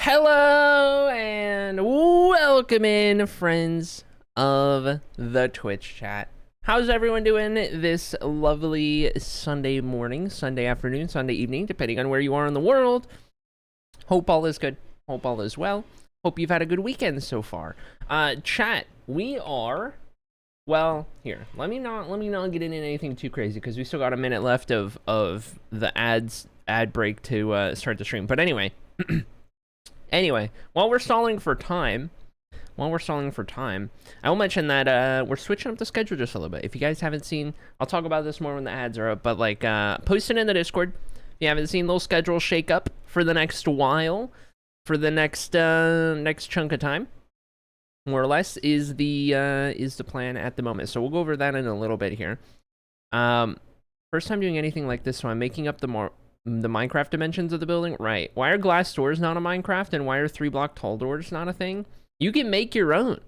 Hello and welcome in, friends of the Twitch chat. How's everyone doing this lovely Sunday morning, Sunday afternoon, Sunday evening, depending on where you are in the world? Hope all is good. Hope all is well. Hope you've had a good weekend so far. Chat, we are... Well, here, let me not get into anything too crazy because we still got a minute left of the ad break to start the stream. But anyway... Anyway, while we're stalling for time, I will mention that we're switching up the schedule just a little bit. If you guys haven't seen, I'll talk about this more when the ads are up, but like, post it in the Discord. If you haven't seen, little schedule shake up for the next while, for the next chunk of time, more or less, is the plan at the moment. So we'll go over that in a little bit here. First time doing anything like this, so I'm making up the Minecraft dimensions of the building. Right. Why are glass doors not a Minecraft, and why are 3-block tall doors not a thing? You can make your own.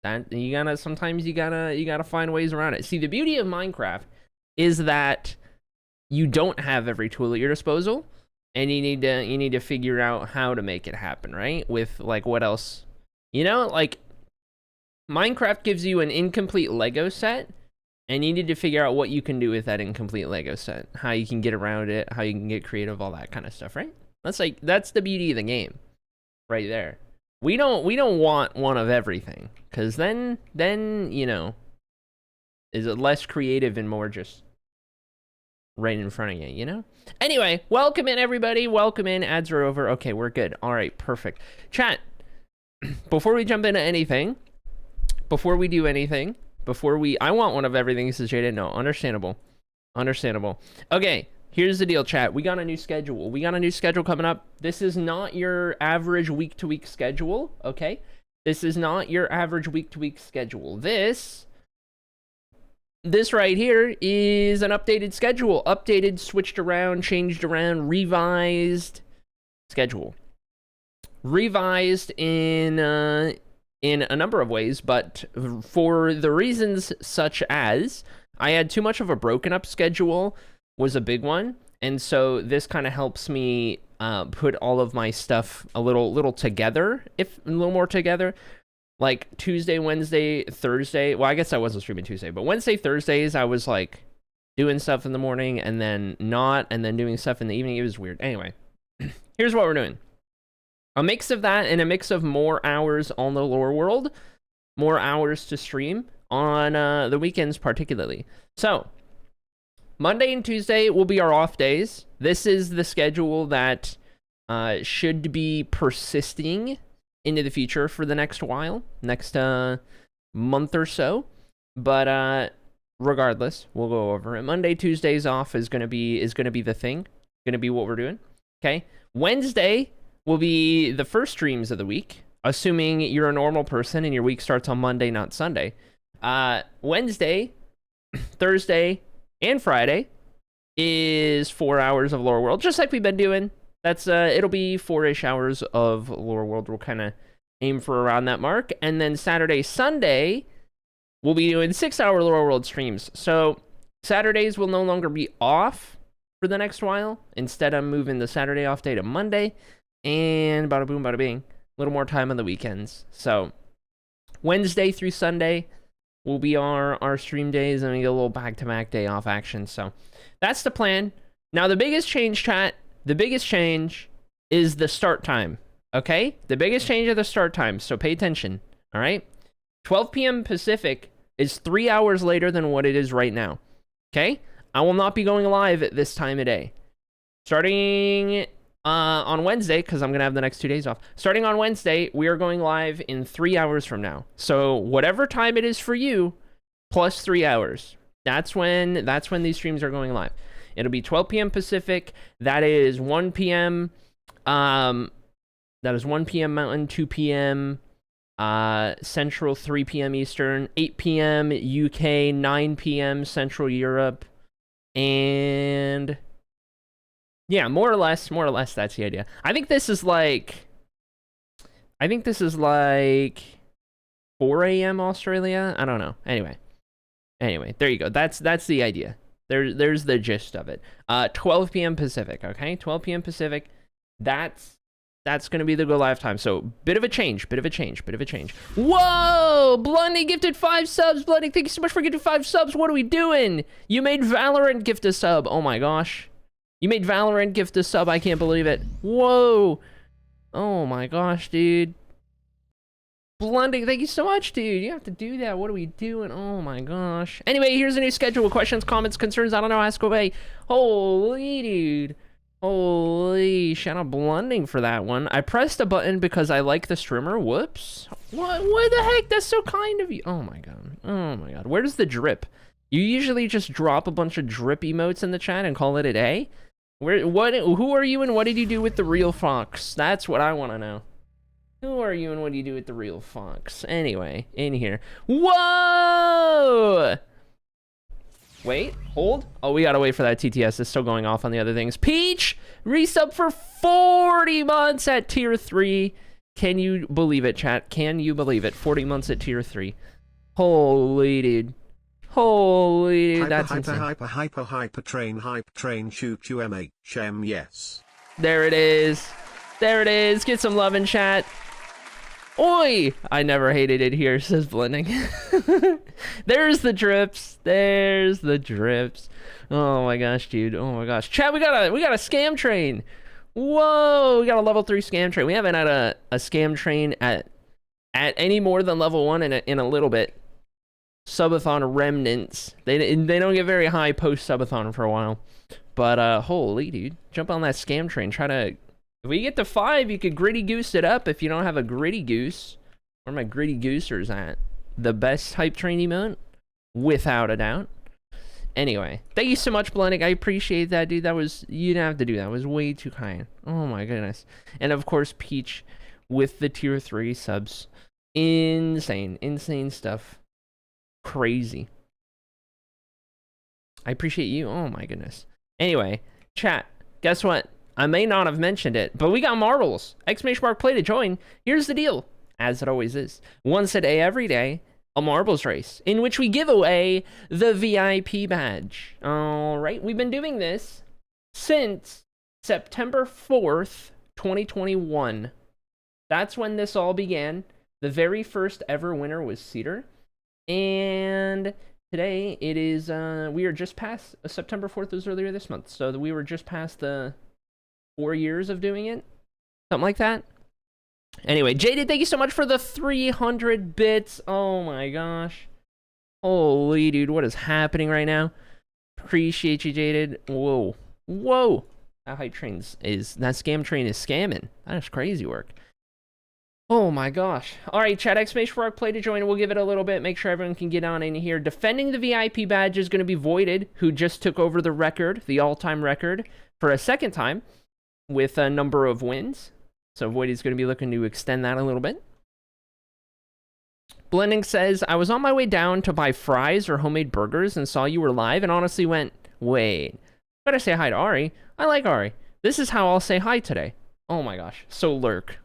That sometimes you gotta find ways around it. See, the beauty of Minecraft is that you don't have every tool at your disposal, and you need to figure out how to make it happen, right? With like what else? Like Minecraft gives you an incomplete Lego set, and you need to figure out what you can do with that incomplete Lego set, how you can get around it, how you can get creative, all that kind of stuff, right? That's the beauty of the game, right there. We don't want one of everything, because then is it less creative and more just right in front of you, Anyway, welcome in everybody. Welcome in. Ads are over. Okay, we're good. All right, perfect. Chat. Before we jump into anything, I want one of everything, says Jada. No, understandable. Okay, here's the deal, chat. We got a new schedule coming up. This is not your average week-to-week schedule, okay? This is not your average week-to-week schedule. This right here is an updated schedule. Updated, switched around, changed around, revised schedule. Revised in a number of ways, but for the reasons such as I had too much of a broken up schedule was a big one, and so this kind of helps me put all of my stuff a little together, a little more together. Like Tuesday, Wednesday, Thursday. Well, I guess I wasn't streaming Tuesday, but Wednesday, Thursdays, I was like doing stuff in the morning and then not, and then doing stuff in the evening. It was weird. Anyway, here's what we're doing. A mix of that and a mix of more hours on the lore world, more hours to stream on the weekends particularly. So, Monday and Tuesday will be our off days. This is the schedule that should be persisting into the future for the next while, next month or so. But regardless, we'll go over it. Monday, Tuesdays off is gonna be the thing. Gonna be what we're doing. Okay. Wednesday will be the first streams of the week, assuming you're a normal person and your week starts on Monday, not Sunday. Wednesday, Thursday, and Friday is 4 hours of Lore World, just like we've been doing. That's it'll be 4-ish hours of Lore World. We'll kind of aim for around that mark. And then Saturday, Sunday, we'll be doing 6-hour Lore World streams. So Saturdays will no longer be off for the next while. Instead, I'm moving the Saturday off day to Monday. And bada boom, bada bing. A little more time on the weekends. So Wednesday through Sunday will be our stream days, and we get a little back-to-back day off action. So that's the plan. Now, the biggest change, chat, is the start time. Okay? The biggest change is the start time. So pay attention. All right? 12 p.m. Pacific is 3 hours later than what it is right now. Okay? I will not be going live at this time of day. Starting on Wednesday, because I'm going to have the next 2 days off. Starting on Wednesday, we are going live in 3 hours from now. So whatever time it is for you, plus 3 hours. That's when these streams are going live. It'll be 12 p.m. Pacific. That is 1 p.m. That is 1 p.m. Mountain, 2 p.m. Central, 3 p.m. Eastern, 8 p.m. UK, 9 p.m. Central Europe, and yeah, more or less, that's the idea. I think this is like 4 a.m. Australia. I don't know. Anyway, there you go. That's the idea. There's the gist of it. 12 p.m. Pacific. Okay, 12 p.m. Pacific. That's That's going to be the go live time. So bit of a change, bit of a change, bit of a change. Whoa! Blundy gifted 5 subs. Blundy, thank you so much for gifting 5 subs. What are we doing? You made Valorant gift a sub. Oh my gosh. You made Valorant gift a sub. I can't believe it. Whoa. Oh my gosh, dude. Blundy, thank you so much, dude. You have to do that. What are we doing? Oh my gosh. Anyway, here's a new schedule. Questions, comments, concerns. I don't know. Ask away. Holy dude. Holy, shout out Blunding for that one. I pressed a button because I like the streamer. Whoops. What the heck? That's so kind of you. Oh my god. Oh my god. Where's the drip? You usually just drop a bunch of drip emotes in the chat and call it a day? Who are you and what did you do with the real fox? That's what I want to know. Who are you and what do you do with the real fox? Anyway, in here. Whoa! Wait, hold. Oh, we gotta wait for that TTS. It's still going off on the other things. Peach, resub for 40 months at tier 3. Can you believe it, chat? Can you believe it? 40 months at tier 3. Holy dude. Holy dude, that's insane. Hyper train shoot UMHM, yes. There it is. There it is. Get some love in chat. Oi! I never hated it here, says Blending. There's the drips. There's the drips. Oh my gosh, dude. Oh my gosh. Chat, we got a scam train. Whoa, we got a level 3 scam train. We haven't had a scam train at any more than level 1 in a little bit. Subathon remnants. They don't get very high post subathon for a while. But holy dude. Jump on that scam train. Try to. If we get to 5, you could gritty goose it up if you don't have a gritty goose. Where are my gritty goosers at? The best hype train emote? Without a doubt. Anyway, thank you so much, Blending. I appreciate that, dude. You didn't have to do that. It was way too kind. Oh my goodness. And of course, Peach with the tier 3 subs. Insane. Insane stuff. Crazy. I appreciate you. Oh my goodness. Anyway, chat, guess what? I may not have mentioned it, but we got marbles. ! Play to join. Here's the deal, as it always is. Once a day, every day, a marbles race, in which we give away the VIP badge. All right, we've been doing this since September 4th, 2021. That's when this all began. The very first ever winner was Cedar. And today it is, we are just past, September 4th was earlier this month. So we were just past the 4 years of doing it, something like that. Anyway, Jaded, thank you so much for the 300 bits. Oh my gosh. Holy dude, what is happening right now? Appreciate you, Jaded. Whoa. Whoa. That hype train that scam train is scamming. That is crazy work. Oh my gosh. All right, chat, play to join. We'll give it a little bit. Make sure everyone can get on in here. Defending the VIP badge is going to be Voided, who just took over the record, the all-time record, for a second time with a number of wins. So Voided's going to be looking to extend that a little bit. Blending says, I was on my way down to buy fries or homemade burgers and saw you were live and honestly went, wait, gotta say hi to Ari. I like Ari. This is how I'll say hi today. Oh my gosh. So lurk.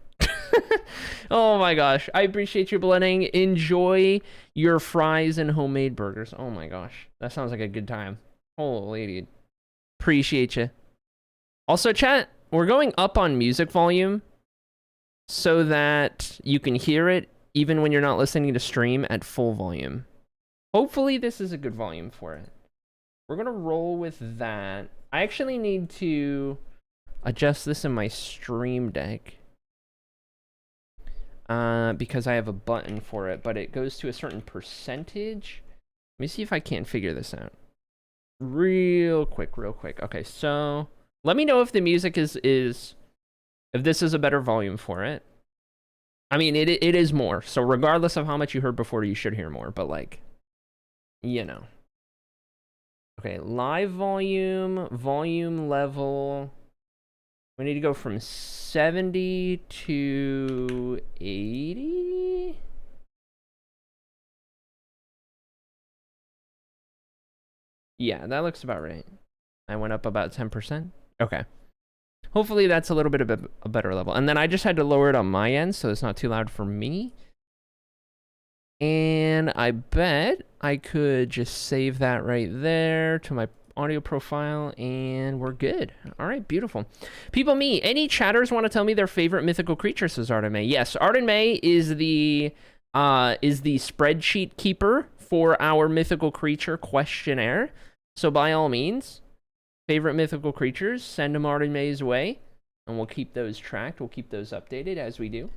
Oh my gosh. I appreciate you, Blending. Enjoy your fries and homemade burgers. Oh my gosh. That sounds like a good time. Holy dude. Appreciate you. Also, chat, we're going up on music volume so that you can hear it even when you're not listening to stream at full volume. Hopefully this is a good volume for it. We're gonna roll with that. I actually need to adjust this in my stream deck because I have a button for it, but it goes to a certain percentage. Let me see if I can't figure this out real quick. Okay, so let me know if the music is if this is a better volume for it. I mean, it is more. So regardless of how much you heard before, you should hear more. But like, you know. Okay, live volume, volume level. We need to go from 70 to 80. Yeah, that looks about right. I went up about 10%. Okay. Hopefully that's a little bit of a better level. And then I just had to lower it on my end so it's not too loud for me. And I bet I could just save that right there to audio profile, and we're good. All right, beautiful. People, me, any chatters want to tell me their favorite mythical creature, says Arden May. Yes, Arden May is the spreadsheet keeper for our mythical creature questionnaire. So by all means, favorite mythical creatures, send them Arden May's way, and we'll keep those tracked. We'll keep those updated as we do.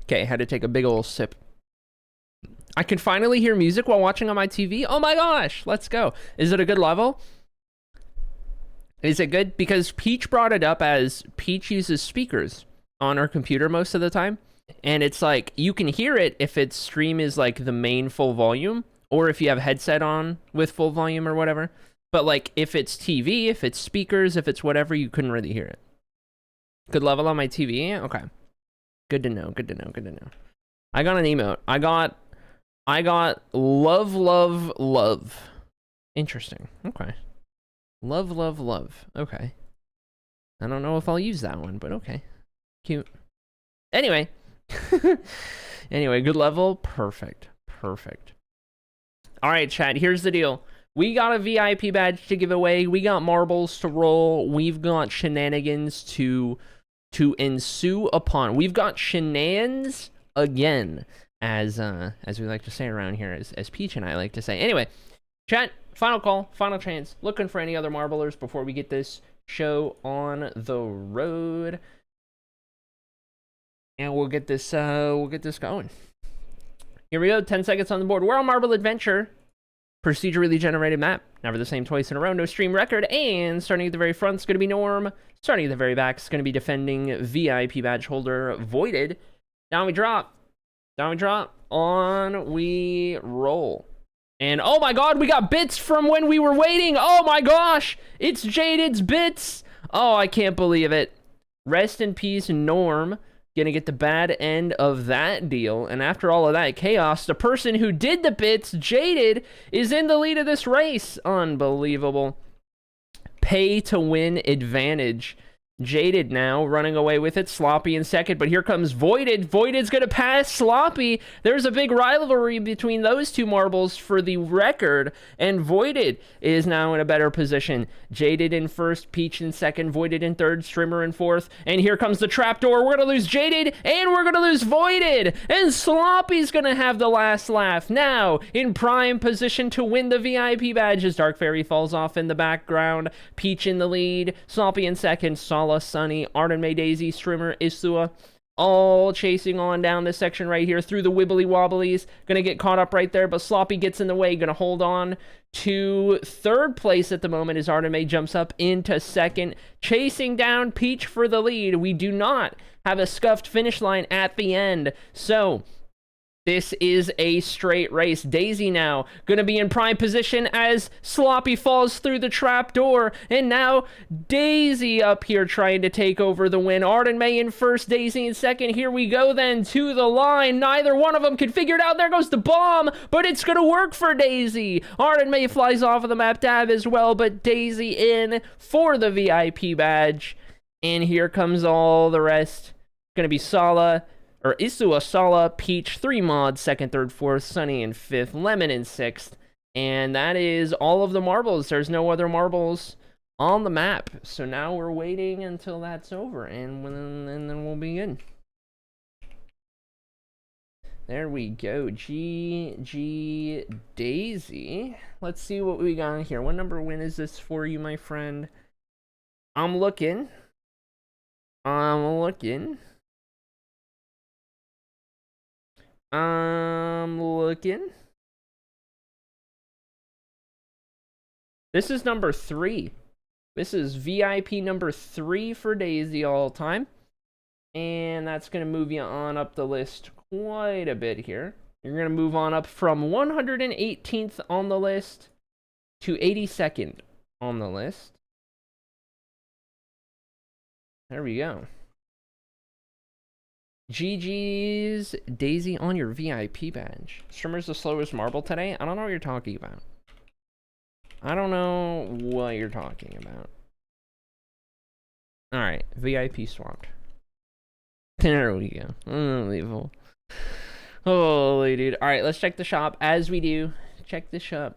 Okay, had to take a big ol' sip. I can finally hear music while watching on my TV. Oh my gosh, let's go. Is it a good level? Is it good? Because Peach brought it up as Peach uses speakers on her computer most of the time. And it's like, you can hear it if its stream is like the main full volume, or if you have headset on with full volume or whatever. But like, if it's TV, if it's speakers, if it's whatever, you couldn't really hear it. Good level on my TV? Okay. Good to know, good to know, good to know. I got an emote. I got love, love, love. Interesting. Okay. Love, love, love. Okay. I don't know if I'll use that one, but okay. Cute. Anyway. Anyway, good level. Perfect. Perfect. All right, chat. Here's the deal. We got a VIP badge to give away. We got marbles to roll. We've got shenanigans to ensue upon. We've got shenanigans again, as we like to say around here, as Peach and I like to say. Anyway, chat, final call, final chance. Looking for any other marblers before we get this show on the road, and we'll get this going. Here we go. 10 seconds on the board. We're on Marble Adventure. Procedurally generated map. Never the same twice in a row. No stream record. And starting at the very front is going to be Norm. Starting at the very back is going to be defending VIP badge holder Voided. Down we drop. Down we drop. On we roll. And oh my god, we got bits from when we were waiting. Oh my gosh. It's Jaded's bits. Oh, I can't believe it. Rest in peace, Norm. Gonna get the bad end of that deal. And after all of that chaos, the person who did the bits, Jaded, is in the lead of this race. Unbelievable. Pay to win advantage. Jaded now running away with it. Sloppy in second, but here comes Voided. Voided's gonna pass Sloppy. There's a big rivalry between those two marbles for the record, and Voided is now in a better position. Jaded in first, Peach in second, Voided in third, Strimmer in fourth, and here comes the trapdoor. We're gonna lose Jaded, and we're gonna lose Voided, and Sloppy's gonna have the last laugh. Now, in prime position to win the VIP badge as Dark Fairy falls off in the background. Peach in the lead, Sloppy in second, Sala, Sunny, Arden May, Daisy, Strimmer, Isua, all chasing on down this section right here through the wibbly wobblies. Gonna get caught up right there, but Sloppy gets in the way. Gonna hold on to third place at the moment as Arden May jumps up into second, chasing down Peach for the lead. We do not have a scuffed finish line at the end, so this is a straight race. Daisy now going to be in prime position as Sloppy falls through the trap door. And now Daisy up here trying to take over the win. Arden May in first, Daisy in second. Here we go then to the line. Neither one of them can figure it out. There goes the bomb, but it's going to work for Daisy. Arden May flies off of the map tab as well, but Daisy in for the VIP badge. And here comes all the rest. Going to be Sala, or Isua, Sala, Peach, 3 mods, second, third, fourth, Sunny in fifth, Lemon in sixth. And that is all of the marbles. There's no other marbles on the map. So now we're waiting until that's over, and then we'll begin. There we go. GG Daisy. Let's see what we got here. What number win is this for you, my friend? I'm looking. This is number 3. This is VIP number 3 for Daisy all time. And that's going to move you on up the list quite a bit here. You're going to move on up from 118th on the list to 82nd on the list. There we go. GG's Daisy on your VIP badge. Strimmer's the slowest marble today? I don't know what you're talking about. Alright, VIP swapped. There we go. Unbelievable. Holy dude. All right, let's check the shop as we do. Check the shop.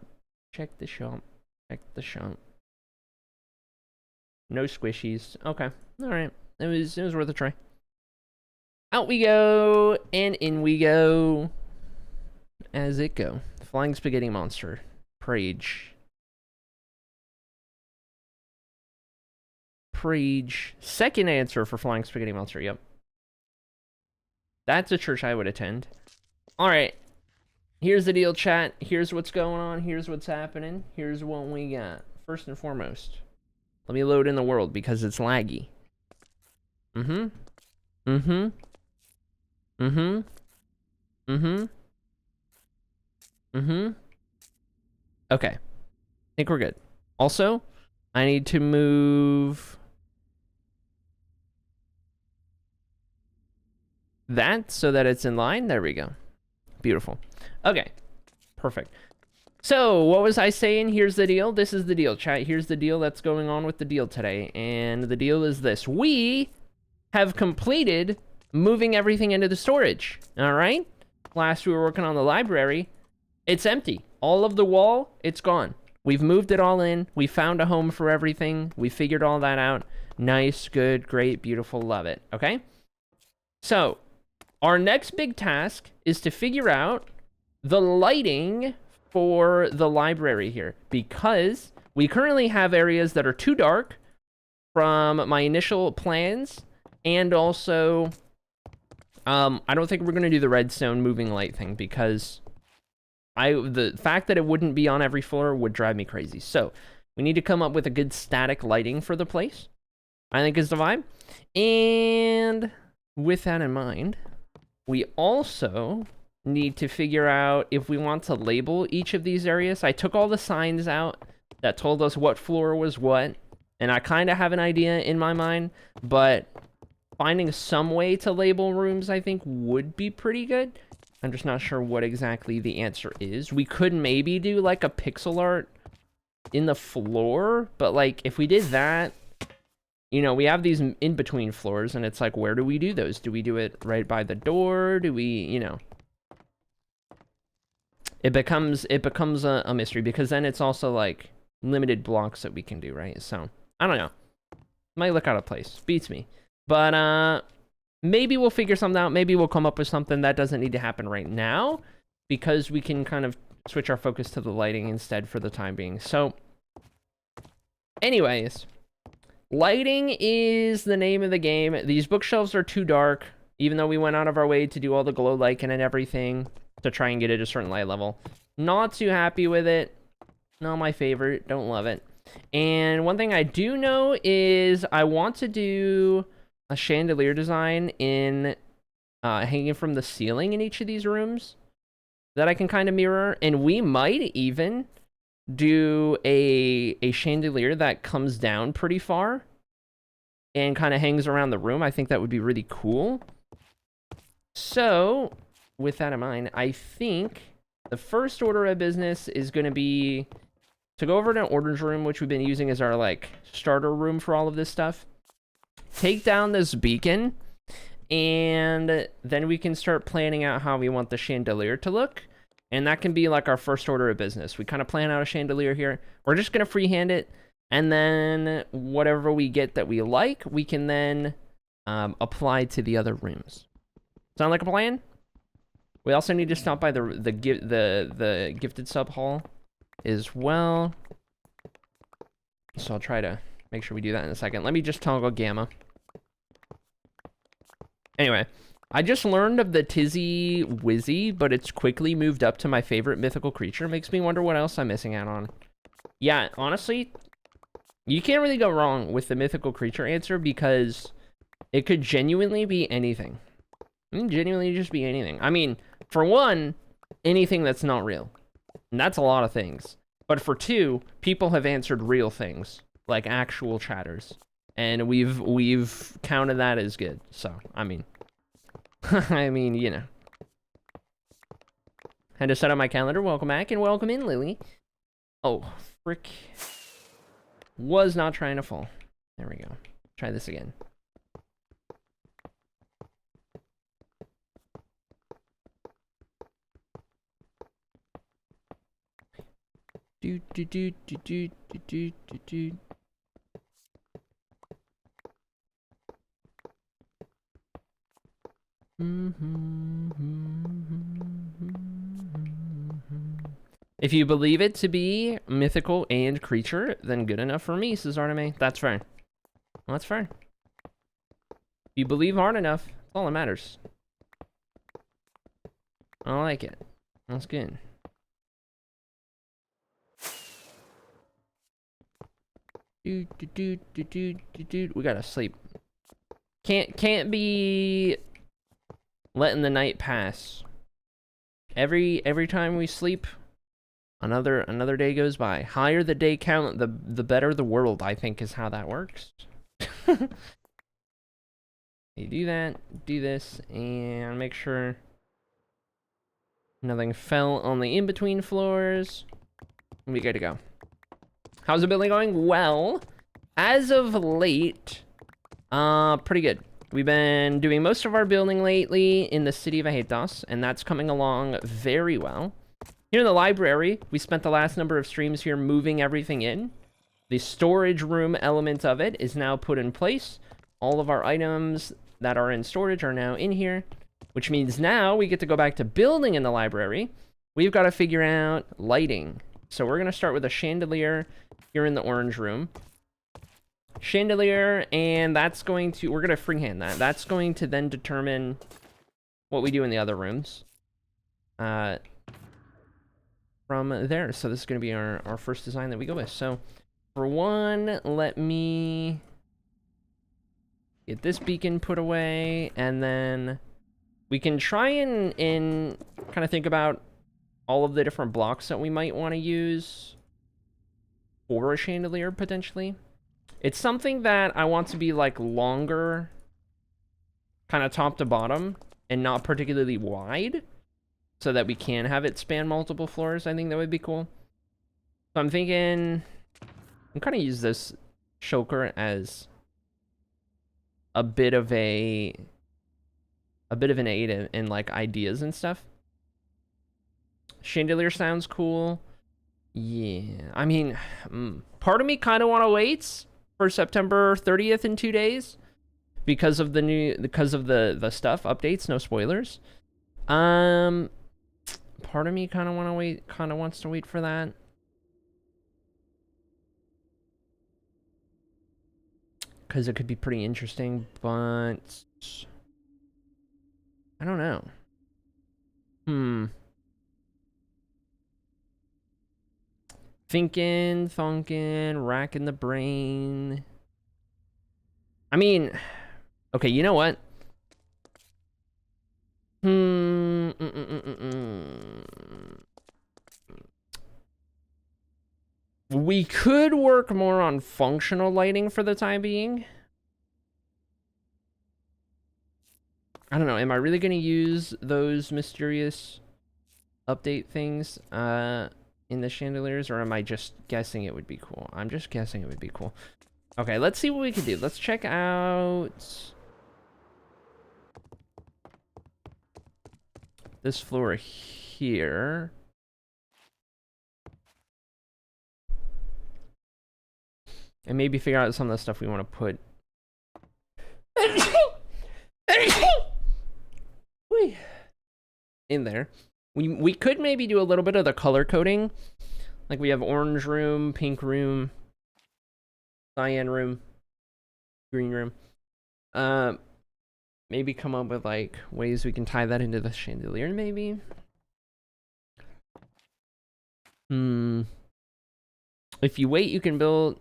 Check the shop. Check the shop. No squishies. Okay. All right. It was worth a try. Out we go and in we go. As it go. Flying spaghetti monster. Prage. Prage. Second answer for flying spaghetti monster. Yep. That's a church I would attend. All right. Here's the deal, chat. Here's what's going on. Here's what's happening. Here's what we got. First and foremost, let me load in the world because it's laggy. Mm-hmm. Mm-hmm. Mm-hmm. Mm-hmm. Mm-hmm. Okay. I think we're good. Also, I need to move that so that it's in line. There we go. Beautiful. Okay. Perfect. So, what was I saying? Here's the deal. This is the deal, chat. Here's the deal that's going on with the deal today. And the deal is this. We have completed moving everything into the storage. All right? Last we were working on the library. It's empty. All of the wall, it's gone. We've moved it all in. We found a home for everything. We figured all that out. Nice, good, great, beautiful, love it. Okay? So, our next big task is to figure out the lighting for the library here, because we currently have areas that are too dark from my initial plans, and also I don't think we're going to do the redstone moving light thing, because the fact that it wouldn't be on every floor would drive me crazy. So we need to come up with a good static lighting for the place, I think is the vibe. And with that in mind, we also need to figure out if we want to label each of these areas. I took all the signs out that told us what floor was what, and I kind of have an idea in my mind, but finding some way to label rooms I think would be pretty good. I'm just not sure what exactly the answer is. We could maybe do like a pixel art in the floor, but like if we did that, you know, we have these in between floors, and it's like, where do we do those? Do we do it right by the door? Do we, you know? It becomes a mystery, because then it's also like limited blocks that we can do, right? So I don't know. Might look out of place. Beats me. But maybe we'll figure something out. Maybe we'll come up with something that doesn't need to happen right now, because we can kind of switch our focus to the lighting instead for the time being. So anyways, lighting is the name of the game. These bookshelves are too dark, even though we went out of our way to do all the glow lighting and everything to try and get it a certain light level. Not too happy with it. Not my favorite. Don't love it. And one thing I do know is I want to do a chandelier design in hanging from the ceiling in each of these rooms that I can kind of mirror. And we might even do a chandelier that comes down pretty far and kind of hangs around the room. I think that would be really cool. So with that in mind, I think the first order of business is going to be to go over to an orders room, which we've been using as our like starter room for all of this stuff. Take down this beacon, and then we can start planning out how we want the chandelier to look. And that can be like our first order of business. We kind of plan out a chandelier here. We're just going to freehand it, and then whatever we get that we like, we can then apply to the other rooms. Sound like a plan? We also need to stop by the gifted sub hall as well. So I'll try to make sure we do that in a second. Let me just toggle gamma. Anyway, I just learned of the Tizzy Wizzy, but it's quickly moved up to my favorite mythical creature. Makes me wonder what else I'm missing out on. Yeah, honestly, you can't really go wrong with the mythical creature answer, because it could genuinely be anything. It can genuinely just be anything. I mean, for one, anything that's not real. And that's a lot of things. But for two, people have answered real things, like actual chatters. And we've counted that as good. So, I mean, I mean, you know. Had to set up my calendar. Welcome back, and welcome in, Lily. Oh, frick. Was not trying to fall. There we go. Try this again. Do do do do do do do do do. If you believe it to be mythical and creature, then good enough for me, says Arteme. That's fair. Well, that's fair. If you believe hard enough, that's all that matters. I like it. That's good. We gotta sleep. Can't be letting the night pass. Every time we sleep, another day goes by. Higher the day count, the better the world, I think, is how that works. You do that, do this, and make sure nothing fell on the in-between floors. We good to go. How's the building going? Well, as of late, pretty good. We've been doing most of our building lately in the city of Ajetas, and that's coming along very well. Here in the library, we spent the last number of streams here moving everything in. The storage room element of it is now put in place. All of our items that are in storage are now in here, which means now we get to go back to building in the library. We've got to figure out lighting. So we're going to start with a chandelier here in the orange room. Chandelier, and that's going to, we're going to freehand that. That's going to then determine what we do in the other rooms. From there. So this is going to be our first design that we go with. So for one, let me get this beacon put away, and then we can try and kind of think about all of the different blocks that we might want to use for a chandelier, potentially. It's something that I want to be, like, longer, kind of top to bottom, and not particularly wide, so that we can have it span multiple floors. I think that would be cool. So I'm thinking, I'm kind of use this choker as a bit of an aid in like ideas and stuff. Chandelier sounds cool. Yeah, I mean, part of me kind of want to wait for September 30th in 2 days because of the stuff updates. No spoilers. Part of me kind of wants to wait for that. Because it could be pretty interesting, but I don't know. Thinking, racking the brain. I mean, okay, you know what? We could work more on functional lighting for the time being. I don't know. Am I really going to use those mysterious update things in the chandeliers, or am I just guessing it would be cool? I'm just guessing it would be cool. Okay, let's see what we can do. Let's check out this floor here. And maybe figure out some of the stuff we want to put. In there. We could maybe do a little bit of the color coding. Like we have orange room, pink room, cyan room, green room. Maybe come up with like ways we can tie that into the chandelier, maybe. If you wait, you can build.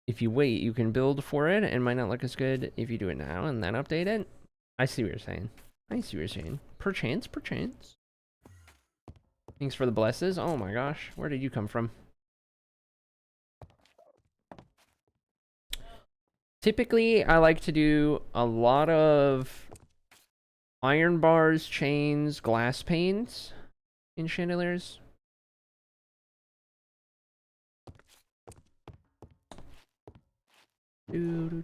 If you wait, you can build for it. It might not look as good if you do it now and then update it. I see what you're saying. I see what you're saying. Perchance. Thanks for the blesses. Oh my gosh, where did you come from? Typically, I like to do a lot of iron bars, chains, glass panes in chandeliers. Gonna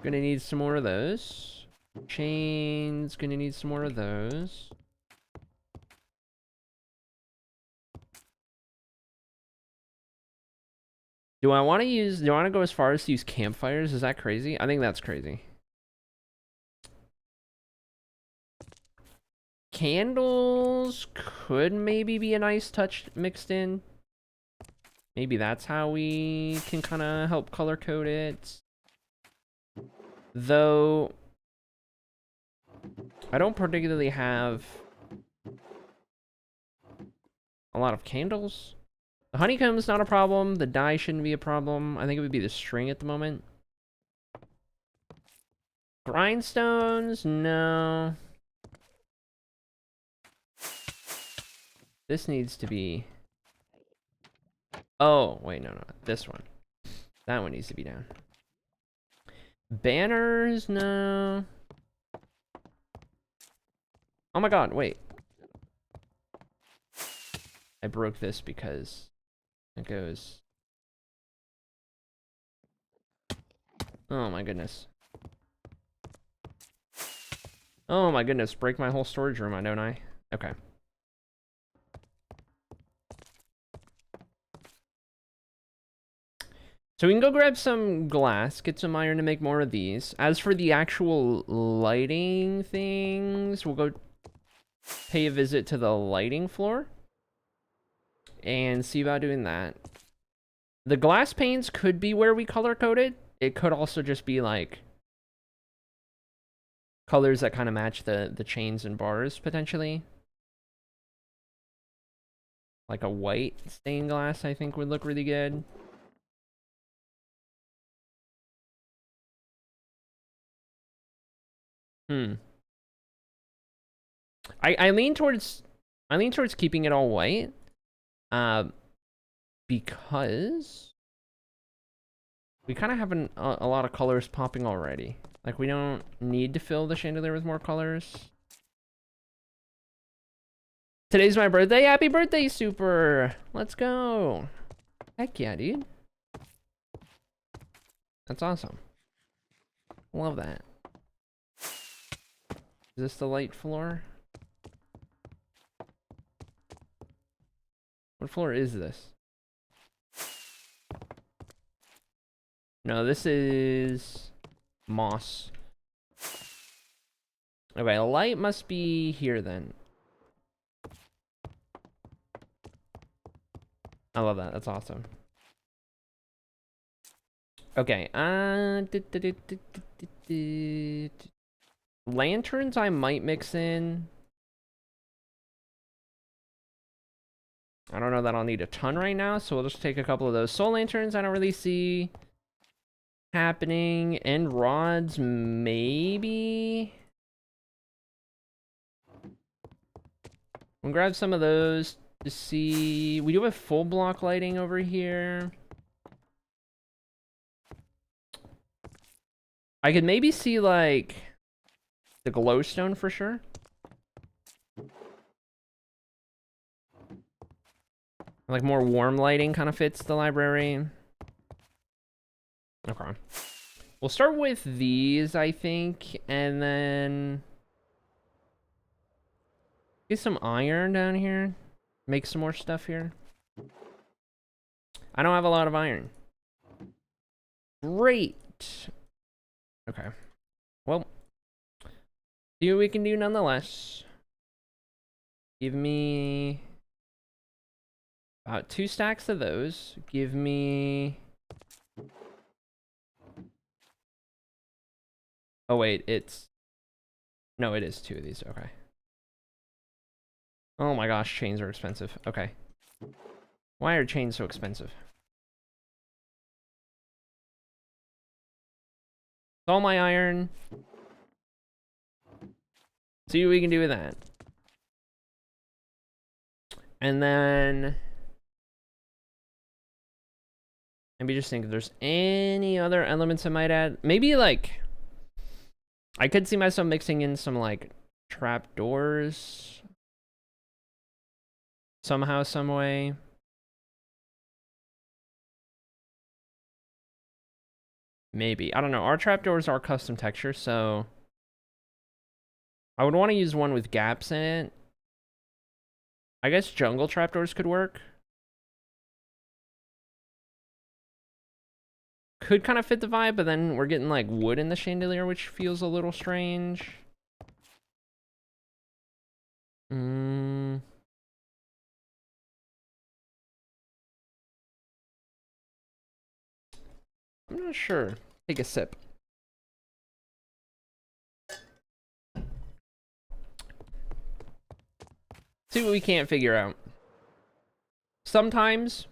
need some more of those. Chains, gonna need some more of those. Do I want to go as far as to use campfires? Is that crazy? I think that's crazy. Candles could maybe be a nice touch mixed in. Maybe that's how we can kind of help color code it. Though, I don't particularly have a lot of candles. The honeycomb's not a problem. The dye shouldn't be a problem. I think it would be the string at the moment. Grindstones? No. This needs to be... Oh, wait, no. This one. That one needs to be down. Banners? No. Oh my god, wait. I broke this because it goes... Oh my goodness. Oh my goodness, break my whole storage room, don't I? Okay. So we can go grab some glass, get some iron to make more of these. As for the actual lighting things, we'll go pay a visit to the lighting floor and see about doing that. The glass panes could be where we color code it. It could also just be like colors that kind of match the chains and bars potentially. Like a white stained glass, I think would look really good. I lean towards keeping it all white. Because we kind of have a lot of colors popping already. Like, we don't need to fill the chandelier with more colors. Today's my birthday. Happy birthday, Super! Let's go. Heck yeah, dude. That's awesome. Love that. Is this the light floor? What floor is this? No, this is moss. Okay, light must be here then. I love that. That's awesome. Okay, lanterns I might mix in. I don't know that I'll need a ton right now, so we'll just take a couple of those soul lanterns I don't really see happening. And rods, maybe. We'll grab some of those to see. We do have full block lighting over here. I could maybe see, like, the glowstone for sure. Like, more warm lighting kind of fits the library. Okay. We'll start with these, I think, and then get some iron down here. Make some more stuff here. I don't have a lot of iron. Great. Okay. Well, see what we can do nonetheless. Give me about 2 stacks of those. Give me... Oh wait, it's... No, it is 2 of these, okay. Oh my gosh, chains are expensive. Okay. Why are chains so expensive? All my iron. See what we can do with that. And then... maybe just think if there's any other elements I might add. Maybe, like... I could see myself mixing in some, like, trapdoors. Somehow, some way. Maybe. I don't know. Our trapdoors are custom texture, so... I would want to use one with gaps in it. I guess jungle trapdoors could work. could kind of fit the vibe, but then we're getting like wood in the chandelier, which feels a little strange. I'm not sure. Take a sip. See what we can't figure out. Sometimes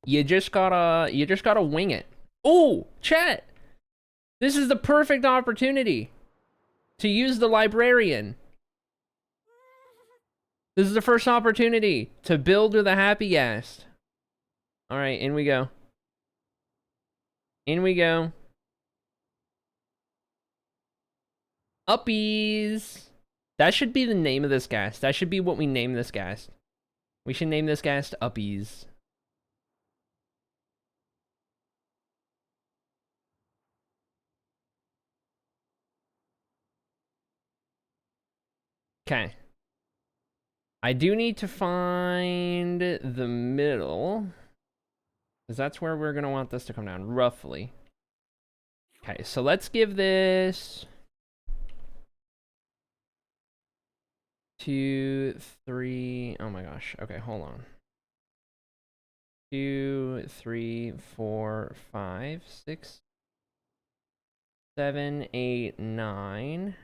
you just gotta wing it. Oh, chat! This is the perfect opportunity to use the librarian. This is the first opportunity to build with a happy guest. All right, in we go. In we go. Uppies. That should be the name of this guest. That should be what we name this guest. We should name this guest Uppies. Okay. I do need to find the middle, because that's where we're going to want this to come down, roughly. Okay, so let's give this 2, 3. Oh my gosh. Okay, hold on. 2, 3, 4, 5, 6, 7, 8, 9,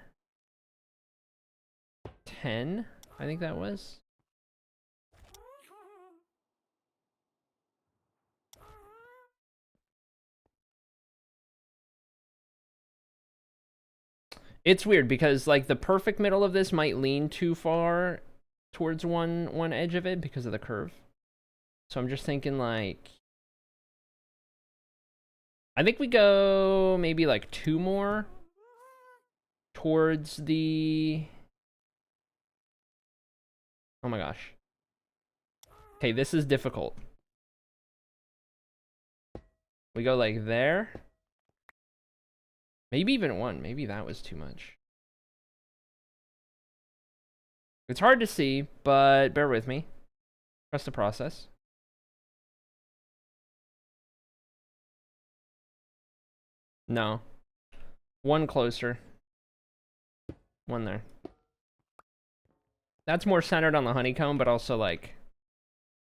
10. I think that was. It's weird because like the perfect middle of this might lean too far towards one edge of it because of the curve. So I'm just thinking like I think we go maybe like 2 more towards the. Oh my gosh. Okay, this is difficult. We go like there. Maybe even 1. Maybe that was too much. It's hard to see, but bear with me. Trust the process. No. 1 closer. 1 there. That's more centered on the honeycomb, but also like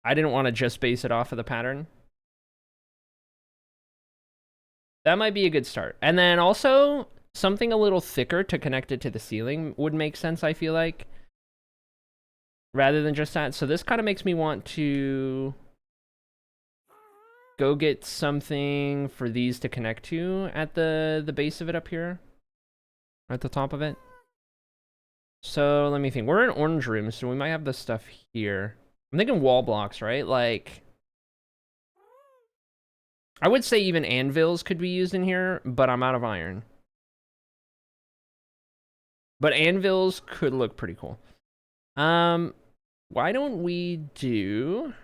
I didn't want to just base it off of the pattern. That might be a good start. And then also something a little thicker to connect it to the ceiling would make sense, I feel like. Rather than just that. So this kind of makes me want to go get something for these to connect to at the base of it up here. At the top of it. So let me think. We're in orange room, so we might have this stuff here. I'm thinking wall blocks, right? Like I would say even anvils could be used in here, but I'm out of iron. But anvils could look pretty cool. Why don't we do...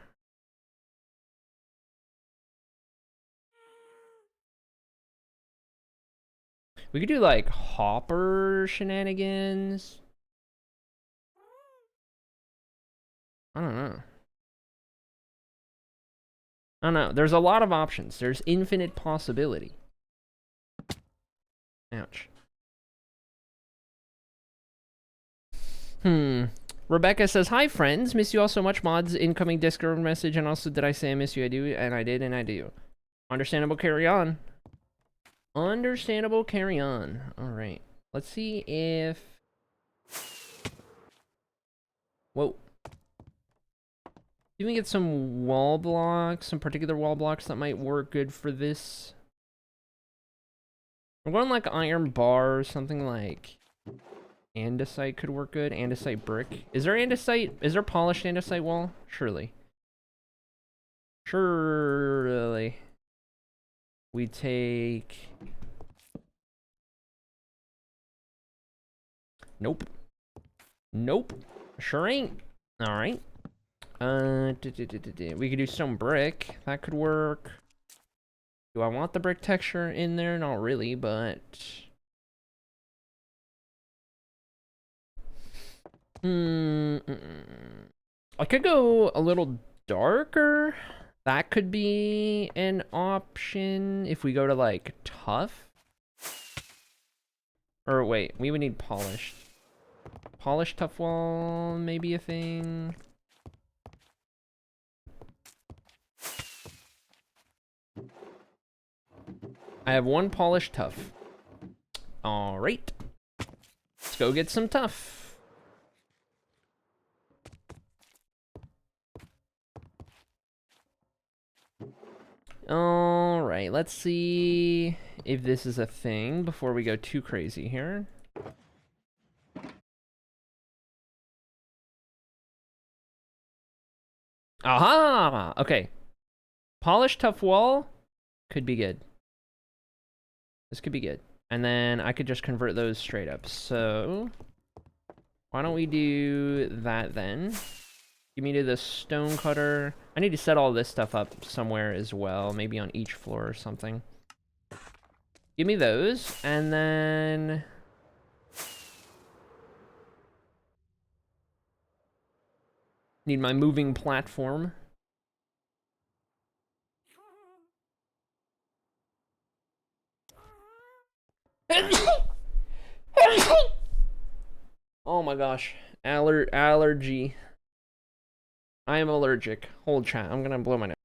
We could do like hopper shenanigans. I don't know. I don't know. There's a lot of options. There's infinite possibility. Ouch. Rebecca says, hi, friends. Miss you all so much. Mods, incoming Discord message. And also, did I say I miss you? I do. And I did. And I do. Understandable. Carry on. Understandable. Carry on. All right. Let's see if... Whoa. You can get some wall blocks, some particular wall blocks that might work good for this. I'm going like iron bar or something like andesite could work good. Andesite brick. Is there andesite? Is there polished andesite wall? Surely. Surely. We take... Nope. Nope. Sure ain't. Alright. We could do stone brick. That could work. Do I want the brick texture in there? Not really, but... I could go a little darker. That could be an option if we go to like tough. Or wait, we would need polished. Polished tough wall, maybe a thing. I have one polished tough. All right. Let's go get some tough. All right, let's see if this is a thing before we go too crazy here. Aha! Okay. Polished tough wall could be good. This could be good. And then I could just convert those straight up. So why don't we do that then? Give me to the stone cutter. I need to set all this stuff up somewhere as well. Maybe on each floor or something. Give me those. And then need my moving platform. Oh my gosh. Allergy. I am allergic. Hold chat. I'm gonna blow my nose.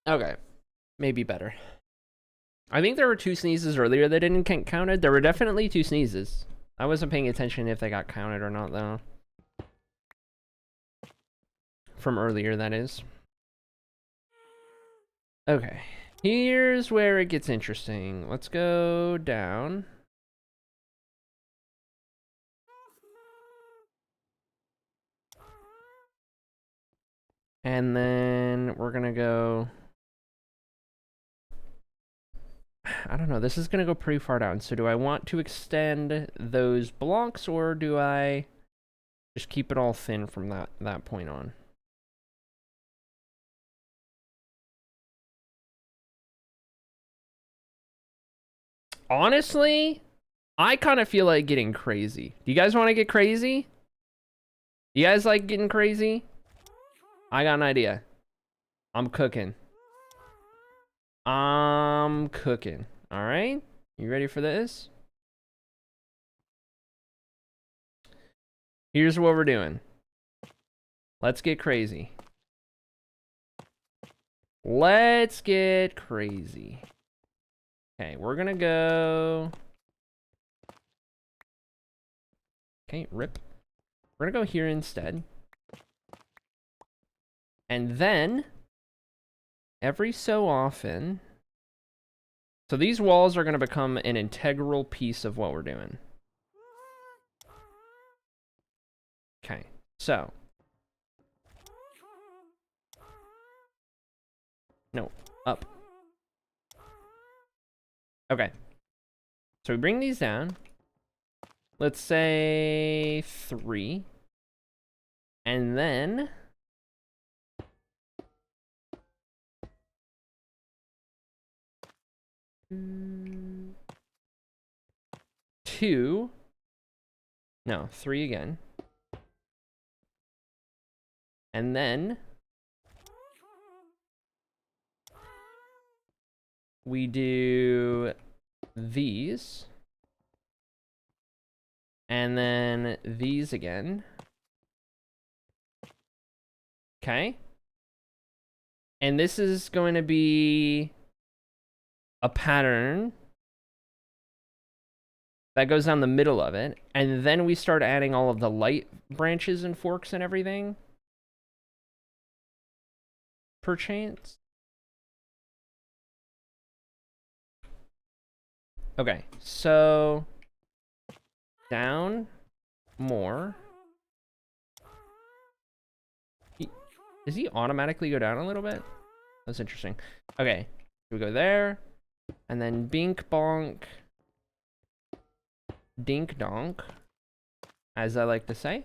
Okay. Maybe better. I think there were 2 sneezes earlier that didn't get counted. There were definitely 2 sneezes. I wasn't paying attention if they got counted or not, though. From earlier, that is. Okay. Here's where it gets interesting. Let's go down. And then we're gonna go... I don't know, this is gonna go pretty far down. So do I want to extend those blocks, or do I just keep it all thin from that point on? Honestly, I kind of feel like getting crazy. Do you guys want to get crazy? You guys like getting crazy? I got an idea. I'm cooking. I'm cooking. All right? You ready for this? Here's what we're doing. Let's get crazy. Let's get crazy. Okay, we're gonna go... Okay, rip. We're gonna go here instead. And then, every so often... So these walls are gonna become an integral piece of what we're doing. Okay, so... No, up. Okay. So we bring these down. Let's say 3. And then... two. No, 3 again. And then... we do these. And then these again. Okay. And this is going to be a pattern that goes down the middle of it. And then we start adding all of the light branches and forks and everything. perchance. Okay, so down more. Does he automatically go down a little bit? That's interesting. Okay, we go there, and then bink bonk, dink donk, as I like to say.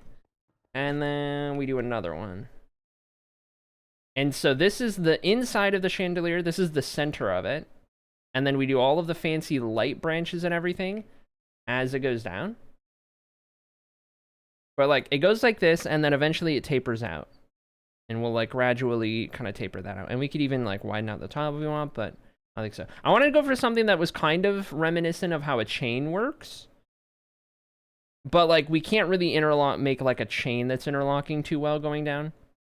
And then we do another one. And so this is the inside of the chandelier. This is the center of it. And then we do all of the fancy light branches and everything as it goes down. But like, it goes like this, and then eventually it tapers out. And we'll like gradually kind of taper that out. And we could even like widen out the top if we want, but I think so. I wanted to go for something that was kind of reminiscent of how a chain works. But like, we can't really make like a chain that's interlocking too well going down.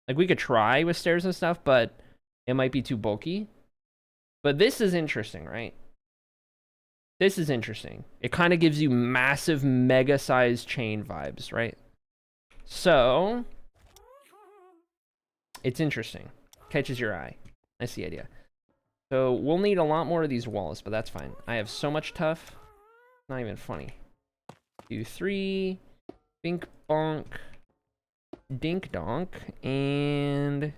Like, we could try with stairs and stuff, but it might be too bulky. But this is interesting, right? This is interesting. It kind of gives you massive, mega-sized chain vibes, right? So, it's interesting. Catches your eye. That's the idea. So, we'll need a lot more of these walls, but that's fine. I have so much tough. Not even funny. 2, 3. Bink, bonk. Dink, donk. And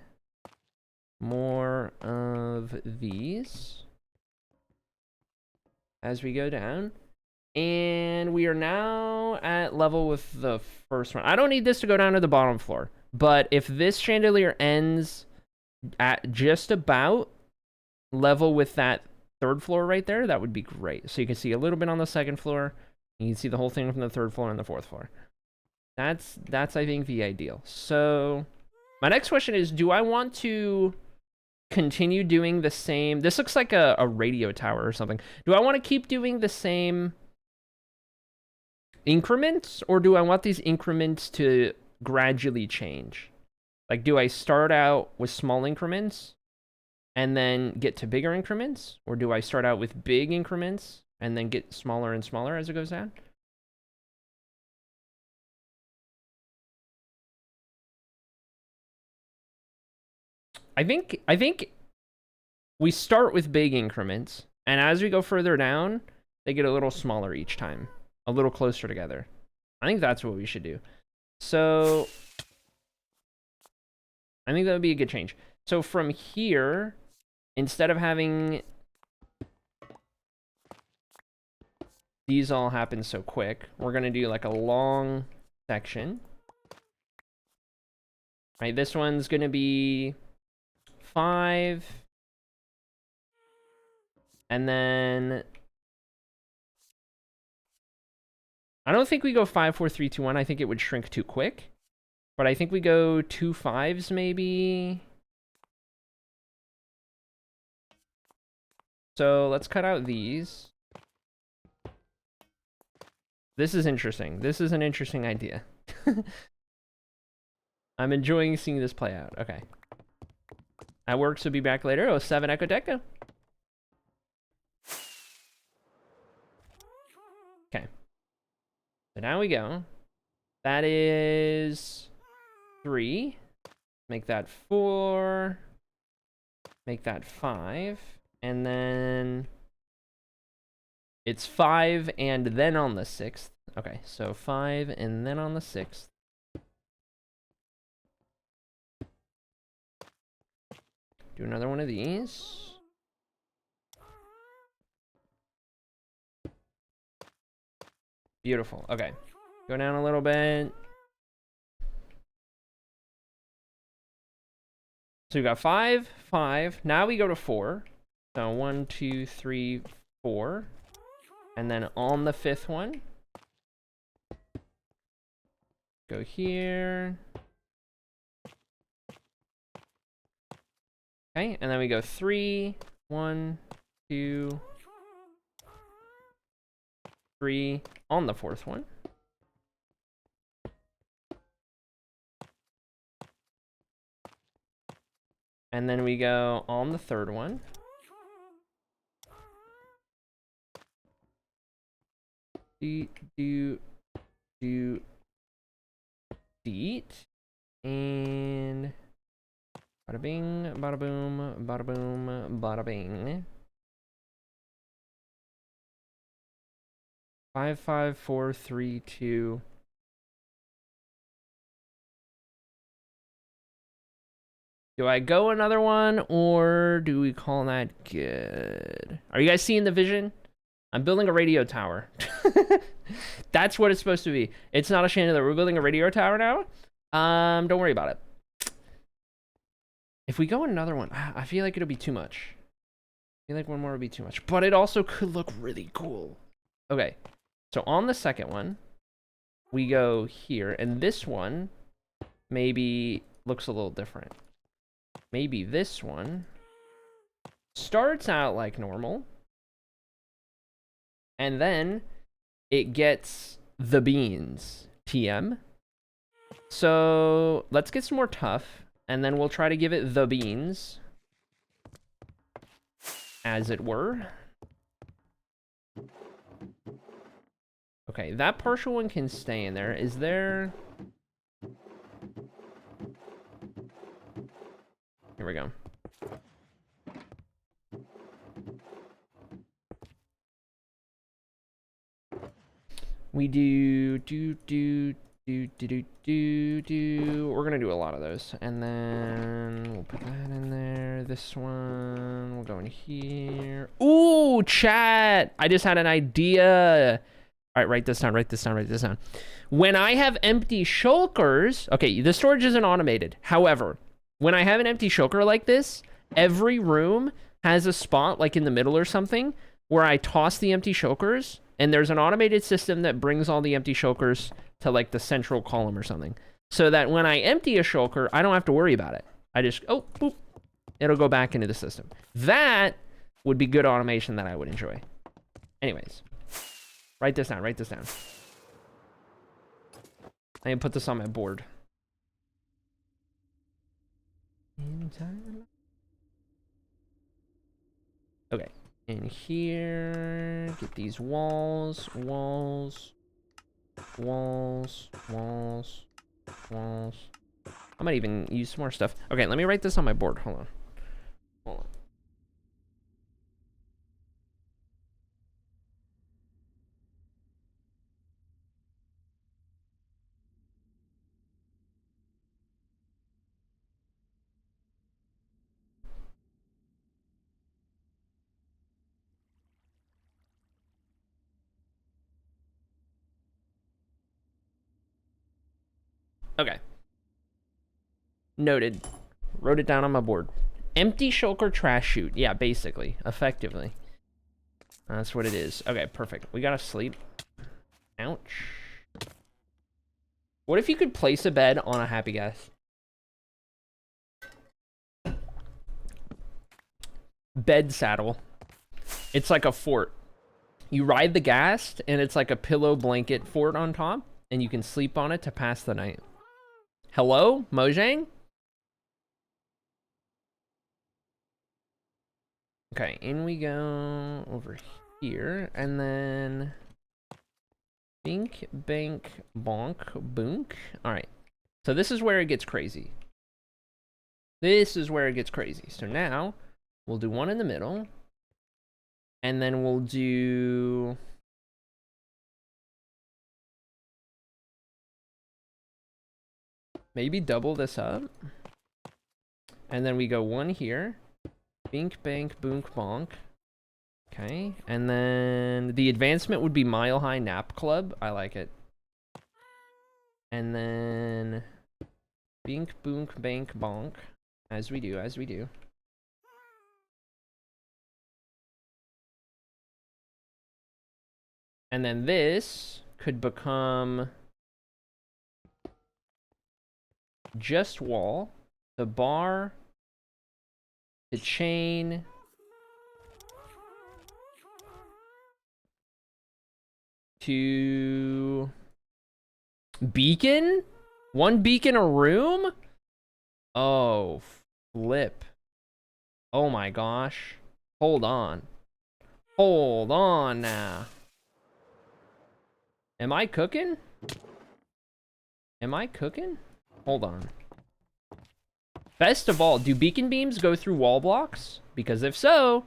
more of these as we go down. And we are now at level with the first one. I don't need this to go down to the bottom floor, but if this chandelier ends at just about level with that third floor right there, that would be great. So you can see a little bit on the second floor. You can see the whole thing from the third floor and the fourth floor. That's I think the ideal. So my next question is, do I want to continue doing the same? This looks like a radio tower or something. Do I want to keep doing the same increments, or do I want these increments to gradually change? Like, do I start out with small increments and then get to bigger increments, or do I start out with big increments and then get smaller and smaller as it goes down? I think we start with big increments, and as we go further down, they get a little smaller each time, a little closer together. I think that's what we should do. So I think that would be a good change. So from here, instead of having these all happen so quick, we're going to do like a long section. Right, this one's going to be 5. And then I don't think we go 5, 4, 3, 2, 1. I think it would shrink too quick. But I think we go 2 5s maybe. So let's cut out these. This is interesting. This is an interesting idea. I'm enjoying seeing this play out. Okay. That works. We'll be back later. Oh, 7 Echo Deco. Okay. So now we go. That is 3. Make that 4. Make that 5. And then it's 5 and then on the 6th. Okay, so 5 and then on the 6th. Do another one of these. Beautiful. Okay. Go down a little bit. So we got 5, 5. Now we go to 4. So 1, 2, 3, 4. And then on the 5th one, go here. Okay, and then we go 3, 1, 2, 3 on the 4th one. And then we go on the 3rd one. Deet. And Bada bing, bada boom, bada boom, bada bing. 5, 5, 4, 3, 2. Do I go another one, or do we call that good? Are you guys seeing the vision? I'm building a radio tower. That's what it's supposed to be. It's not a chandelier. We're building a radio tower now. Don't worry about it. If we go another one, I feel like it'll be too much. I feel like one more would be too much. But it also could look really cool. Okay. So on the second one, we go here. And this one maybe looks a little different. Maybe this one starts out like normal. And then it gets the beans. TM. So let's get some more tough. And then we'll try to give it the beans. As it were. Okay, that partial one can stay in there. Is there... Here we go. We do. We're gonna do a lot of those. And then we'll put that in there. This one will go in here. Ooh, chat! I just had an idea. All right, write this down, write this down, write this down. When I have empty shulkers, okay, the storage isn't automated. However, when I have an empty shulker like this, every room has a spot, like in the middle or something, where I toss the empty shulkers, and there's an automated system that brings all the empty shulkers to like the central column or something. So that when I empty a shulker, I don't have to worry about it. I just, oh, boop, it'll go back into the system. That would be good automation that I would enjoy. Anyways. Write this down, write this down. I can put this on my board. Okay, in here, get these walls. I might even use some more stuff. Okay, let me write this on my board, hold on. Okay. Noted. Wrote it down on my board. Empty shulker trash chute. Yeah, basically. Effectively. That's what it is. Okay, perfect. We gotta sleep. Ouch. What if you could place a bed on a happy gas? Bed saddle. It's like a fort. You ride the ghast, and it's like a pillow blanket fort on top, and you can sleep on it to pass the night. Hello, Mojang? Okay, in we go over here, and then... Bink, bank, bonk, boonk. Alright, so this is where it gets crazy. This is where it gets crazy. So now, we'll do one in the middle. And then we'll do... maybe double this up. And then we go one here. Bink, bank, boonk, bonk. Okay. And then the advancement would be Mile High Nap Club. I like it. And then... bink, boonk, bank, bonk. As we do, as we do. And then this could become just wall, the bar, the chain, to beacon? One beacon a room? Oh, flip. Oh my gosh. Hold on. Hold on now. Am I cooking? Am I cooking? Hold on. Best of all, do beacon beams go through wall blocks? Because if so...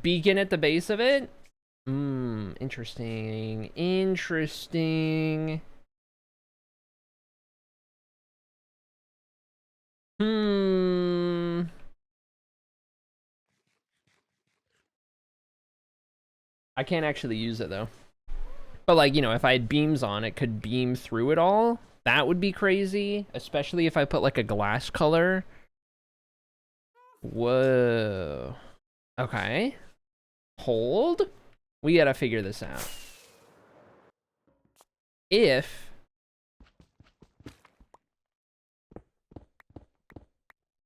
Beacon at the base of it? Interesting. Interesting. I can't actually use it, though. But, like, you know, if I had beams on, it could beam through it all. That would be crazy. Especially if I put, like, a glass color. Whoa. Okay. Hold. We gotta figure this out. If...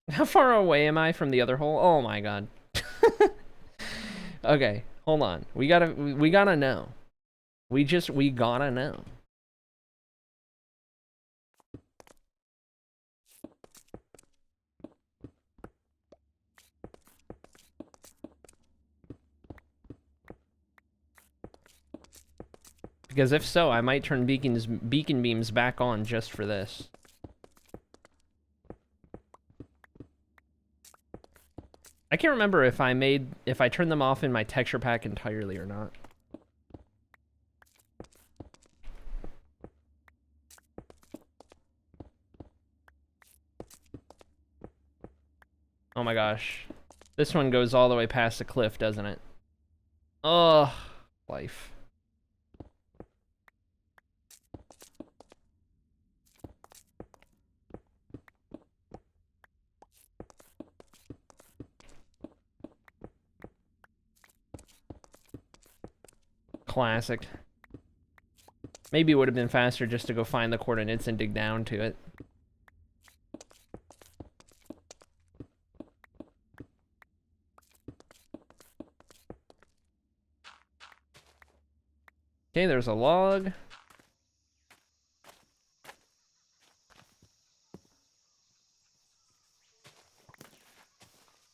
How far away am I from the other hole? Oh my god. Okay, hold on. We gotta know. We gotta know. Because if so, I might turn beacon beams back on just for this. I can't remember if I turned them off in my texture pack entirely or not. Oh my gosh. This one goes all the way past the cliff, doesn't it? Ugh, life. Classic. Maybe it would have been faster just to go find the coordinates and dig down to it. Okay, there's a log.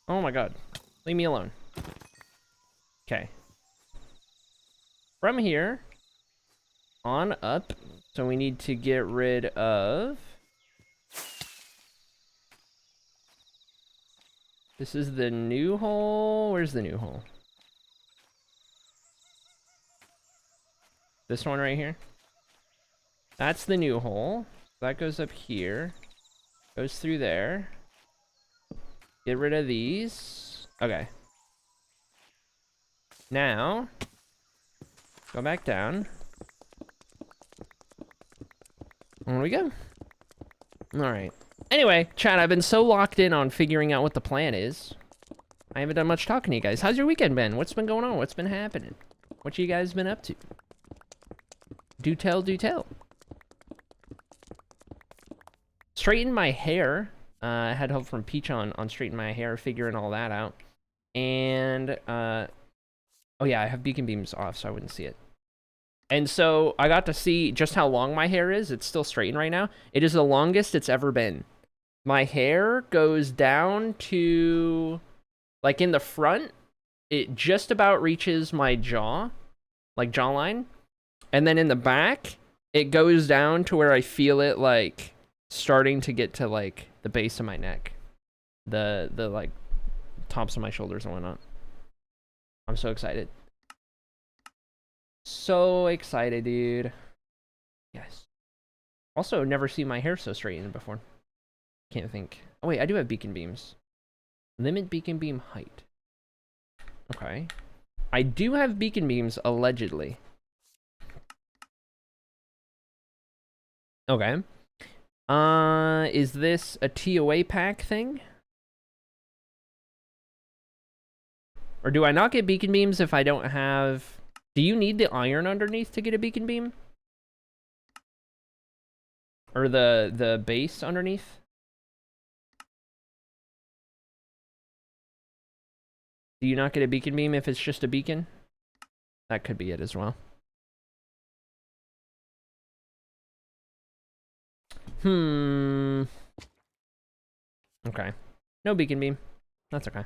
Oh my god. Leave me alone. Okay. From here on up, so we need to get rid of... This is the new hole. Where's the new hole? This one right here. That's the new hole. That goes up here. Goes through there. Get rid of these. Okay. Now, go back down. There we go. Alright. Anyway, chat, I've been so locked in on figuring out what the plan is. I haven't done much talking to you guys. How's your weekend been? What's been going on? What's been happening? What you guys been up to? Do tell, do tell. Straightened my hair. I had help from Peach on straightening my hair, figuring all that out. And, oh yeah, I have beacon beams off, so I wouldn't see it. And so I got to see just how long my hair is. It's still straightened right now. It is the longest it's ever been. My hair goes down to, like in the front, it just about reaches my jaw, like jawline. And then in the back, it goes down to where I feel it like starting to get to like the base of my neck. The like tops of my shoulders and whatnot. I'm so excited. So excited, dude. Yes. Also, never seen my hair so straightened before. Can't think. Oh wait, I do have beacon beams. Limit beacon beam height. Okay. I do have beacon beams, allegedly. Okay. Is this a TOA pack thing? Or do I not get beacon beams if I don't have... Do you need the iron underneath to get a beacon beam? Or the base underneath? Do you not get a beacon beam if it's just a beacon? That could be it as well. Okay. No beacon beam. That's okay.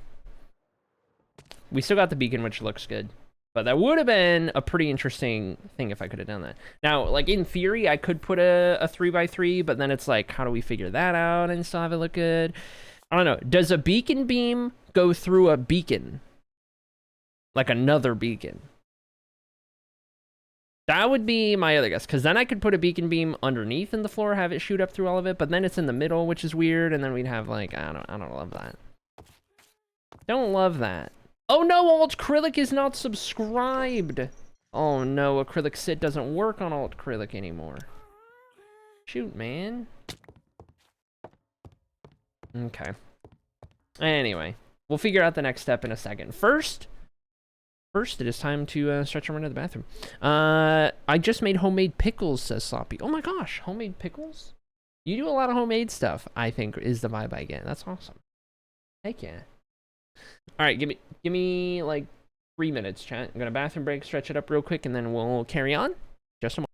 We still got the beacon, which looks good. But that would have been a pretty interesting thing if I could have done that. Now, like, in theory, I could put a 3x3, but then it's like, how do we figure that out and still have it look good? I don't know. Does a beacon beam go through a beacon? Like another beacon? That would be my other guess, because then I could put a beacon beam underneath in the floor, have it shoot up through all of it, but then it's in the middle, which is weird, and then we'd have, like, I don't love that. Don't love that. Oh no, Alt Acrylic is not subscribed. Oh no, Acrylic Sit doesn't work on Alt Acrylic anymore. Shoot, man. Okay. Anyway, we'll figure out the next step in a second. First, it is time to stretch and run to the bathroom. I just made homemade pickles, says Sloppy. Oh my gosh, homemade pickles? You do a lot of homemade stuff, I think, is the vibe I get. That's awesome. Heck yeah. All right, give me like 3 minutes, chat. I'm gonna bathroom break, stretch it up real quick, and then we'll carry on. Just a moment.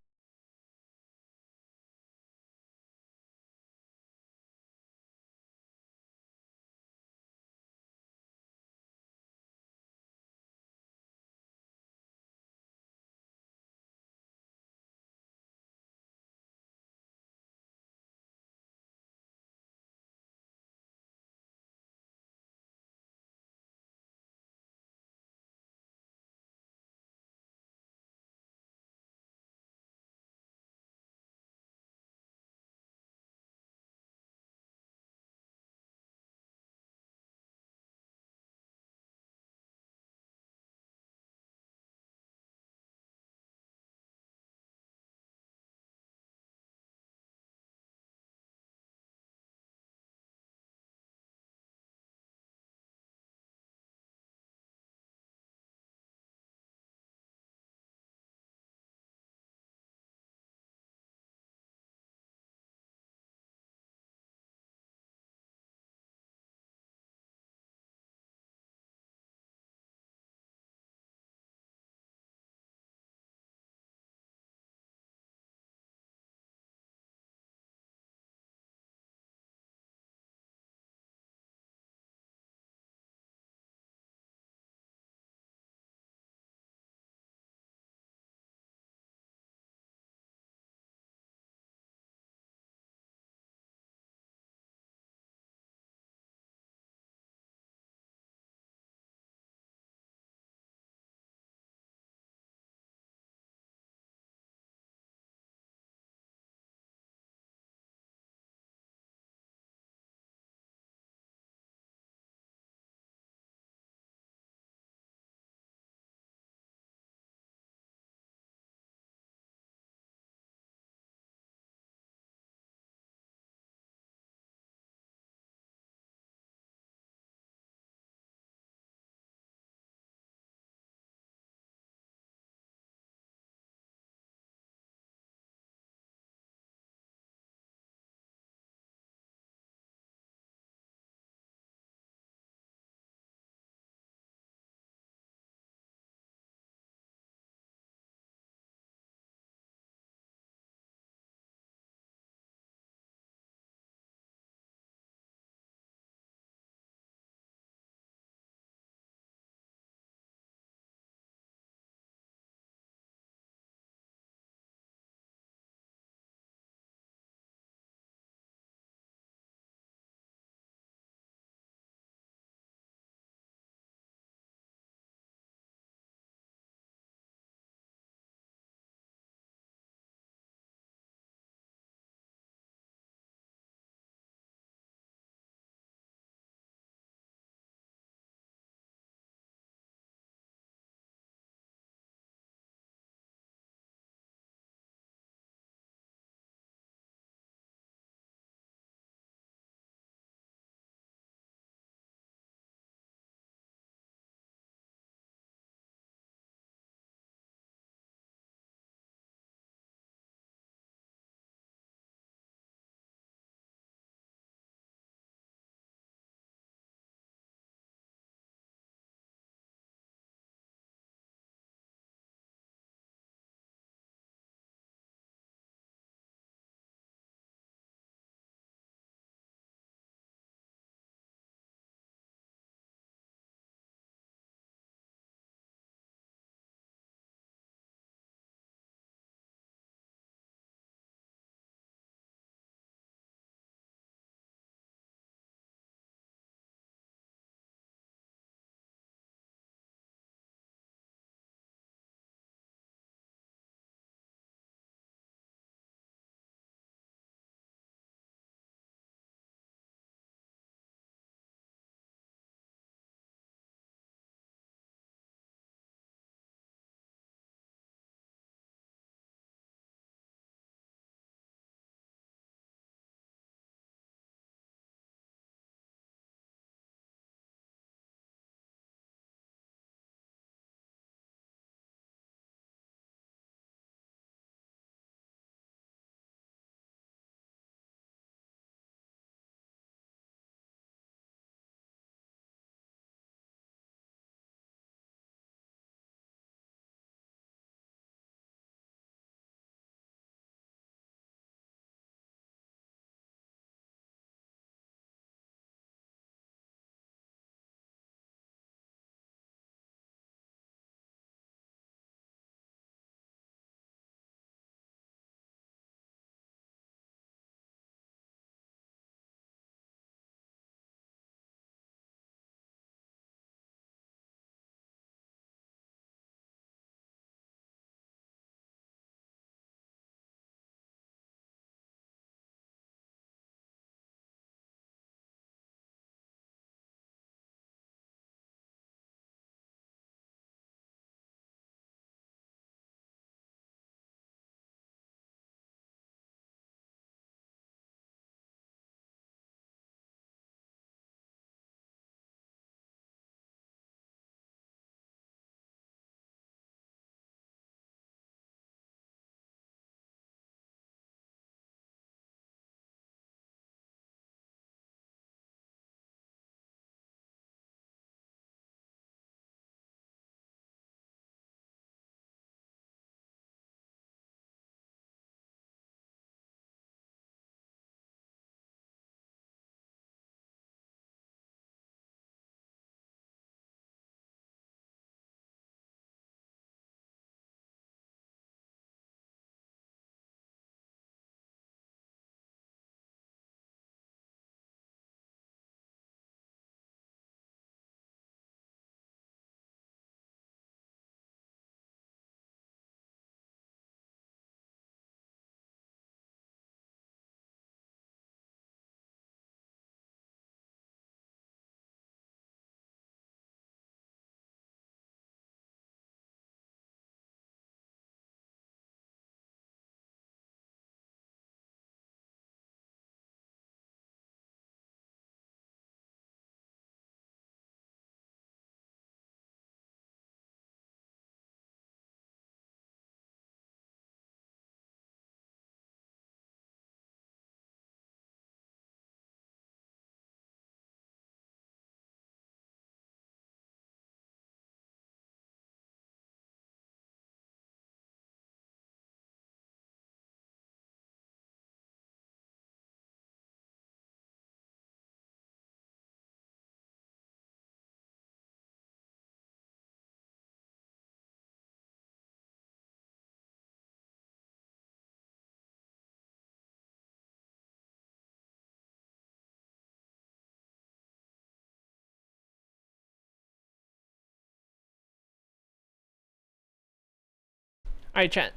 Alright, chat.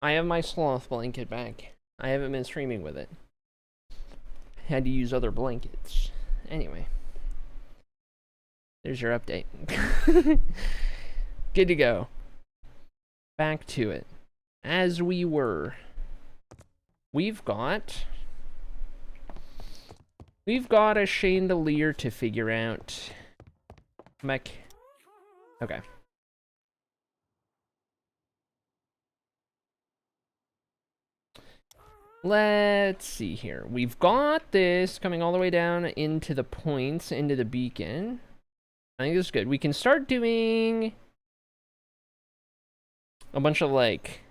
I have my sloth blanket back. I haven't been streaming with it. Had to use other blankets. Anyway. There's your update. Good to go. Back to it. As we were. We've got a chandelier to figure out. Mech. Okay. Let's see here. We've got this coming all the way down into the points, into the beacon. I think this is good. We can start doing a bunch of, like,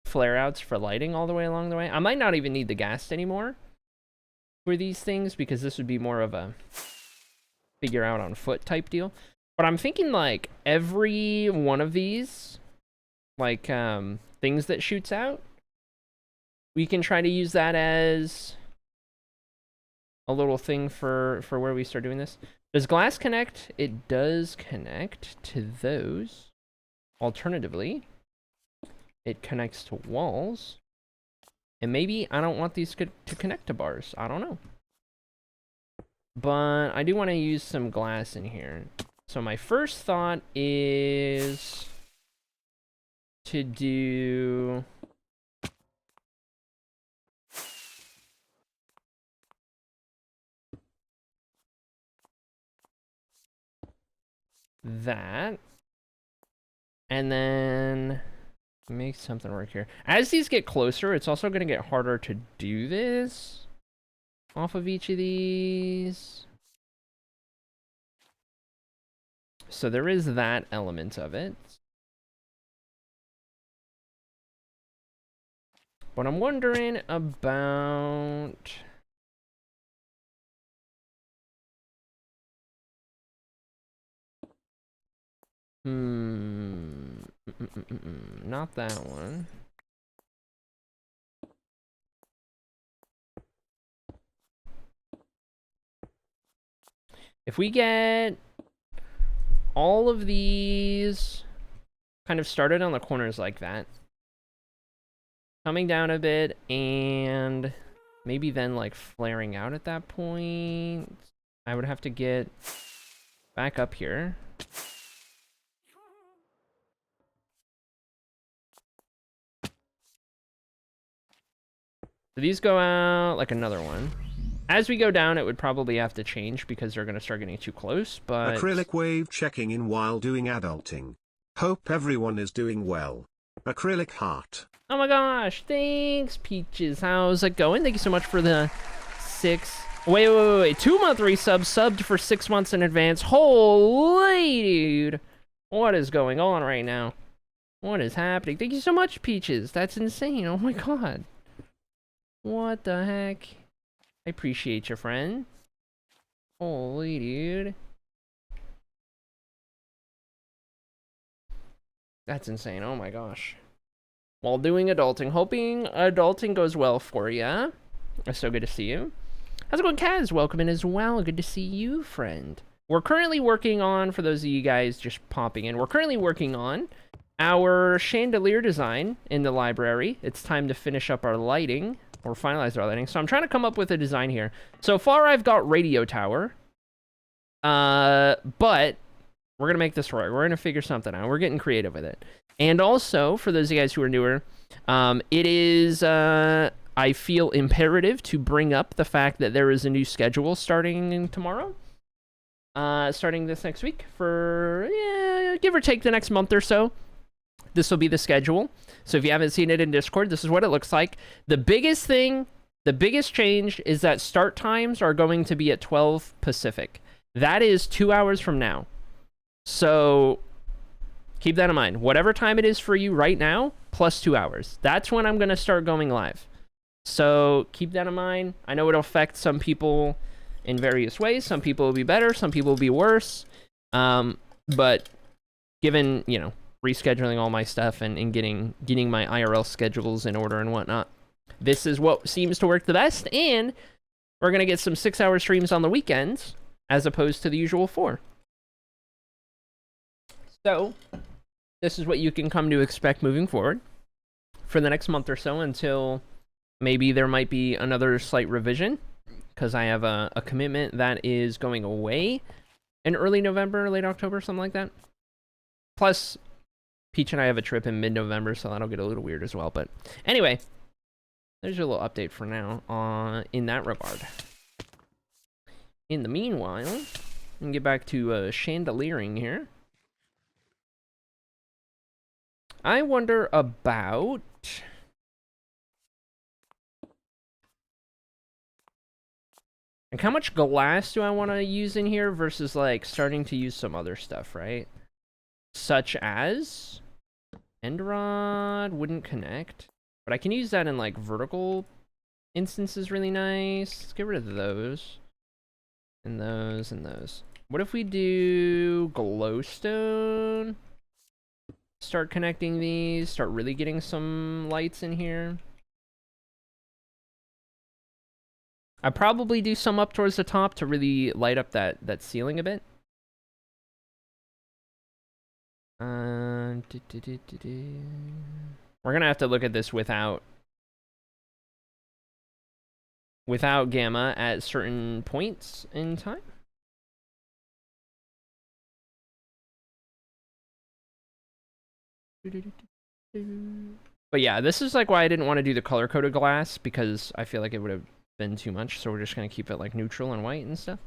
flare-outs for lighting all the way along the way. I might not even need the gas anymore for these things, because this would be more of a figure out on foot type deal. But I'm thinking, like, every one of these, like, things that shoots out, we can try to use that as a little thing for where we start doing this. Does glass connect? It does connect to those. Alternatively, it connects to walls. And maybe I don't want these to connect to bars. I don't know. But I do want to use some glass in here. So my first thought is to do that, and then make something work here. As these get closer, it's also going to get harder to do this off of each of these. So there is that element of it. What I'm wondering about... Not that one. If we get all of these kind of started on the corners like that, coming down a bit, and maybe then like flaring out at that point, I would have to get back up here. So these go out like another one. As we go down, it would probably have to change because they're going to start getting too close, but... Acrylic wave checking in while doing adulting. Hope everyone is doing well. Acrylic heart. Oh my gosh, thanks, Peaches. How's it going? Thank you so much for the 6... Wait. 2-month resub, subbed for 6 months in advance. Holy dude. What is going on right now? What is happening? Thank you so much, Peaches. That's insane. Oh my god. What the heck? I appreciate you, friend. Holy dude. That's insane. Oh my gosh. While doing adulting. Hoping adulting goes well for ya. It's so good to see you. How's it going, Kaz? Welcome in as well. Good to see you, friend. We're currently working on, for those of you guys just popping in, we're currently working on our chandelier design in the library. It's time to finish up our lighting. Or finalize our lighting. So I'm trying to come up with a design here. So far, I've got radio tower. But we're going to make this right. We're going to figure something out. We're getting creative with it. And also, for those of you guys who are newer, it is, I feel imperative to bring up the fact that there is a new schedule starting tomorrow. Starting this next week for, give or take the next month or so. This will be the schedule. So if you haven't seen it in Discord, this is what it looks like. The biggest thing, the biggest change is that start times are going to be at 12 Pacific. That is 2 hours from now. So keep that in mind. Whatever time it is for you right now, plus 2 hours. That's when I'm going to start going live. So keep that in mind. I know it'll affect some people in various ways. Some people will be better. Some people will be worse. But given, you know, rescheduling all my stuff and getting my IRL schedules in order and whatnot, this is what seems to work the best. And we're going to get some 6-hour streams on the weekends as opposed to the usual 4. So, this is what you can come to expect moving forward for the next month or so, until maybe there might be another slight revision, because I have a commitment that is going away in early November, late October, something like that. Plus, Peach and I have a trip in mid-November, so that'll get a little weird as well. But anyway, there's your little update for now in that regard. In the meanwhile, we can get back to chandeliering here. I wonder about... like, how much glass do I want to use in here versus, like, starting to use some other stuff, right? Such as... end rod wouldn't connect. But I can use that in, like, vertical instances really nice. Let's get rid of those. And those and those. What if we do glowstone? Start connecting these. Start really getting some lights in here. I probably do some up towards the top to really light up that ceiling a bit. We're gonna have to look at this without gamma at certain points in time. But yeah, this is like why I didn't want to do the color-coded glass, because I feel like it would have been too much, so we're just gonna keep it like neutral and white and stuff.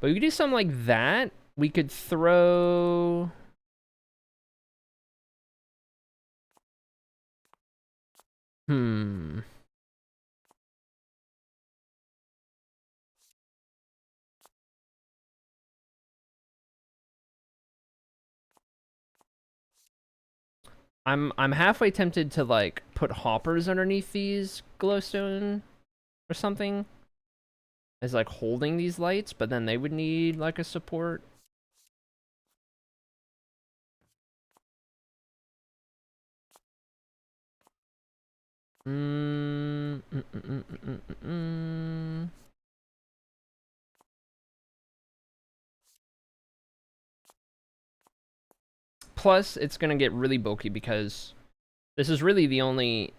But we could do something like that. We could throw... I'm halfway tempted to like put hoppers underneath these glowstone or something as like holding these lights, but then they would need like a support. Plus, it's gonna get really bulky because this is really the only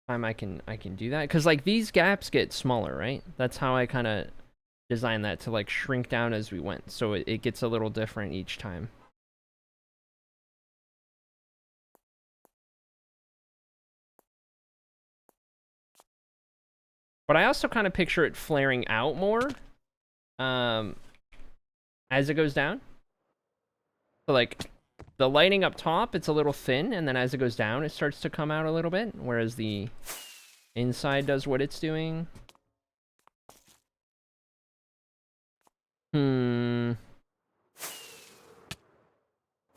time I can do that. Because like these gaps get smaller, right? That's how I kind of designed that, to like shrink down as we went, so it gets a little different each time. But I also kind of picture it flaring out more as it goes down. So like the lighting up top, it's a little thin, and then as it goes down, it starts to come out a little bit, whereas the inside does what it's doing.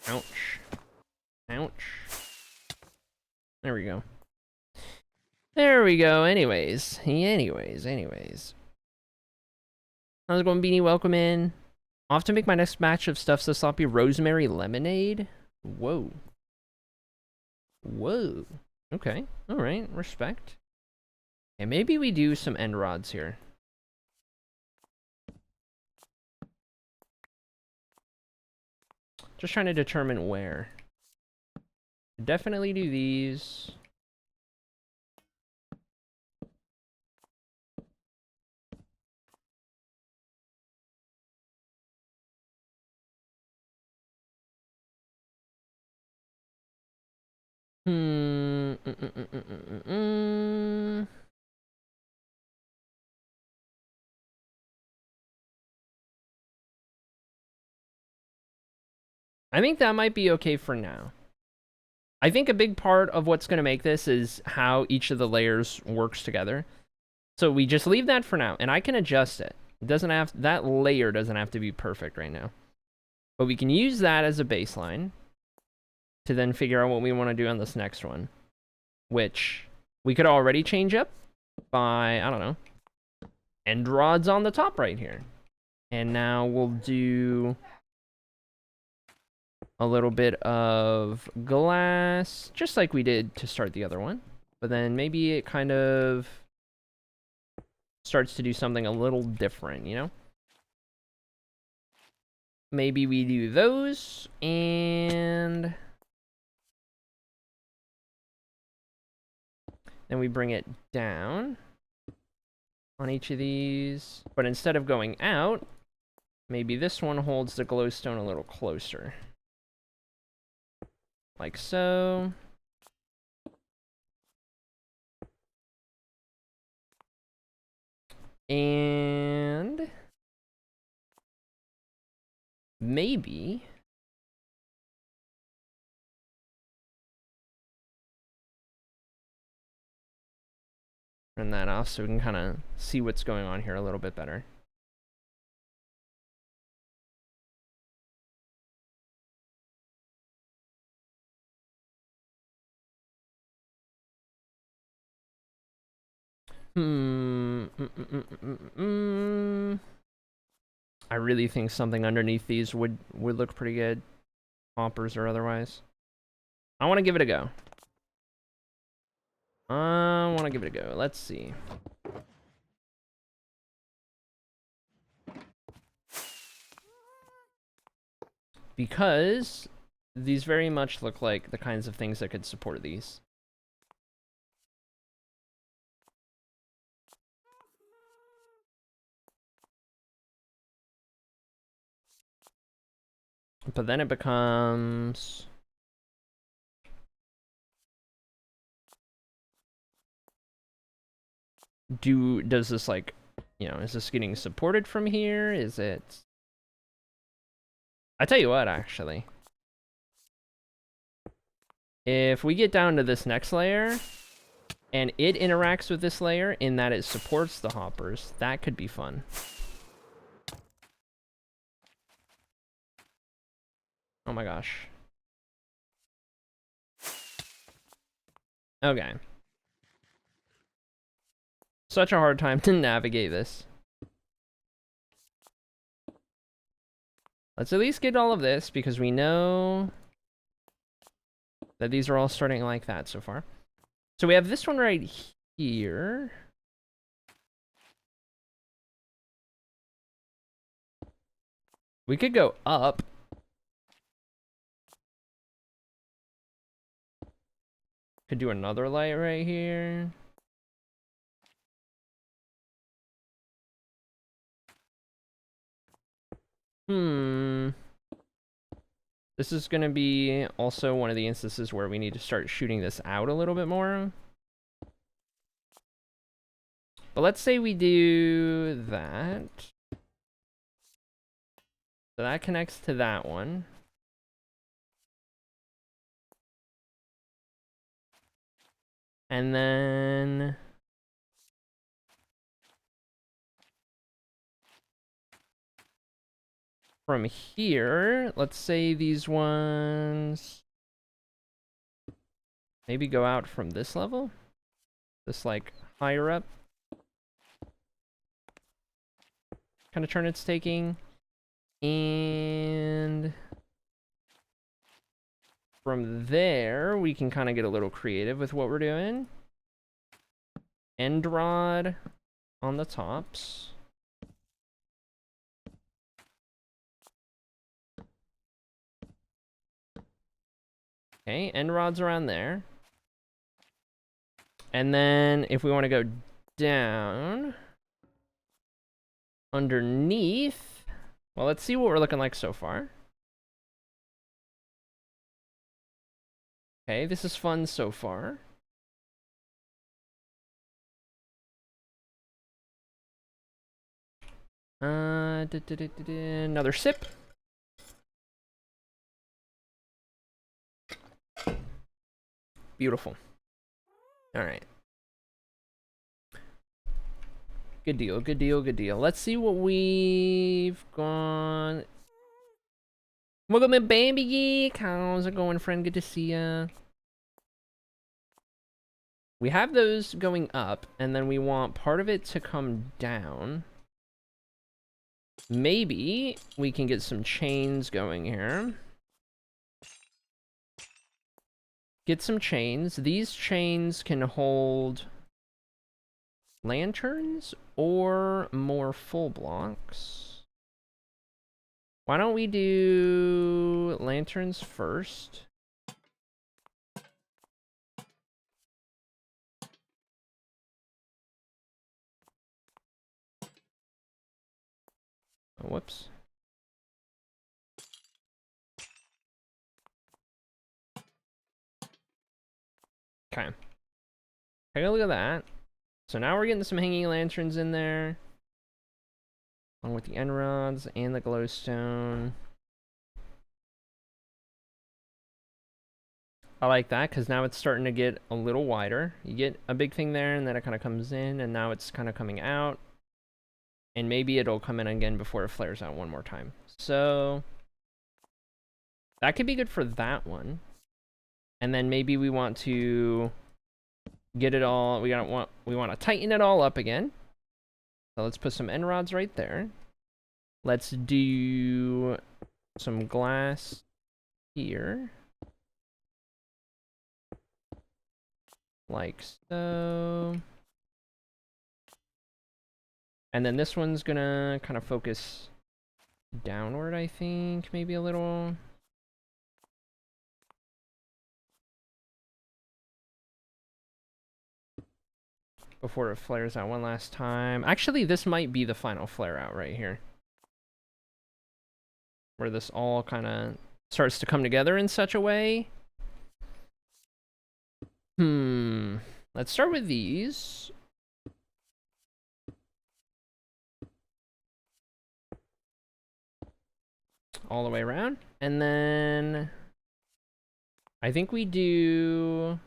Ouch. Ouch. There we go. There we go. Anyways. How's it going, Beanie? Welcome in. I'll have to make my next batch of Stuff So Sloppy rosemary lemonade. Whoa. Whoa. Okay. Alright. Respect. And maybe we do some end rods here. Just trying to determine where. Definitely do these. I think that might be okay for now. I think a big part of what's going to make this is how each of the layers works together. So we just leave that for now, and I can adjust it. It doesn't have, that layer doesn't have to be perfect right now. But we can use that as a baseline to then figure out what we want to do on this next one, which we could already change up by, I don't know, end rods on the top right here. And now we'll do a little bit of glass, just like we did to start the other one. but then maybe it kind of starts to do something a little different, you know? Maybe we do those, and then we bring it down on each of these. But instead of going out, maybe this one holds the glowstone a little closer. Like so. And maybe turn that off so we can kind of see what's going on here a little bit better. I really think something underneath these would look pretty good, hoppers or otherwise. I want to give it a go. I want to give it a go. Let's see. Because these very much look like the kinds of things that could support these. But then it becomes... Does this, like, you know, is this getting supported from here? Is it... I tell you what, actually. If we get down to this next layer, and it interacts with this layer in that it supports the hoppers, that could be fun. Oh my gosh. Okay. Such a hard time to navigate this. Let's at least get all of this, because we know that these are all starting like that so far. So we have this one right here. We could go up. Could do another light right here. This is going to be also one of the instances where we need to start shooting this out a little bit more. But let's say we do that. So that connects to that one. And then... from here, let's say these ones maybe go out from this level. This, like, higher up. Kind of turn its taking. And from there, we can kind of get a little creative with what we're doing. End rod on the tops. Okay, end rods around there. And then if we want to go down underneath, well, let's see what we're looking like so far. Okay, this is fun so far. Another sip. Beautiful. All right. Good deal, good deal, good deal. Let's see what we've gone. Welcome in, baby geek. How's it going, friend? Good to see ya. We have those going up, and then we want part of it to come down. Maybe we can get some chains going here. get some chains. These chains can hold lanterns or more full blocks. Why don't we do lanterns first? Oh, whoops. Okay. Take a look at that. So now we're getting some hanging lanterns in there, along with the end rods and the glowstone. I like that because now it's starting to get a little wider. You get a big thing there, and then it kind of comes in, and now it's kind of coming out. And maybe it'll come in again before it flares out one more time. So that could be good for that one. And then maybe we want to get it all. We want to tighten it all up again. So let's put some end rods right there. Let's do some glass here. Like so. And then this one's gonna kind of focus downward, I think, maybe a little. Before it flares out one last time. Actually, this might be the final flare out right here. Where this all kind of starts to come together in such a way. Let's start with these. All the way around. And then I think we do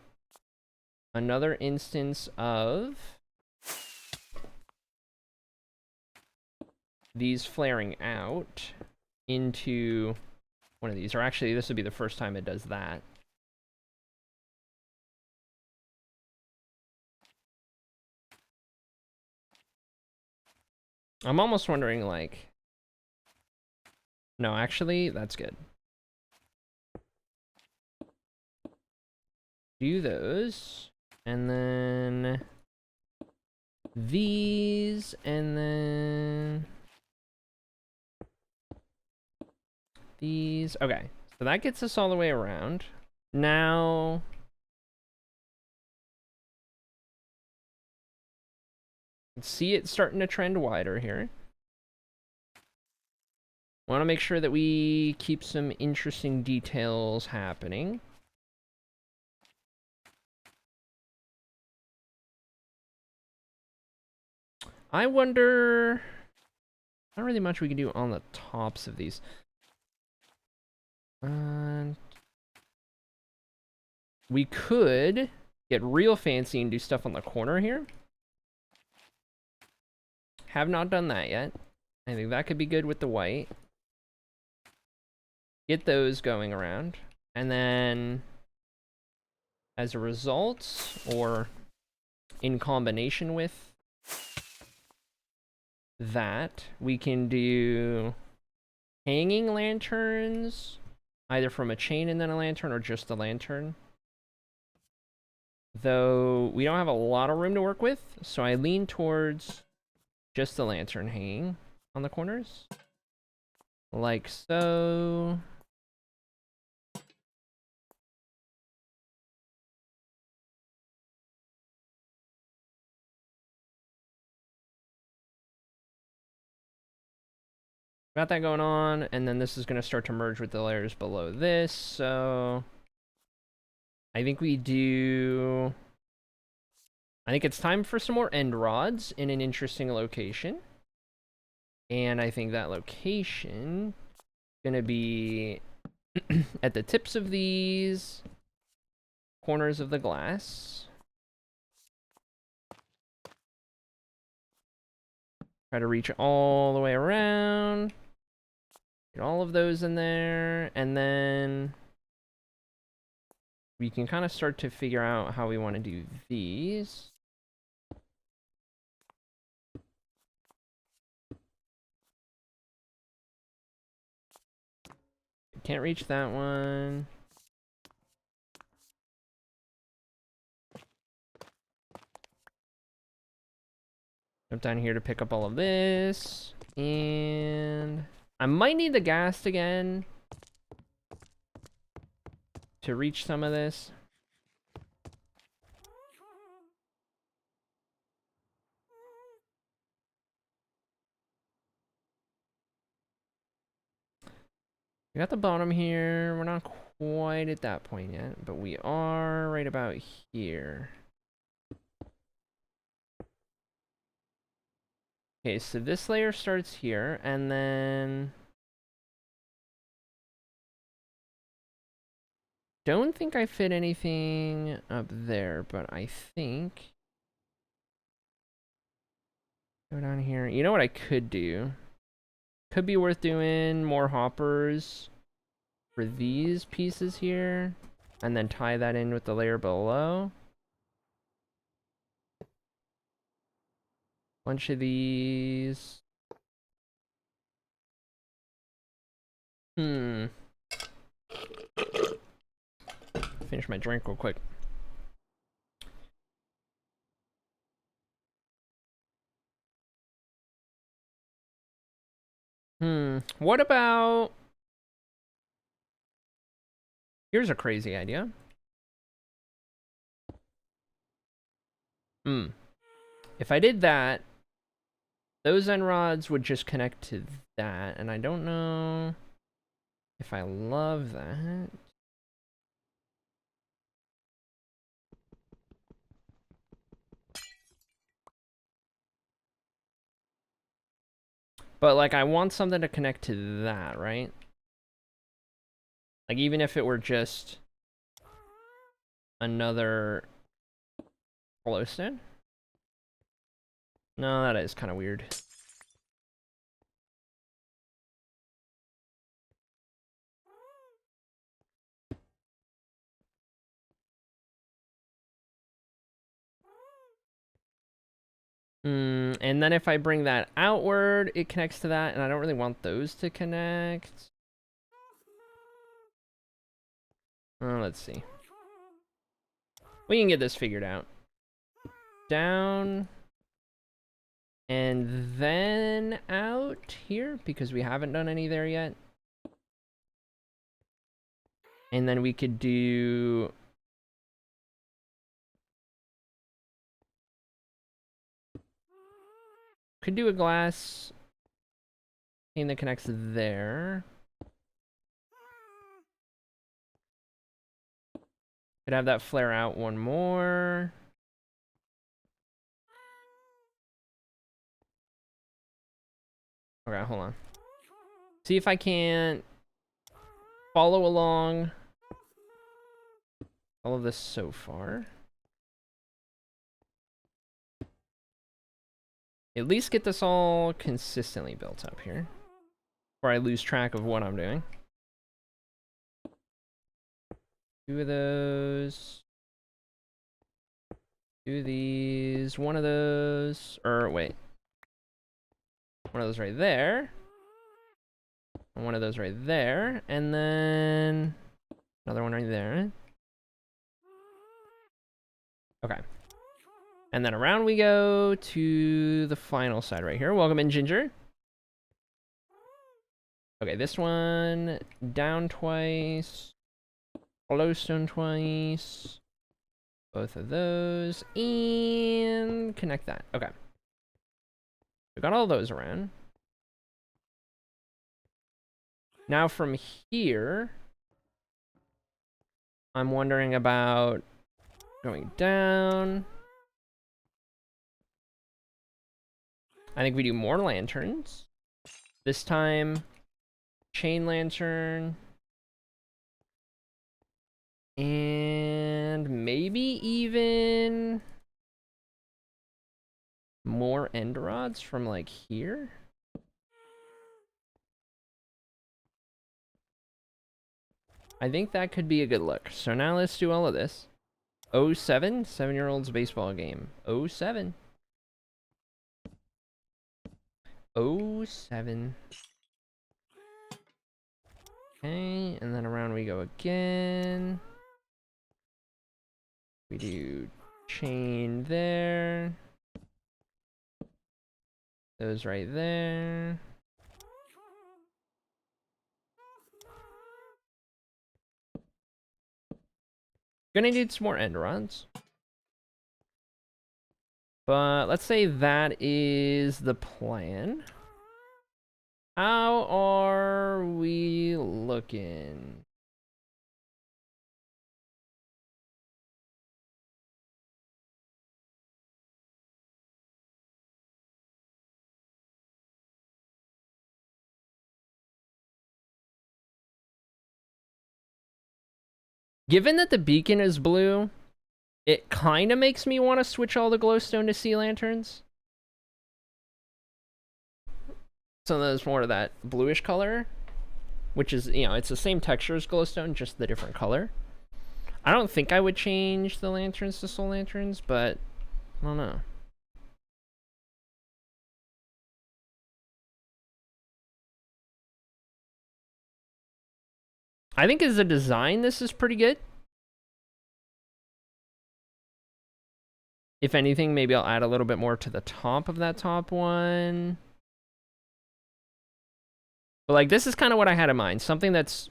another instance of these flaring out into one of these. Or actually, this would be the first time it does that. I'm almost wondering, like... No, actually, that's good. Do those. And then... these. And then... these. Okay. So that gets us all the way around. Now... see it starting to trend wider here. Want to make sure that we keep some interesting details happening. I wonder... not really much we can do on the tops of these. We could get real fancy and do stuff on the corner here. Have not done that yet. I think that could be good with the white. Get those going around. And then, as a result, or in combination with that, we can do hanging lanterns, either from a chain and then a lantern, or just a lantern. Though, we don't have a lot of room to work with, so I lean towards just the lantern hanging on the corners. Like so. Got that going on, and then this is going to start to merge with the layers below this, so I think we do... I think it's time for some more end rods in an interesting location. And I think that location is going to be at the tips of these corners of the glass. Try to reach all the way around. Get all of those in there, and then we can kind of start to figure out how we want to do these. Can't reach that one. Jump down here to pick up all of this. And I might need the ghast again to reach some of this. We got the bottom here. We're not quite at that point yet, but we are right about here. Okay, so this layer starts here, and then... Don't think I fit anything up there, but I think... Go down here. You know what I could do? Could be worth doing more hoppers for these pieces here, and then tie that in with the layer below. Bunch of these. Finish my drink real quick. What about... Here's a crazy idea. If I did that, those end rods would just connect to that, and I don't know if I love that. But, like, I want something to connect to that, right? Like, even if it were just another glowstone? No, that is kind of weird. And then if I bring that outward, it connects to that, and I don't really want those to connect. Let's see. We can get this figured out. Down. And then out here, because we haven't done any there yet. And then we could do... Could do a glass thing that connects there. Could have that flare out one more. Okay, hold on. See if I can't follow along all of this so far. At least get this all consistently built up here, before I lose track of what I'm doing. 2 of those. 2 of these. 1 of those. Or wait. 1 of those right there. And 1 of those right there. And then another one right there. Okay. And then around we go to the final side right here. Welcome in, Ginger. Okay, this one down twice. Glowstone twice. Both of those. And connect that. Okay. We got all those around. Now from here, I'm wondering about going down. I think we do more lanterns. This time, chain lantern. And maybe even more end rods from like here. I think that could be a good look. So now let's do all of this. 07, 7-year-old's baseball game. 07. 07. Okay, and then around we go again. We do chain there. Those right there. Gonna need some more end rods. But let's say that is the plan. How are we looking? Given that the beacon is blue, it kind of makes me want to switch all the glowstone to sea lanterns. So there's more of that bluish color, which is, you know, it's the same texture as glowstone, just the different color. I don't think I would change the lanterns to soul lanterns, but I don't know. I think as a design, this is pretty good. If anything, maybe I'll add a little bit more to the top of that top one. But like, this is kind of what I had in mind. Something that's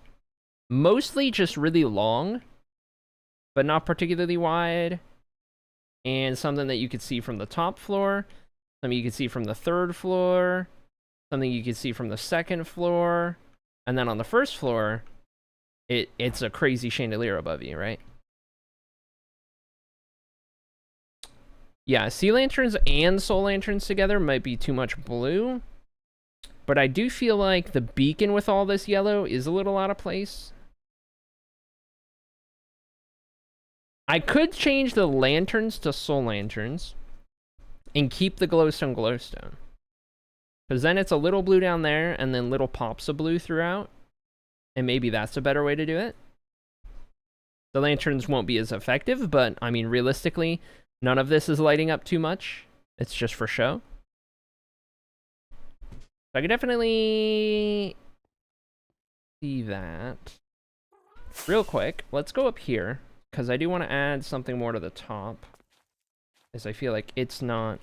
mostly just really long, but not particularly wide. And something that you could see from the top floor. Something you could see from the third floor. Something you could see from the second floor. And then on the first floor, it's a crazy chandelier above you, right? Yeah, sea lanterns and soul lanterns together might be too much blue. But I do feel like the beacon with all this yellow is a little out of place. I could change the lanterns to soul lanterns and keep the glowstone glowstone. Because then it's a little blue down there and then little pops of blue throughout. And maybe that's a better way to do it. The lanterns won't be as effective, but I mean, realistically, none of this is lighting up too much. It's just for show. So I could definitely see that. Real quick, let's go up here, because I do want to add something more to the top. As I feel like it's not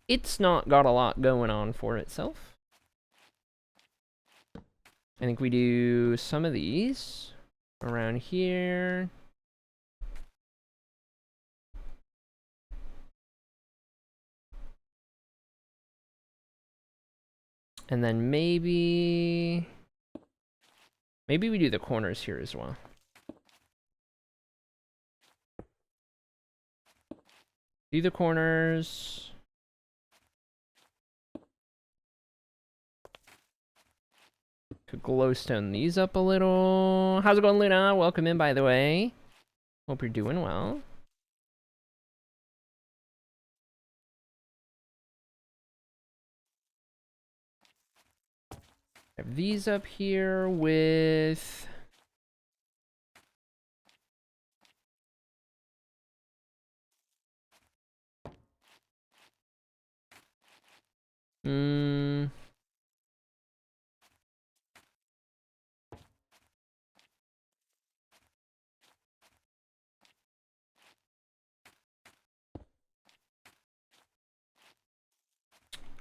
got a lot going on for itself. I think we do some of these around here. And then maybe we do the corners here as well. Do the corners. Could glowstone these up a little. How's it going, Luna? Welcome in, by the way. Hope you're doing well. Have these up here with...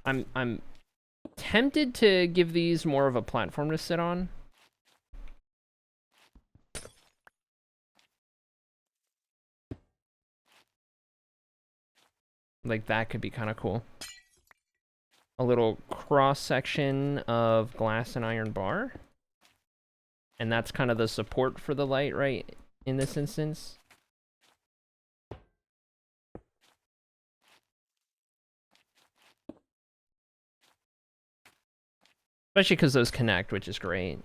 I'm tempted to give these more of a platform to sit on. Like, that could be kind of cool. A little cross-section of glass and iron bar. And that's kind of the support for the light, right, in this instance. Especially because those connect, which is great.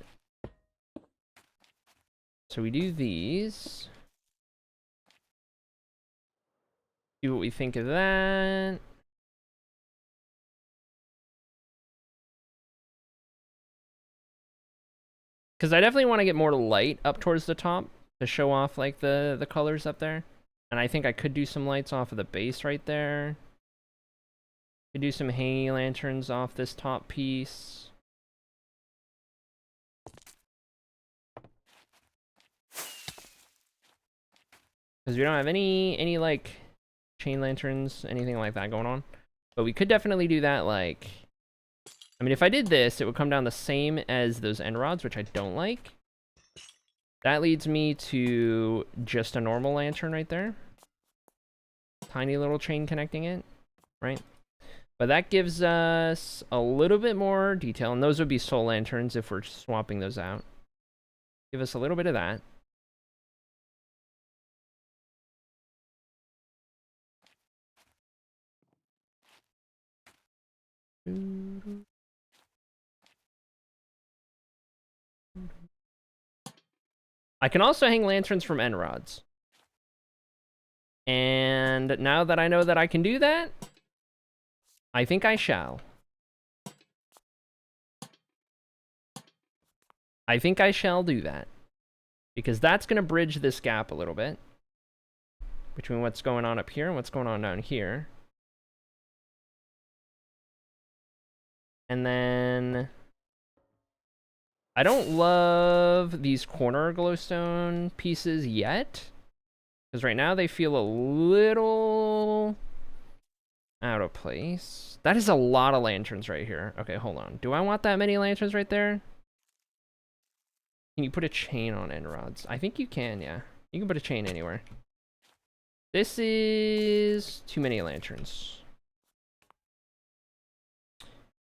So we do these. See what we think of that. Because I definitely want to get more light up towards the top to show off like the colors up there. And I think I could do some lights off of the base right there. Could do some hanging lanterns off this top piece. Because we don't have any like chain lanterns, anything like that going on. But we could definitely do that, like... I mean, if I did this, it would come down the same as those end rods, which I don't like. That leads me to just a normal lantern right there. Tiny little chain connecting it, right? But that gives us a little bit more detail, and those would be soul lanterns if we're swapping those out. Give us a little bit of that. I can also hang lanterns from end rods. And now that I know that I can do that, I think I shall. I think I shall do that. Because that's going to bridge this gap a little bit between what's going on up here and what's going on down here. And then... I don't love these corner glowstone pieces yet. Because right now they feel a little out of place. That is a lot of lanterns right here. Okay, hold on. Do I want that many lanterns right there? Can you put a chain on end rods? I think you can, yeah. You can put a chain anywhere. This is too many lanterns.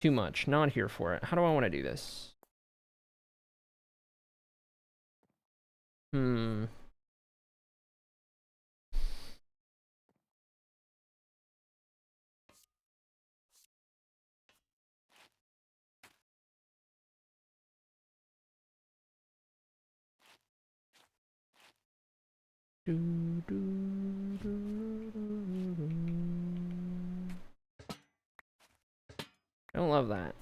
Too much. Not here for it. How do I want to do this? I don't love that.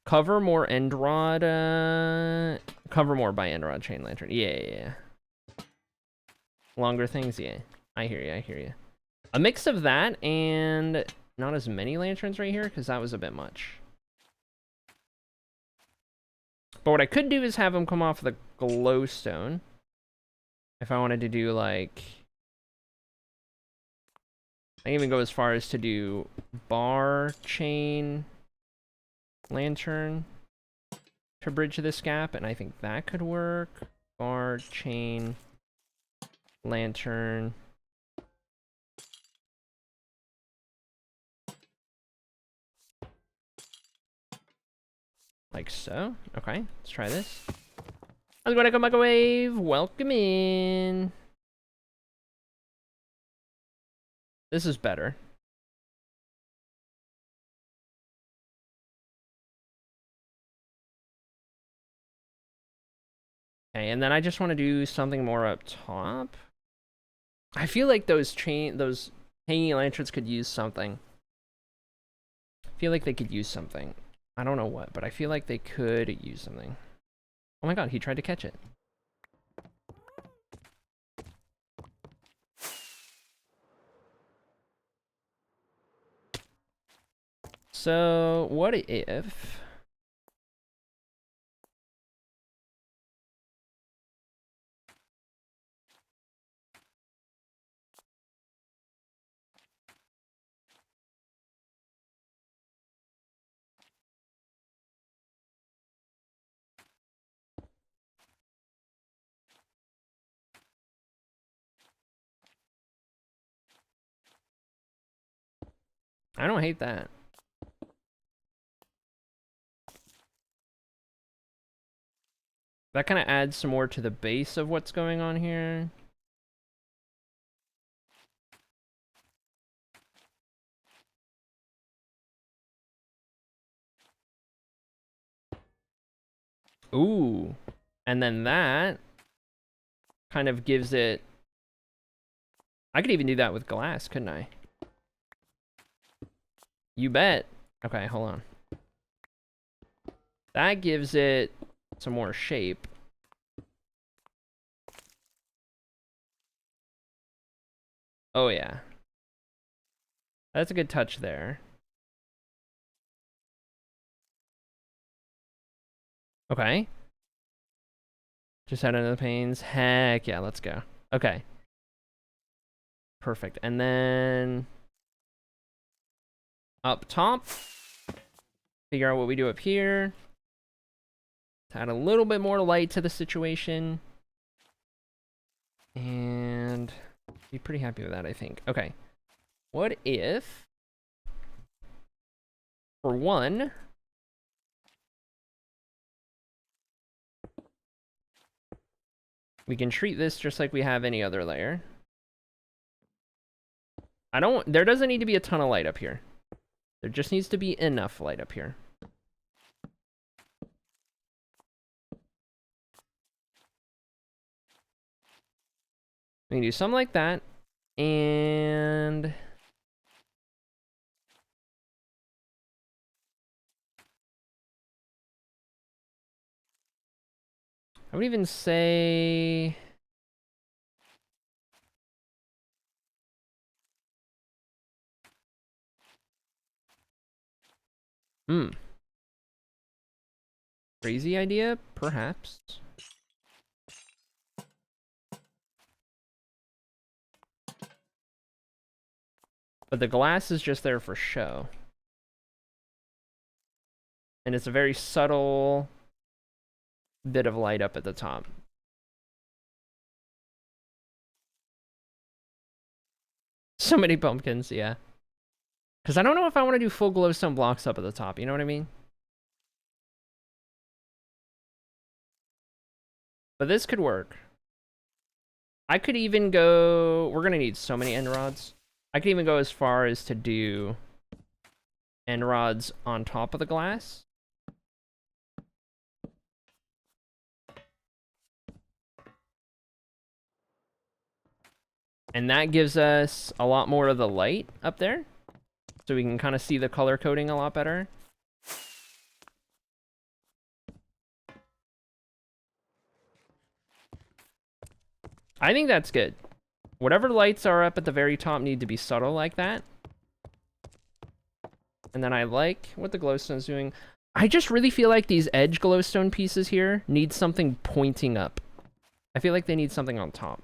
Cover more end rod, cover more by end rod chain lantern. Yeah. Longer things, yeah. I hear you. A mix of that and not as many lanterns right here, because that was a bit much. But what I could do is have them come off the glowstone. If I wanted to do, like... I can even go as far as to do bar, chain, lantern to bridge this gap, and I think that could work. Bar, chain, lantern. Like so. Okay, let's try this. How's it going, Microwave? Welcome in. This is better. Okay, and then I just want to do something more up top. I feel like those hanging lanterns could use something. I feel like they could use something. I don't know what, but I feel like they could use something. Oh my god, he tried to catch it. So, what if... I don't hate that. That kind of adds some more to the base of what's going on here. Ooh. And then that kind of gives it... I could even do that with glass, couldn't I? You bet. Okay, hold on. That gives it some more shape. Oh, yeah. That's a good touch there. Okay. Just add another panes. Heck yeah, let's go. Okay. Perfect. And then... up top. Figure out what we do up here. Add a little bit more light to the situation. And be pretty happy with that, I think. Okay. What if, for one, we can treat this just like we have any other layer. There doesn't need to be a ton of light up here. There just needs to be enough light up here. We can do something like that, and I would even say crazy idea, perhaps. But the glass is just there for show. And it's a very subtle bit of light up at the top. So many pumpkins, yeah. Because I don't know if I want to do full glowstone blocks up at the top, you know what I mean? But this could work. I could even go... We're going to need so many end rods. I could even go as far as to do end rods on top of the glass. And that gives us a lot more of the light up there. So we can kind of see the color coding a lot better. I think that's good. Whatever lights are up at the very top need to be subtle like that. And then I like what the glowstone's doing. I just really feel like these edge glowstone pieces here need something pointing up. I feel like they need something on top.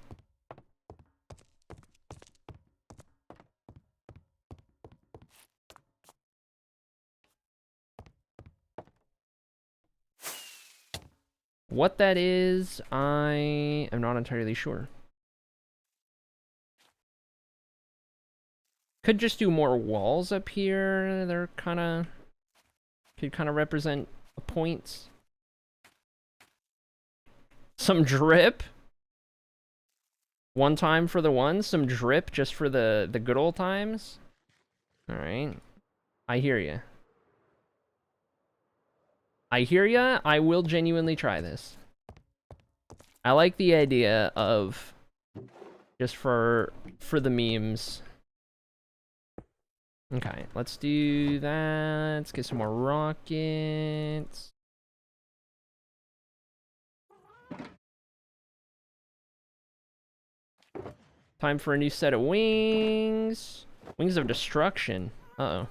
What that is, I am not entirely sure. Could just do more walls up here. They're could kind of represent a point. Some drip. One time for the one. Some drip just for the good old times. All right. I hear you. I hear ya. I will genuinely try this. I like the idea of just for the memes. Okay, let's do that. Let's get some more rockets. Time for a new set of wings. Wings of destruction. Uh-oh.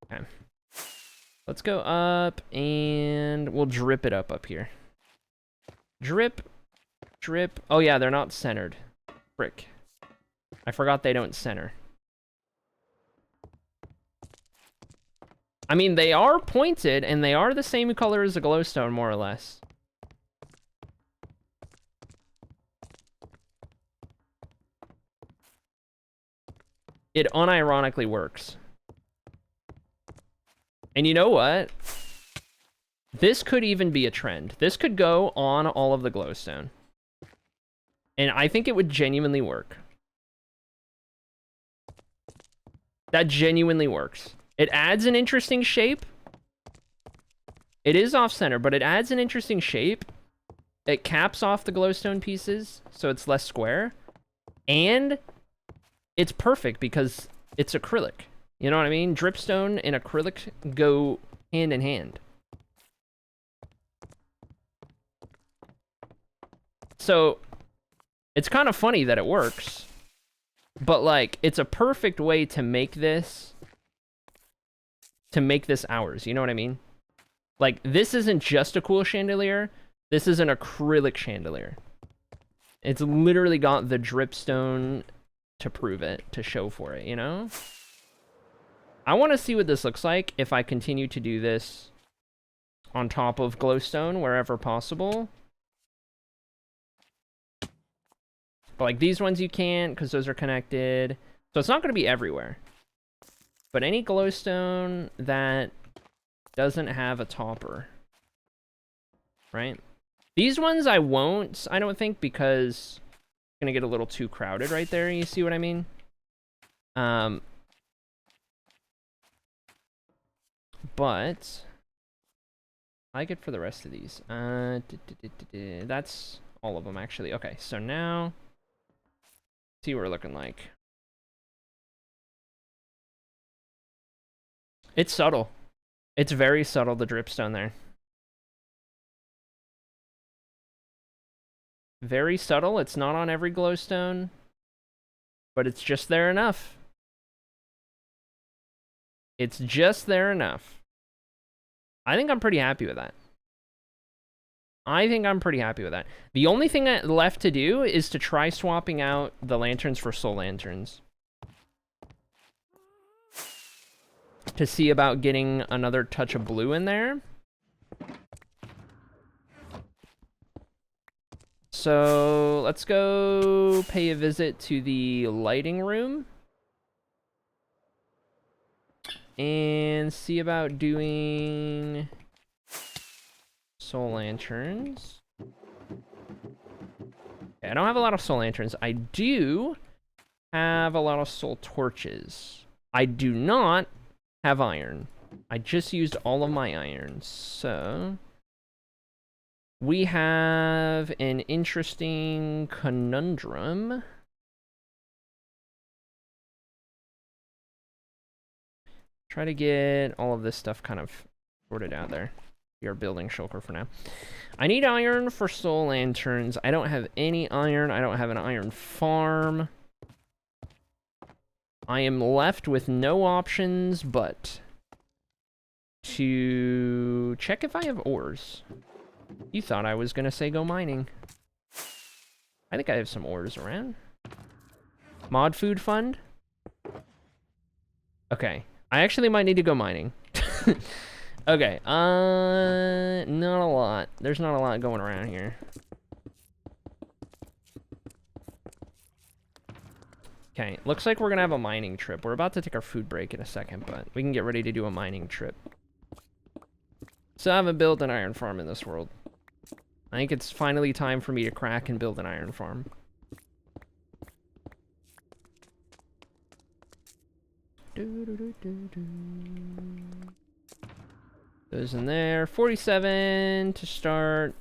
Okay. Let's go up, and we'll drip it up here. Drip. Drip. Oh yeah, they're not centered. Frick. I forgot they don't center. I mean, they are pointed, and they are the same color as a glowstone, more or less. It unironically works. And you know what? This could even be a trend. This could go on all of the glowstone. And I think it would genuinely work. That genuinely works. It adds an interesting shape. It is off-center, but it adds an interesting shape. It caps off the glowstone pieces, so it's less square. And it's perfect because it's acrylic. You know what I mean? Dripstone and acrylic go hand in hand. So, it's kind of funny that it works. But, like, it's a perfect way to make this ours. You know what I mean? Like, this isn't just a cool chandelier. This is an acrylic chandelier. It's literally got the dripstone to prove it, to show for it, you know? I want to see what this looks like if I continue to do this on top of glowstone wherever possible. But like these ones you can't because those are connected. So it's not going to be everywhere. But any glowstone that doesn't have a topper, right? These ones I won't, I don't think, because it's going to get a little too crowded right there. You see what I mean? But I like it for the rest of these. That's all of them, actually. Okay, so now, see what we're looking like. It's subtle. It's very subtle, the dripstone there. Very subtle. It's not on every glowstone, but it's just there enough. It's just there enough. I think I'm pretty happy with that. I think I'm pretty happy with that. The only thing left to do is to try swapping out the lanterns for soul lanterns. To see about getting another touch of blue in there. So let's go pay a visit to the lighting room. And see about doing soul lanterns. Okay, I don't have a lot of soul lanterns. I do have a lot of soul torches. I do not have iron. I just used all of my iron. So we have an interesting conundrum. Try to get all of this stuff kind of sorted out there. We are building shulker for now. I need iron for soul lanterns. I don't have any iron. I don't have an iron farm. I am left with no options but to check if I have ores. You thought I was going to say go mining. I think I have some ores around. Mod food fund? Okay. I actually might need to go mining. Okay, not a lot. There's not a lot going around here. Okay, looks like we're gonna have a mining trip. We're about to take our food break in a second, but we can get ready to do a mining trip. So I haven't built an iron farm in this world. I think it's finally time for me to crack and build an iron farm. Those in there. 47 to start.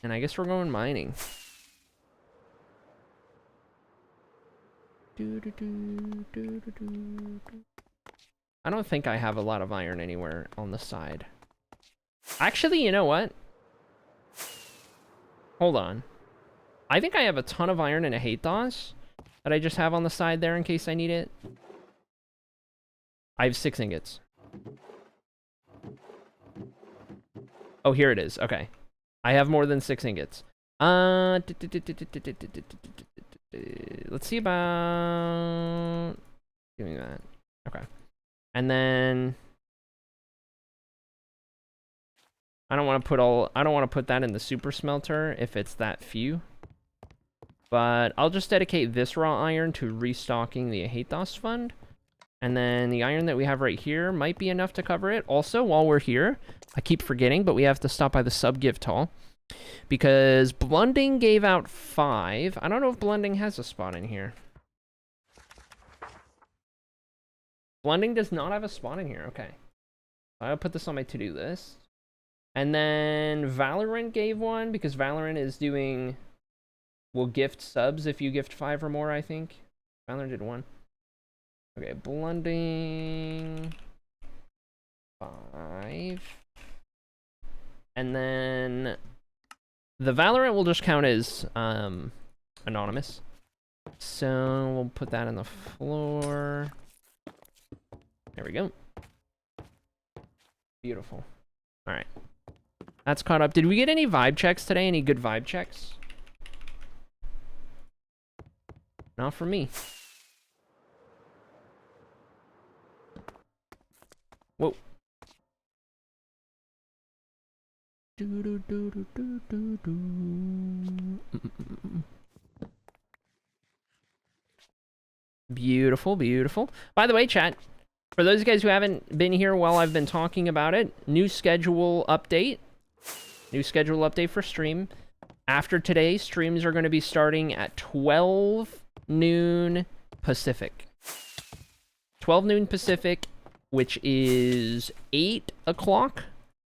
And I guess we're going mining. I don't think I have a lot of iron anywhere on the side. Actually, you know what? Hold on. I think I have a ton of iron and a hate DOS that I just have on the side there in case I need it. I have 6 ingots. Oh, here it is. Okay. I have more than 6 ingots. Let's see about... Give me that. Okay. And then... I don't want to put that in the super smelter if it's that few. But I'll just dedicate this raw iron to restocking the hate DOS fund. And then the iron that we have right here might be enough to cover it. Also, while we're here, I keep forgetting, but we have to stop by the sub-gift hall. Because Blunding gave out 5. I don't know if Blunding has a spot in here. Blunding does not have a spot in here. Okay. I'll put this on my to-do list. And then Valorant gave one, because Valorant is doing... will gift subs if you gift 5 or more, I think. Valorant did 1. Okay, Blunding 5. And then the Valorant will just count as anonymous. So we'll put that on the floor. There we go. Beautiful. All right. That's caught up. Did we get any vibe checks today? Any good vibe checks? Not for me. Whoa. Beautiful, beautiful. By the way, chat, for those guys who haven't been here while I've been talking about it, new schedule update. New schedule update for stream. After today, streams are going to be starting at 12 noon Pacific. 12 noon Pacific, which is 8 o'clock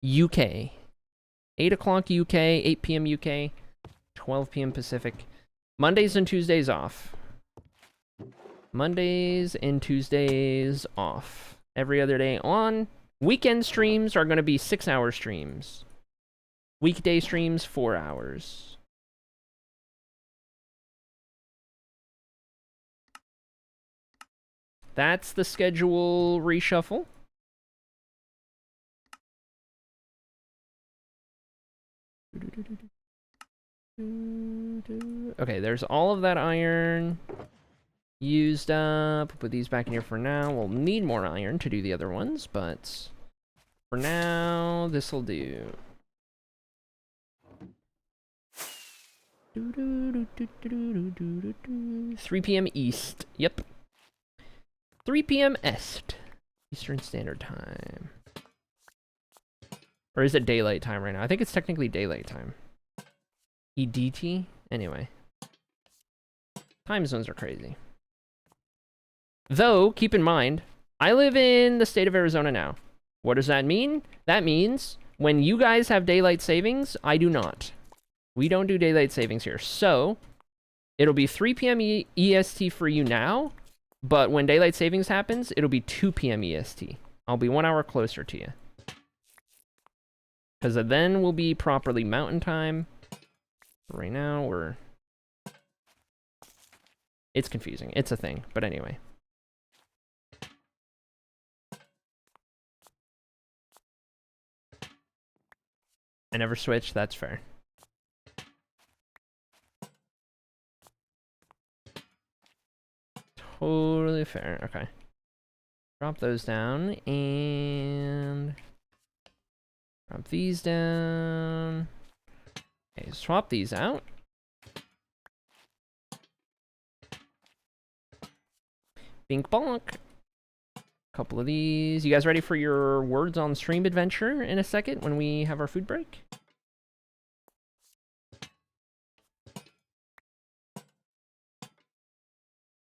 UK. 8 o'clock UK, 8 p.m. UK, 12 p.m. Pacific. Mondays and Tuesdays off. Mondays and Tuesdays off. Every other day on. Weekend streams are going to be 6-hour streams. Weekday streams, 4 hours. That's the schedule reshuffle. Okay, there's all of that iron used up. Put these back in here for now. We'll need more iron to do the other ones, but for now, this'll do. 3 p.m. East. Yep. 3 p.m. Est. Eastern Standard Time. Or is it daylight time right now? I think it's technically daylight time. EDT? Anyway. Time zones are crazy. Though, keep in mind, I live in the state of Arizona now. What does that mean? That means when you guys have daylight savings, I do not. We don't do daylight savings here. So, it'll be 3 p.m. EST for you now, but when daylight savings happens, it'll be 2 p.m. EST. I'll be 1 hour closer to you. Because then we'll be properly mountain time. Right now, we're... It's confusing. It's a thing. But anyway. I never switched. That's fair. Totally fair. Okay. Drop those down and drop these down. Okay, swap these out. Bink bonk. Couple of these. You guys ready for your words on stream adventure in a second when we have our food break?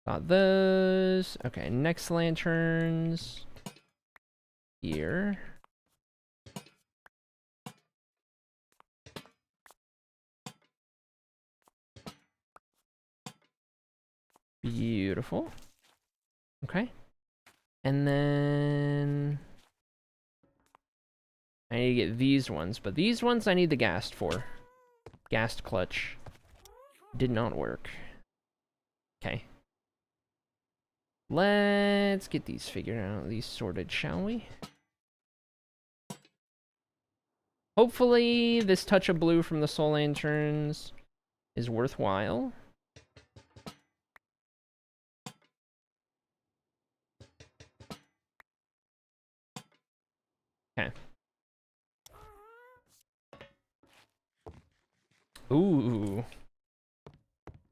Got those. Okay, next lanterns. Here. Beautiful. Okay. And then... I need to get these ones, but these ones I need the ghast for. Ghast clutch. Did not work. Okay. Let's get these figured out, these sorted, shall we? Hopefully, this touch of blue from the soul lanterns is worthwhile. Okay. Ooh.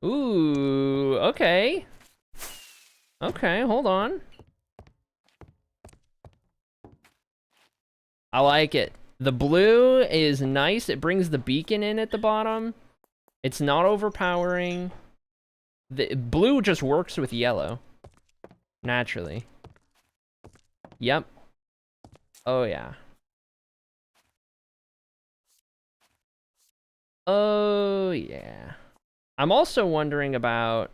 Ooh, okay. Okay, hold on. I like it. The blue is nice. It brings the beacon in at the bottom. It's not overpowering. The blue just works with yellow. Naturally. Yep. Oh, yeah. Oh, yeah. I'm also wondering about...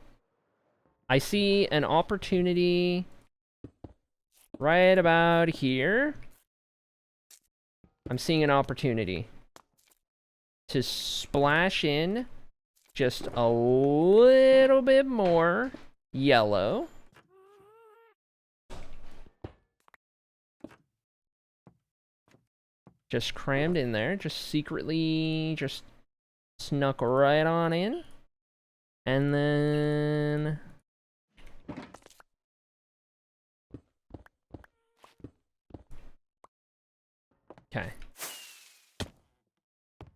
I see an opportunity right about here. I'm seeing an opportunity to splash in just a little bit more yellow. Just crammed in there, just secretly, just snuck right on in. And then... Okay.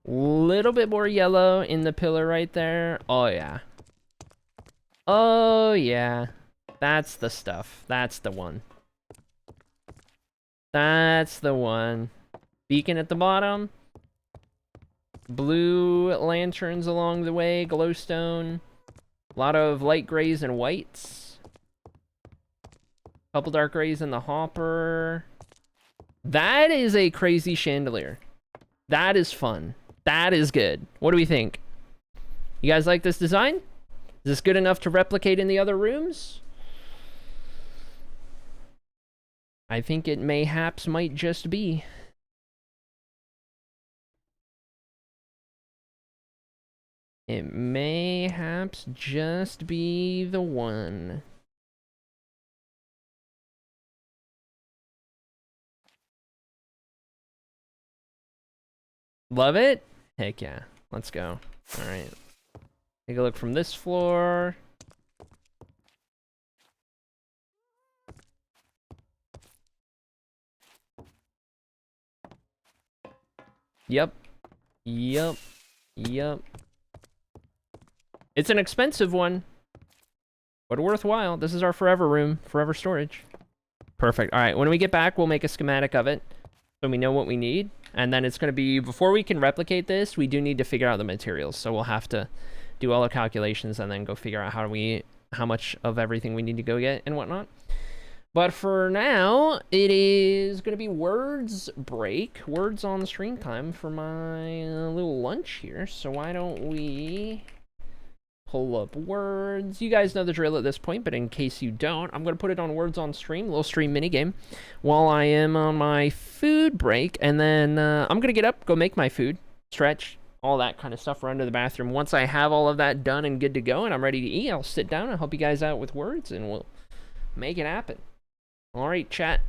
Little bit more yellow in the pillar right there. Oh, yeah. Oh, yeah. That's the stuff. That's the one. That's the one. Beacon at the bottom. Blue lanterns along the way. Glowstone. A lot of light grays and whites. Couple dark grays in the hopper. That is a crazy chandelier. That is fun. That is good. What do we think? You guys like this design? Is this good enough to replicate in the other rooms? I think it mayhaps might just be. It mayhaps just be the one. Love it? Heck yeah. Let's go. All right. Take a look from this floor. Yep. Yep. Yep. It's an expensive one, but worthwhile. This is our forever room, forever storage. Perfect. All right, when we get back, we'll make a schematic of it so we know what we need. And then it's going to be, before we can replicate this, we do need to figure out the materials. So we'll have to do all the calculations and then go figure out how much of everything we need to go get and whatnot. But for now, it is going to be words break, words on stream time for my little lunch here. So why don't we pull up words? You guys know the drill at this point, but in case you don't, I'm going to put it on words on stream, little stream minigame, while I am on my food break. And then I'm going to get up, go make my food, stretch, all that kind of stuff, run to the bathroom. Once I have all of that done and good to go and I'm ready to eat, I'll sit down and help you guys out with words and we'll make it happen. All right, chat.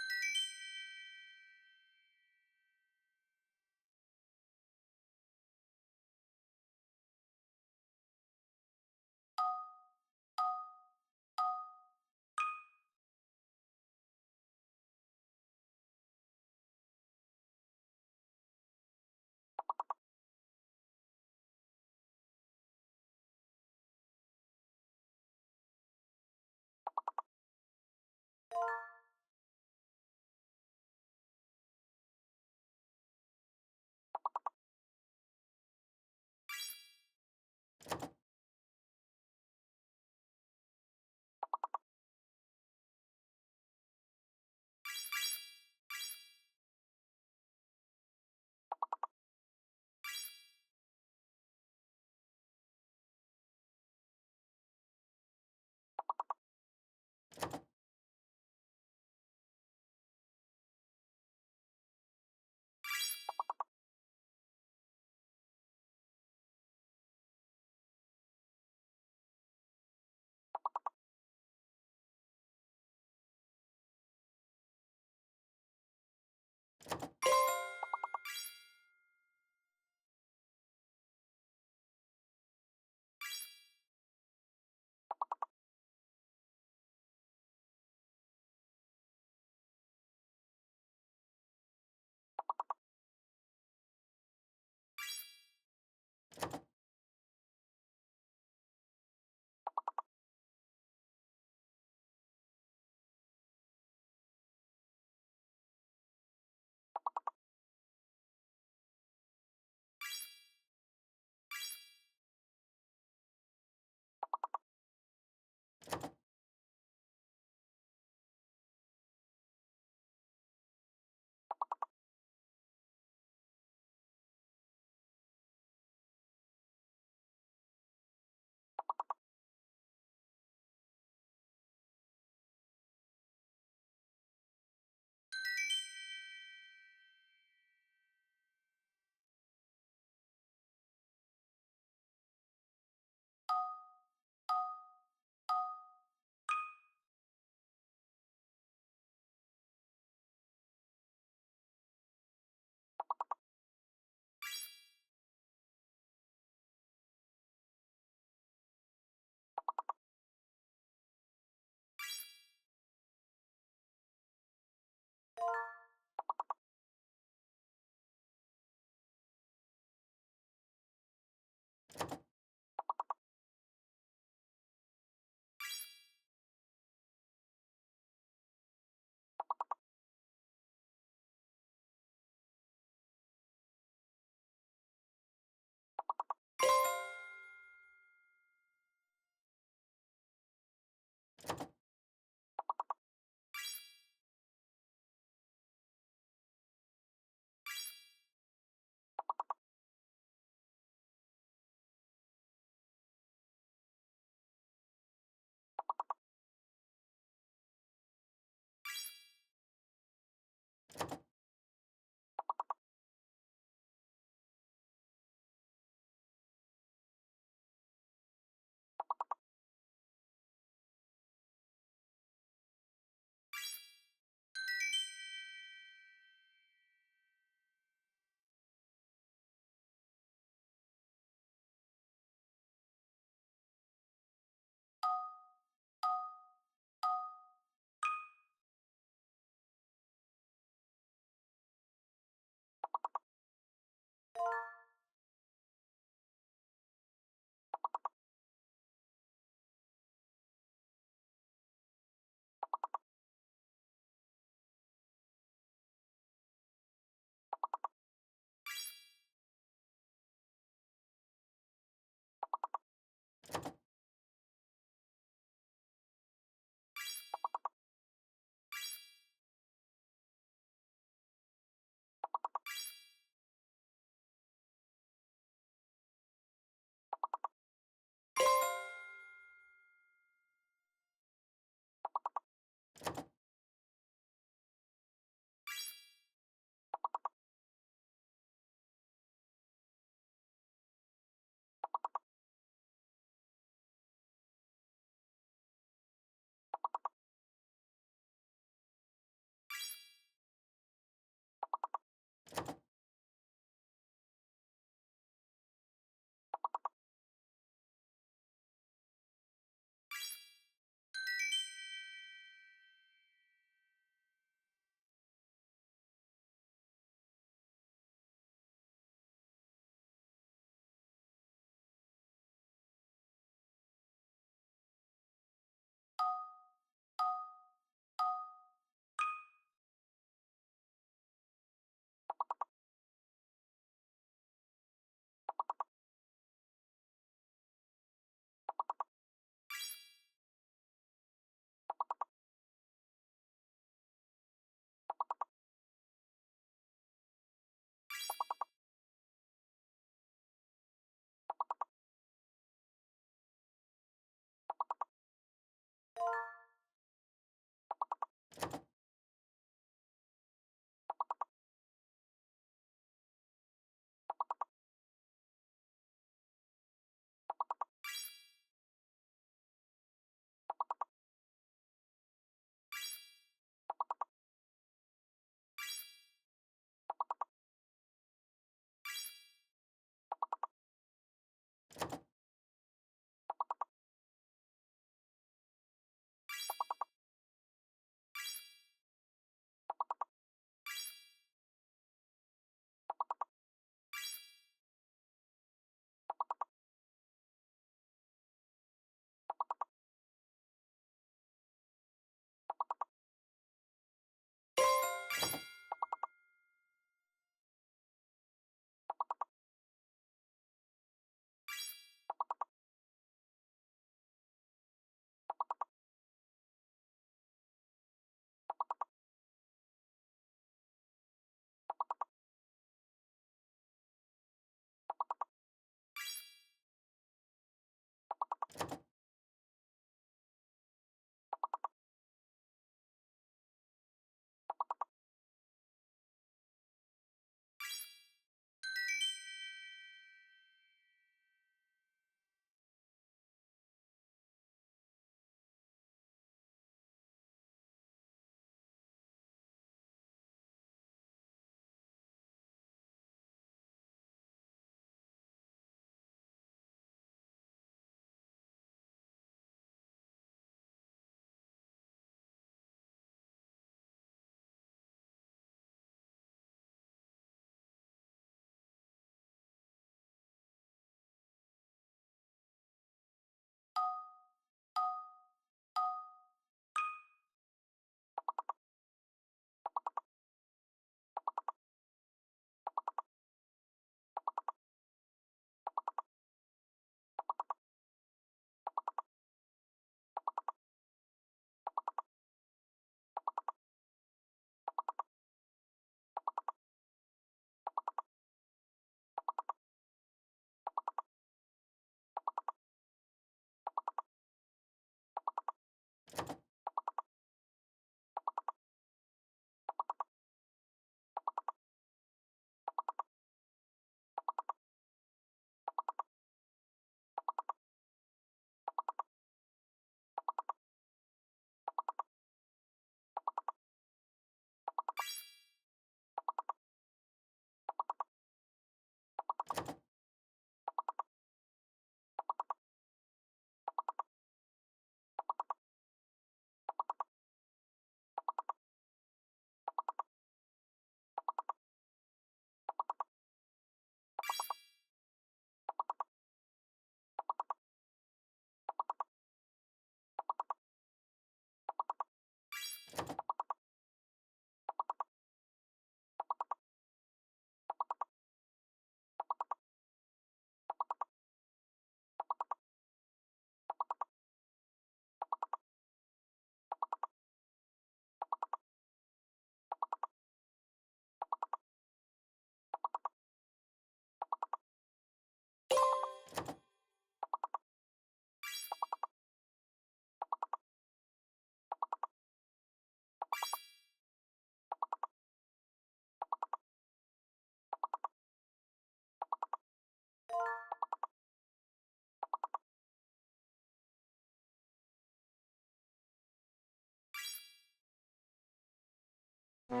Oh,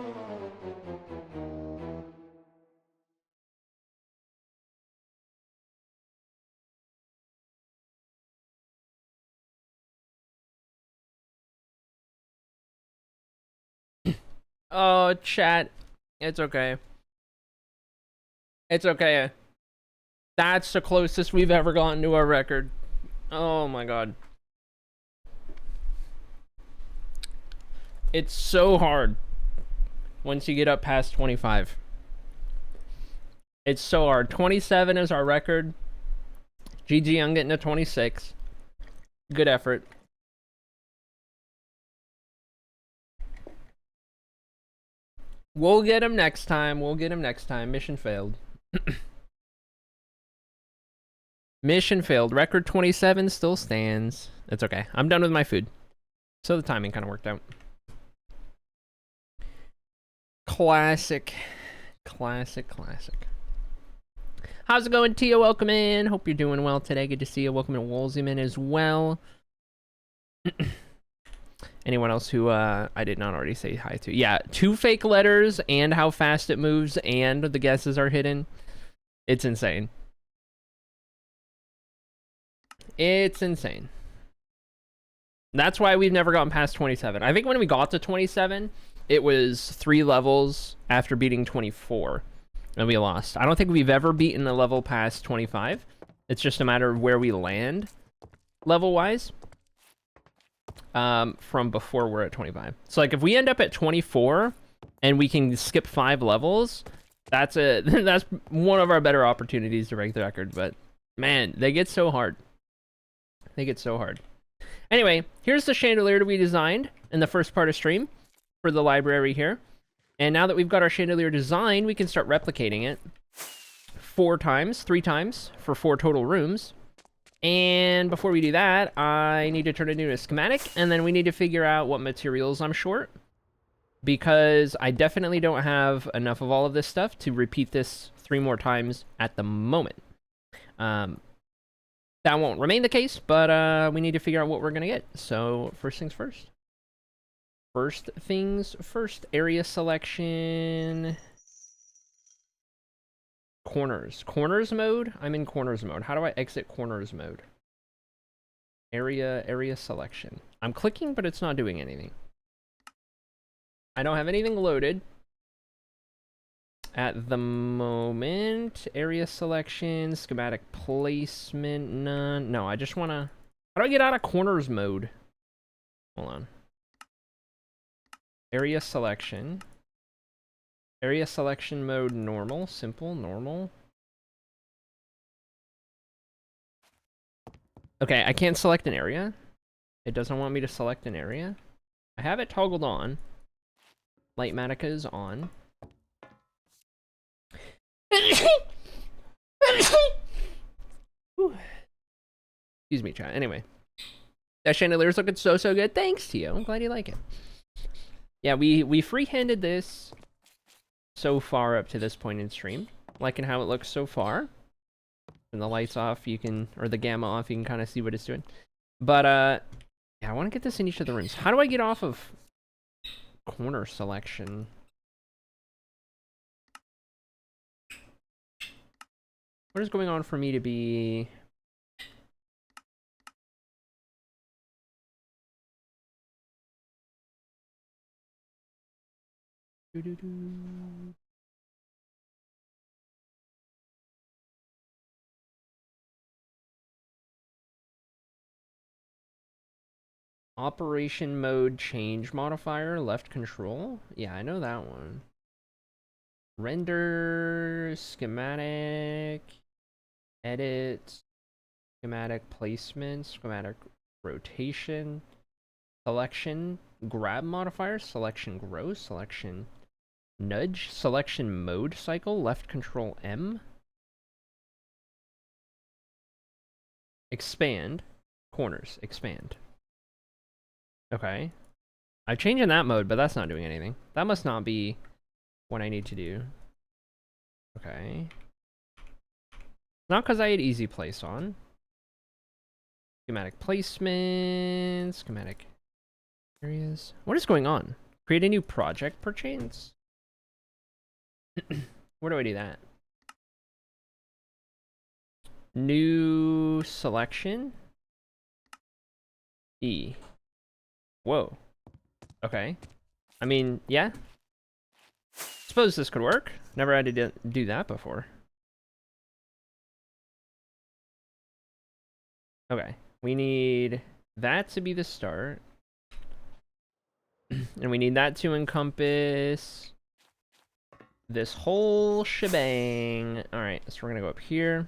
chat. It's okay. It's okay. That's the closest we've ever gotten to our record. Oh my god. It's so hard once you get up past 25. It's so hard. 27 is our record. GG, I'm getting to 26. Good effort. We'll get him next time. We'll get him next time. Mission failed. Mission failed. Record 27 still stands. It's okay. I'm done with my food. So the timing kind of worked out. Classic. Classic, classic. How's it going, Tia? Welcome in. Hope you're doing well today. Good to see you. Welcome to Wolseyman as well. Anyone else who I did not already say hi to? Yeah, 2 fake letters and how fast it moves and the guesses are hidden. It's insane. It's insane. That's why we've never gotten past 27. I think when we got to 27, it was 3 levels after beating 24. And we lost. I don't think we've ever beaten a level past 25. It's just a matter of where we land level-wise. From before we're at 25. So like if we end up at 24 and we can skip 5 levels, that's that's one of our better opportunities to break the record. But man, they get so hard. They get so hard. Anyway, here's the chandelier that we designed in the first part of stream for the library here. And now that we've got our chandelier design, we can start replicating it 3 times for 4 total rooms. And before we do that, I need to turn it into a schematic, and then we need to figure out what materials I'm short, because I definitely don't have enough of all of this stuff to repeat this 3 more times at the moment. That won't remain the case, but we need to figure out what we're going to get. So first things first. First things first. Area selection. Corners. Corners mode? I'm in corners mode. How do I exit corners mode? Area selection. I'm clicking, but it's not doing anything. I don't have anything loaded at the moment. Area selection, schematic placement, none. No, I just want to... How do I get out of corners mode? Hold on. Area selection. Area selection mode normal, simple, normal. Okay, I can't select an area. It doesn't want me to select an area. I have it toggled on. Lightmatica is on. Excuse me, chat. Anyway. That chandelier's looking so good. Thanks to you. I'm glad you like it. Yeah, we free-handed this so far up to this point in stream. Liking how it looks so far. And the lights off, you can, or the gamma off, you can kind of see what it's doing. But, yeah, I want to get this in each of the rooms. How do I get off of corner selection? What is going on for me to be... Operation mode change modifier, left control. Yeah, I know that one. Render, schematic, edit, schematic placement, schematic rotation, selection, grab modifier, selection grow, selection nudge, selection mode cycle, left control M. Expand, corners, expand. Okay. I'm changing that mode, but that's not doing anything. That must not be what I need to do. Okay. Not because I had easy place on. Schematic placement, schematic areas. What is going on? Create a new project, perchance? Where do I do that? New selection? E. Whoa. Okay. I mean, yeah. Suppose this could work. Never had to do that before. Okay. We need that to be the start. And we need that to encompass this whole shebang. Alright, so we're gonna go up here.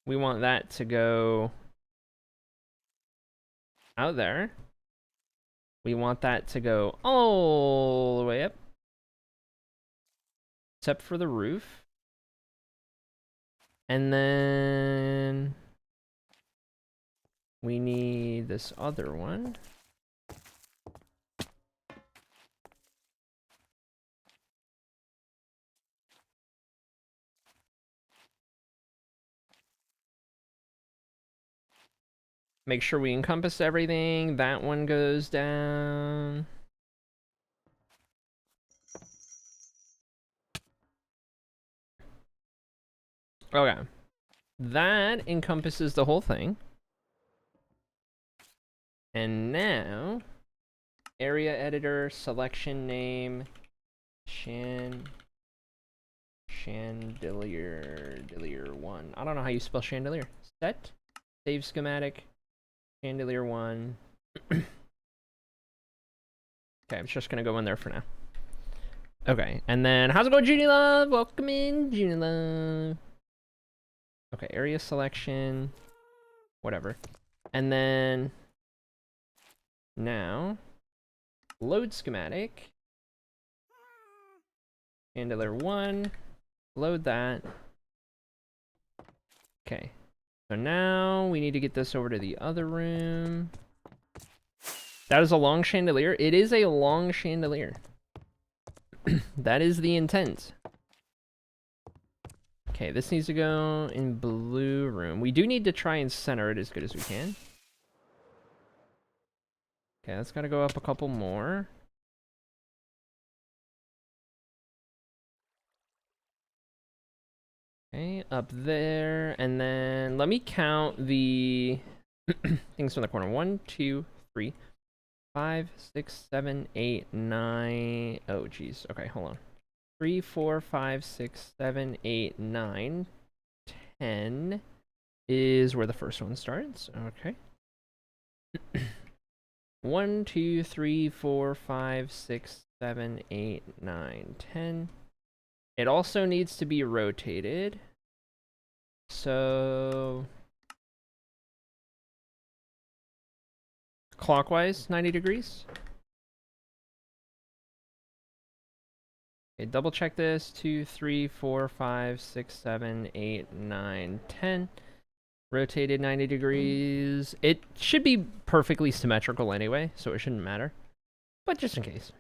We want that to go out there. We want that to go all the way up. Except for the roof. And then we need this other one. Make sure we encompass everything. That one goes down. Okay. That encompasses the whole thing. And now, area editor, selection name, chandelier 1. I don't know how you spell chandelier. Set, save schematic, chandelier 1. Okay, I'm just gonna go in there for now. Okay, and then how's it going, Junie Love? Welcome in, Junie Love. Okay, area selection, whatever. And then now load schematic, chandelier 1, load that. Okay, so now we need to get this over to the other room. That is a long chandelier. It is a long chandelier. That is the intent. Okay, this needs to go in blue room. We do need to try and center it as good as we can. Okay, that's gotta go up a couple more. Okay, up there, and then let me count the things from the corner. 1, 2, 3, 5, 6, 7, 8, 9. Oh, geez. Okay, hold on. 3, 4, 5, 6, 7, 8, 9, 10 is where the first one starts. Okay. 1, 2, 3, 4, 5, 6, 7, 8, 9, 10. It also needs to be rotated. So clockwise, 90 degrees. Okay, double check this. 2, 3, 4, 5, 6, 7, 8, 9, 10. Rotated 90 degrees. It should be perfectly symmetrical anyway, so it shouldn't matter. But just in case.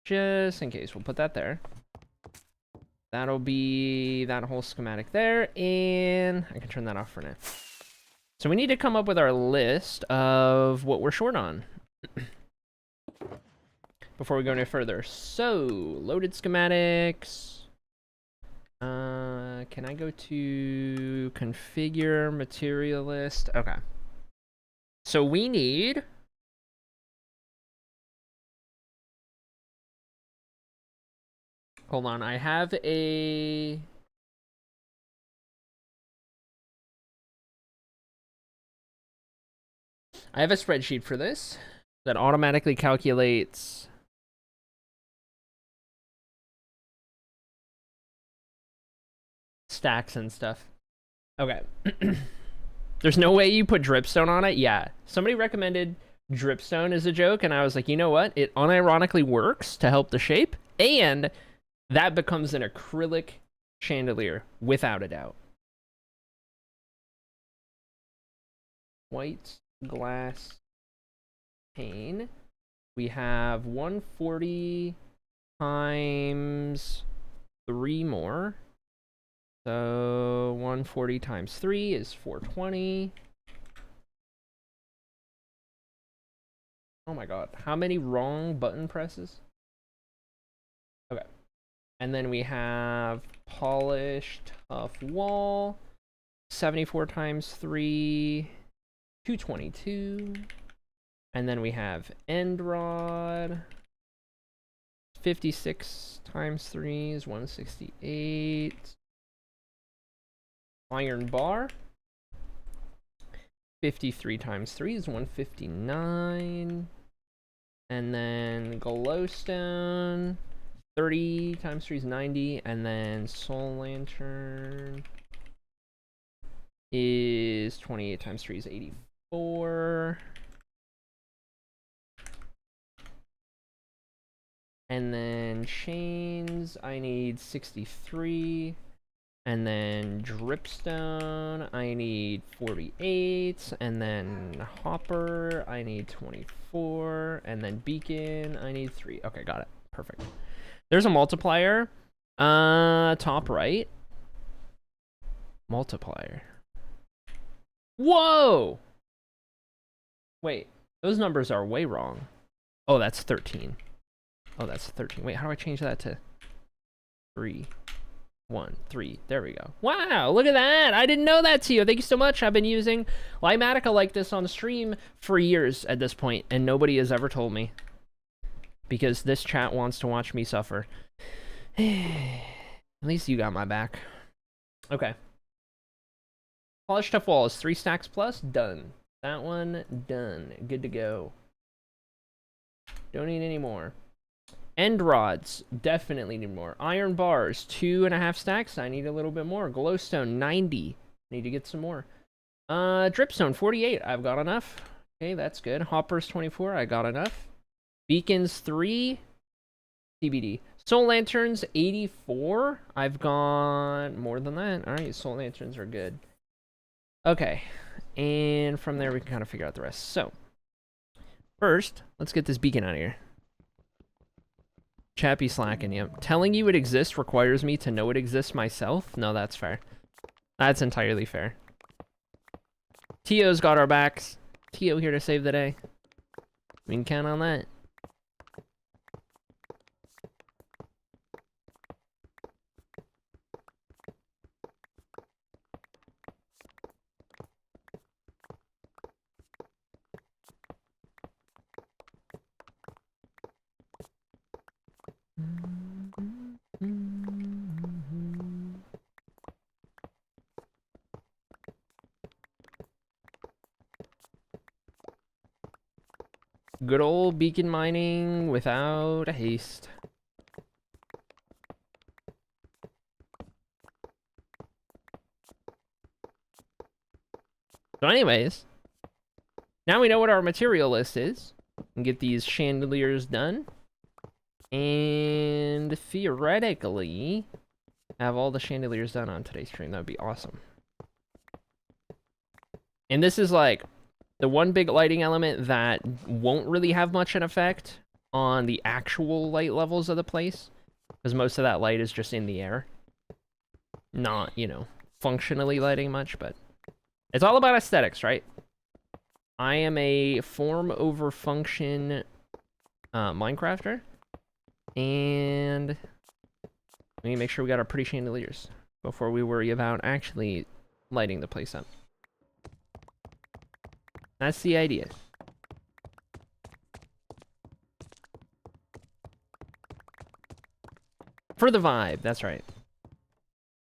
Just in case, we'll put that there. That'll be that whole schematic there, and I can turn that off for now. So we need to come up with our list of what we're short on before we go any further. So, loaded schematics. Can I go to configure material list? Okay. So we need hold on, I have a spreadsheet for this that automatically calculates stacks and stuff. Okay. There's no way you put dripstone on it? Yeah. Somebody recommended dripstone as a joke, and I was like, you know what? It unironically works to help the shape, and that becomes an acrylic chandelier, without a doubt. White glass pane. We have 140 times 3 more. So 140 times 3 is 420. Oh my god. How many wrong button presses? Okay. And then we have polished tough wall. 74 times 3. 222. And then we have end rod. 56 times 3 is 168. Iron bar. 53 times 3 is 159. And then glowstone. 30 times 3 is 90. And then soul lantern is 28 times 3 is 84. And then chains, I need 63. And then dripstone, I need 48. And then hopper, I need 24. And then beacon, I need 3. Okay, got it. Perfect. There's a multiplier. Top right. Multiplier. Whoa! Wait, those numbers are way wrong. Oh, that's 13. Oh, that's 13. Wait, how do I change that to 3, 1, 3? There we go. Wow, look at that. I didn't know that, Tio. Thank you so much. I've been using Limatica like this on stream for years at this point, and nobody has ever told me. Because this chat wants to watch me suffer. At least you got my back. Okay. Polished tough wall is 3 stacks plus. Done. That one, done. Good to go. Don't need any more. End rods, definitely need more. Iron bars, 2.5 stacks. I need a little bit more. Glowstone, 90. Need to get some more. Dripstone, 48. I've got enough. Okay, that's good. Hoppers, 24. I got enough. Beacons, 3. TBD. Soul lanterns, 84. I've got more than that. All right, soul lanterns are good. Okay, and from there we can kind of figure out the rest. So, first, let's get this beacon out of here. Chappy slacking, yep. Telling you it exists requires me to know it exists myself? No, that's fair. That's entirely fair. Tio's got our backs. Tio here to save the day. We can count on that. Good old beacon mining without a haste. So anyways, now we know what our material list is. And get these chandeliers done. And theoretically, have all the chandeliers done on today's stream. That would be awesome. And this is like the one big lighting element that won't really have much an effect on the actual light levels of the place. Because most of that light is just in the air. Not, you know, functionally lighting much, but it's all about aesthetics, right? I am a form over function Minecrafter. And we need to make sure we got our pretty chandeliers before we worry about actually lighting the place up. That's the idea. For the vibe, that's right.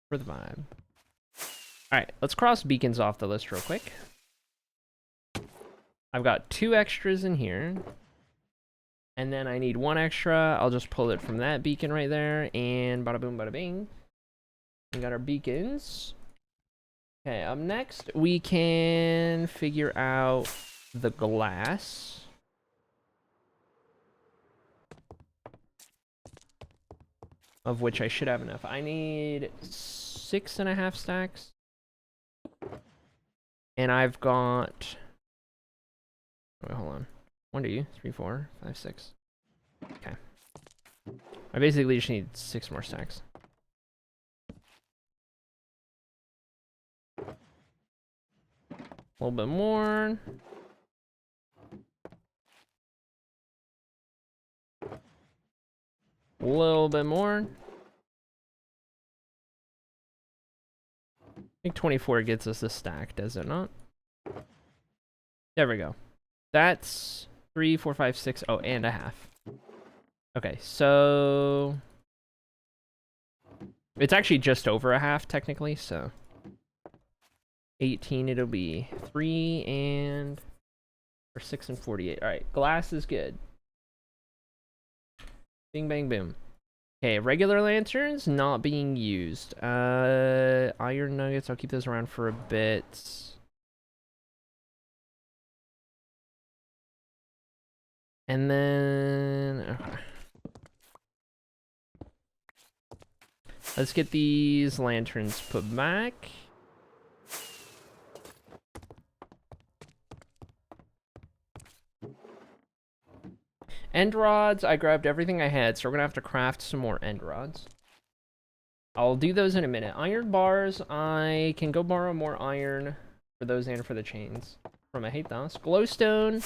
For the vibe. Alright, let's cross beacons off the list real quick. I've got 2 extras in here. And then I need 1 extra. I'll just pull it from that beacon right there. And bada boom, bada bing. We got our beacons. Okay, up next, we can figure out the glass. Of which I should have enough. I need 6.5 stacks. And I've got... Wait, hold on. 1, 2, 3, 4, 5, 6. Okay. I basically just need 6 more stacks. A little bit more. A little bit more. I think 24 gets us a stack, does it not? There we go. That's 3, 4, 5, 6. Oh, and a half. Okay, so it's actually just over a half technically, so 18 it'll be 3 and or 6 and 48. All right, glass is good. Bing bang boom. Okay, regular lanterns not being used. Iron nuggets, I'll keep those around for a bit. And then okay. Let's get these lanterns put back. End rods, I grabbed everything I had, so we're gonna have to craft some more end rods. I'll do those in a minute. Iron bars, I can go borrow more iron for those and for the chains from a Hathos. Glowstone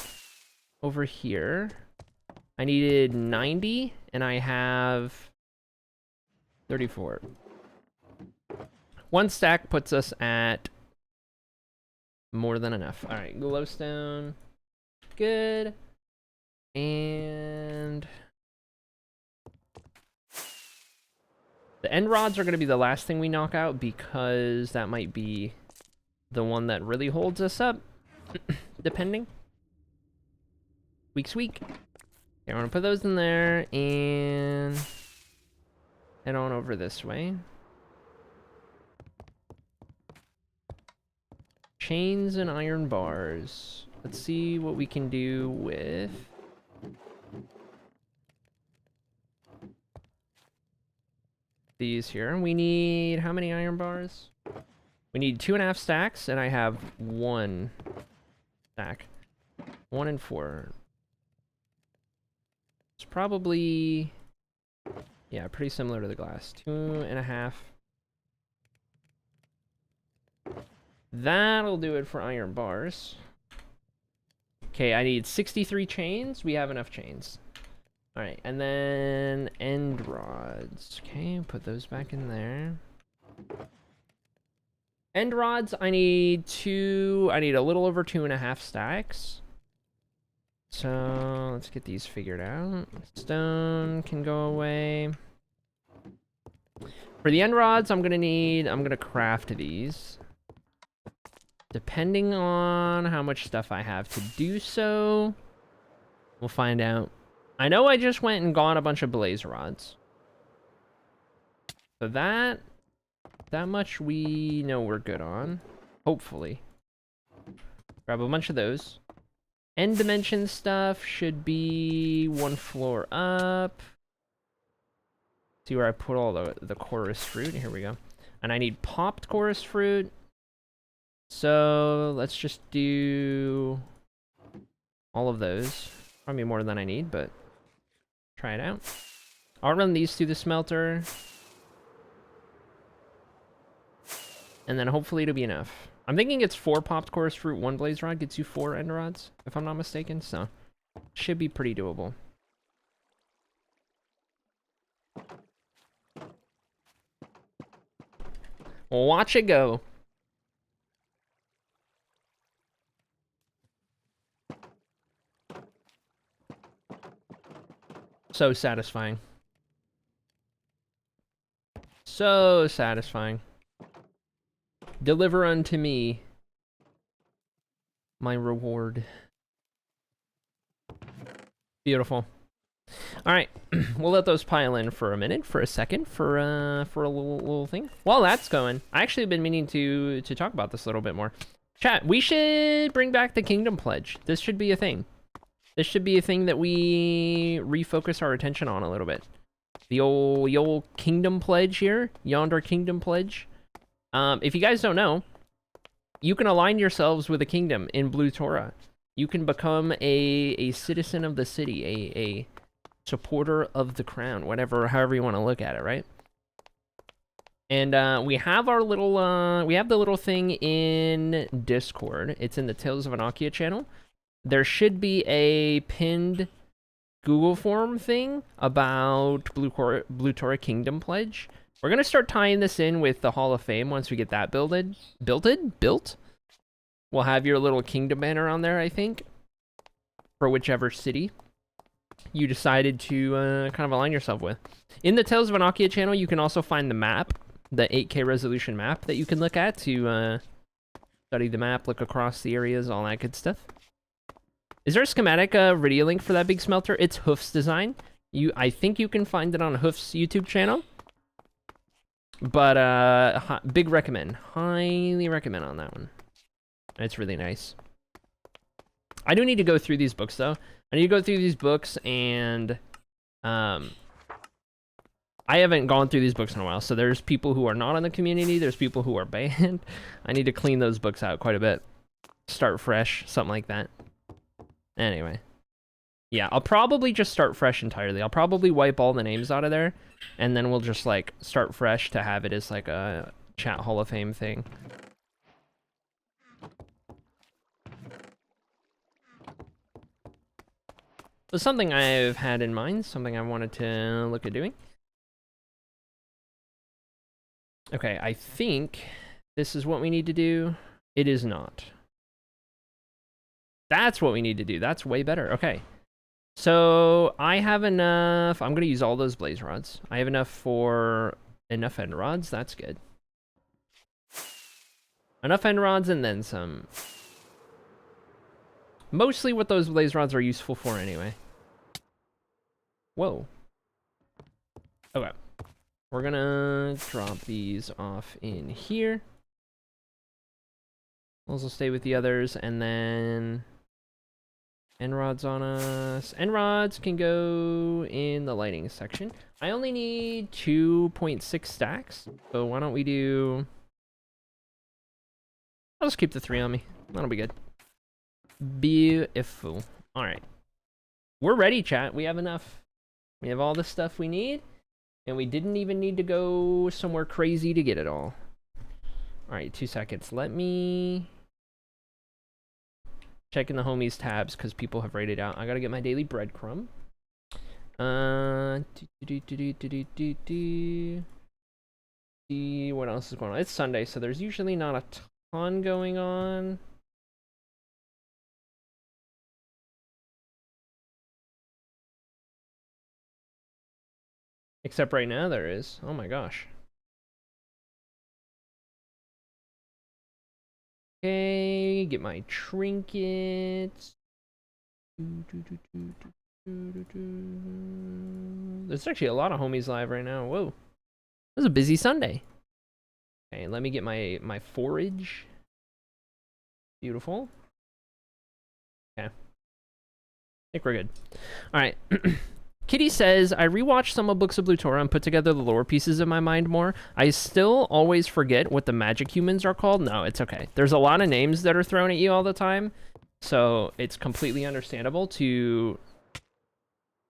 over here. I needed 90, and I have 34. One stack puts us at more than enough. All right, glowstone, good. And the end rods are going to be the last thing we knock out because that might be the one that really holds us up, depending. Squeak. Okay, I'm going to put those in there and head on over this way. Chains and iron bars. Let's see what we can do with these here. We need how many iron bars? We need 2.5 stacks, and I have 1 stack. 1 and 4. It's probably, yeah, pretty similar to the glass. 2.5. That'll do it for iron bars. Okay, I need 63 chains. We have enough chains. All right, and then end rods. Okay, put those back in there. End rods, I need a little over 2.5 stacks. So let's get these figured out. Stone can go away. For the end rods, I'm gonna craft these. Depending on how much stuff I have to do so, we'll find out. I know I just went and got a bunch of blaze rods. So that much we know we're good on. Hopefully. Grab a bunch of those. End dimension stuff should be 1 floor up. See where I put all the chorus fruit. Here we go. And I need popped chorus fruit. So let's just do all of those. Probably more than I need, but try it out. I'll run these through the smelter. And then hopefully it'll be enough. I'm thinking it's 4 popped chorus fruit, 1 blaze rod gets you 4 end rods, if I'm not mistaken, so should be pretty doable. Watch it go. So satisfying. So satisfying. Deliver unto me my reward. Beautiful. All right, we'll let those pile in for a minute, for a second, for a little thing. While that's going, I actually have been meaning to talk about this a little bit more. Chat, we should bring back the Kingdom Pledge. This should be a thing. This should be a thing that we refocus our attention on a little bit. The old Kingdom Pledge here, Yonder Kingdom Pledge. If you guys don't know, you can align yourselves with a kingdom in Blue Torah. You can become a citizen of the city, a supporter of the crown, however you want to look at it, right? And we have our little, we have the little thing in Discord. It's in the Tales of Annocia channel. There should be a pinned Google form thing about Blue Tora Kingdom Pledge. We're gonna start tying this in with the Hall of Fame once we get that built. We'll have your little kingdom banner on there, I think, for whichever city you decided to kind of align yourself with. In the Tales of Annocia channel, you can also find the map, the 8K resolution map that you can look at to study the map, look across the areas, all that good stuff. Is there a schematic video link for that big smelter? It's Hoof's design. I think you can find it on Hoof's YouTube channel. But big recommend. Highly recommend on that one. It's really nice. I do need to go through these books, though. I need to go through these books, and I haven't gone through these books in a while. So there's people who are not in the community. There's people who are banned. I need to clean those books out quite a bit. Start fresh, something like that. Anyway. Yeah, I'll probably just start fresh entirely. I'll probably wipe all the names out of there, and then we'll just, like, start fresh to have it as, like, a chat Hall of Fame thing. So something I've had in mind, something I wanted to look at doing. Okay, I think this is what we need to do. It is not. That's what we need to do. That's way better. Okay. So I have enough. I'm going to use all those blaze rods. I have enough for enough end rods. That's good. Enough end rods and then some. Mostly what those blaze rods are useful for anyway. Whoa. Okay. We're gonna drop these off in here. Those will stay with the others, and then end rods on us. End rods can go in the lighting section. I only need 2.6 stacks, so why don't we do... I'll just keep the 3 on me. That'll be good. Beautiful. Alright. We're ready, chat. We have enough. We have all the stuff we need, and we didn't even need to go somewhere crazy to get it all. Alright, 2 seconds. Let me... check in the homies tabs, because people have rated out. I gotta get my daily breadcrumb. See what else is going on. It's Sunday, so there's usually not a ton going on. Except right now there is. Oh my gosh. Okay, get my trinkets. There's actually a lot of homies live right now. Whoa. This is a busy Sunday. Okay, let me get my forage. Beautiful. Okay. I think we're good. Alright. Kitty says, I rewatched some of Books of Blue Tora and put together the lore pieces in my mind more. I still always forget what the magic humans are called. No, it's okay. There's a lot of names that are thrown at you all the time. So it's completely understandable to,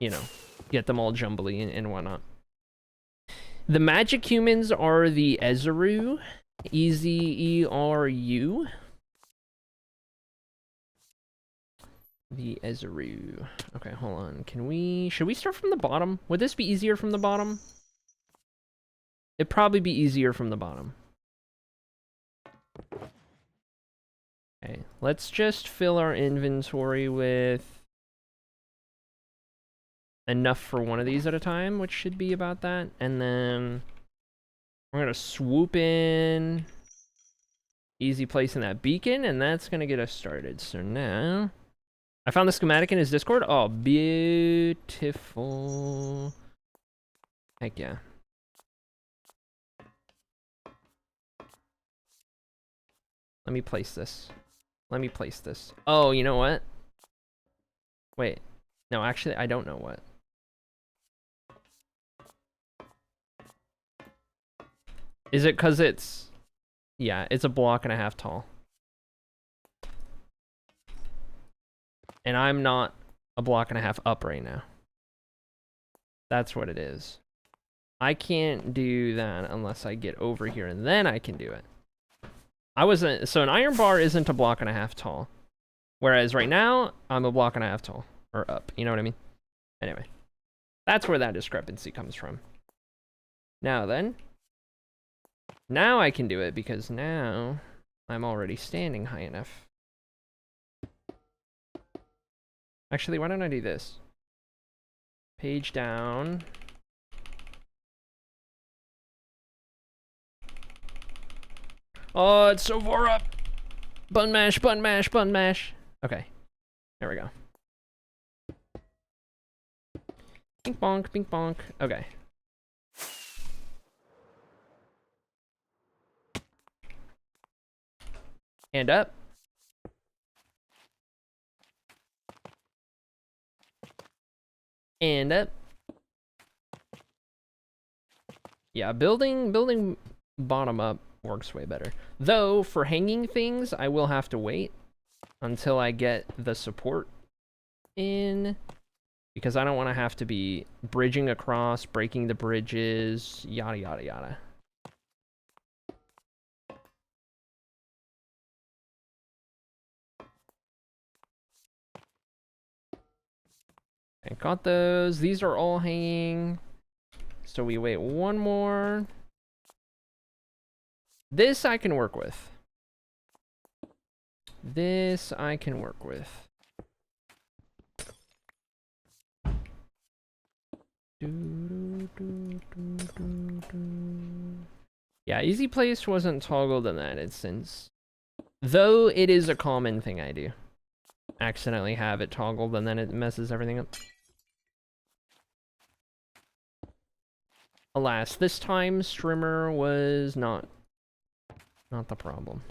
you know, get them all jumbly and whatnot. The magic humans are the Ezeru. E-Z-E-R-U. The Ezeru. Okay, hold on. Should we start from the bottom? Would this be easier from the bottom? It'd probably be easier from the bottom. Okay, let's just fill our inventory with enough for one of these at a time, which should be about that. And then we're gonna swoop in. Easy placing that beacon, and that's gonna get us started. So now... I found the schematic in his Discord. Oh, beautiful. Heck yeah. Let me place this. Let me place this. Oh, you know what? Wait. No, actually, I don't know what. Is it because it's... Yeah, it's a block and a half tall. And I'm not a block and a half up right now. That's what it is. I can't do that unless I get over here, and then I can do it. So an iron bar isn't a block and a half tall. Whereas right now, I'm a block and a half tall. Or up, you know what I mean? Anyway, that's where that discrepancy comes from. Now then, now I can do it because now I'm already standing high enough. Actually, why don't I do this? Page down. Oh, it's so far up. Button mash, button mash, button mash. Okay, there we go. Bink bonk, bink bonk. Okay. And up. And up. Yeah, building bottom up works way better. Though, for hanging things, I will have to wait until I get the support in. Because I don't want to have to be bridging across, breaking the bridges, yada yada yada. I got those. These are all hanging. So we wait one more. This I can work with. This I can work with. Yeah, easy place wasn't toggled in that instance. Though it is a common thing I do. Accidentally have it toggled and then it messes everything up. Alas, this time streamer was not the problem.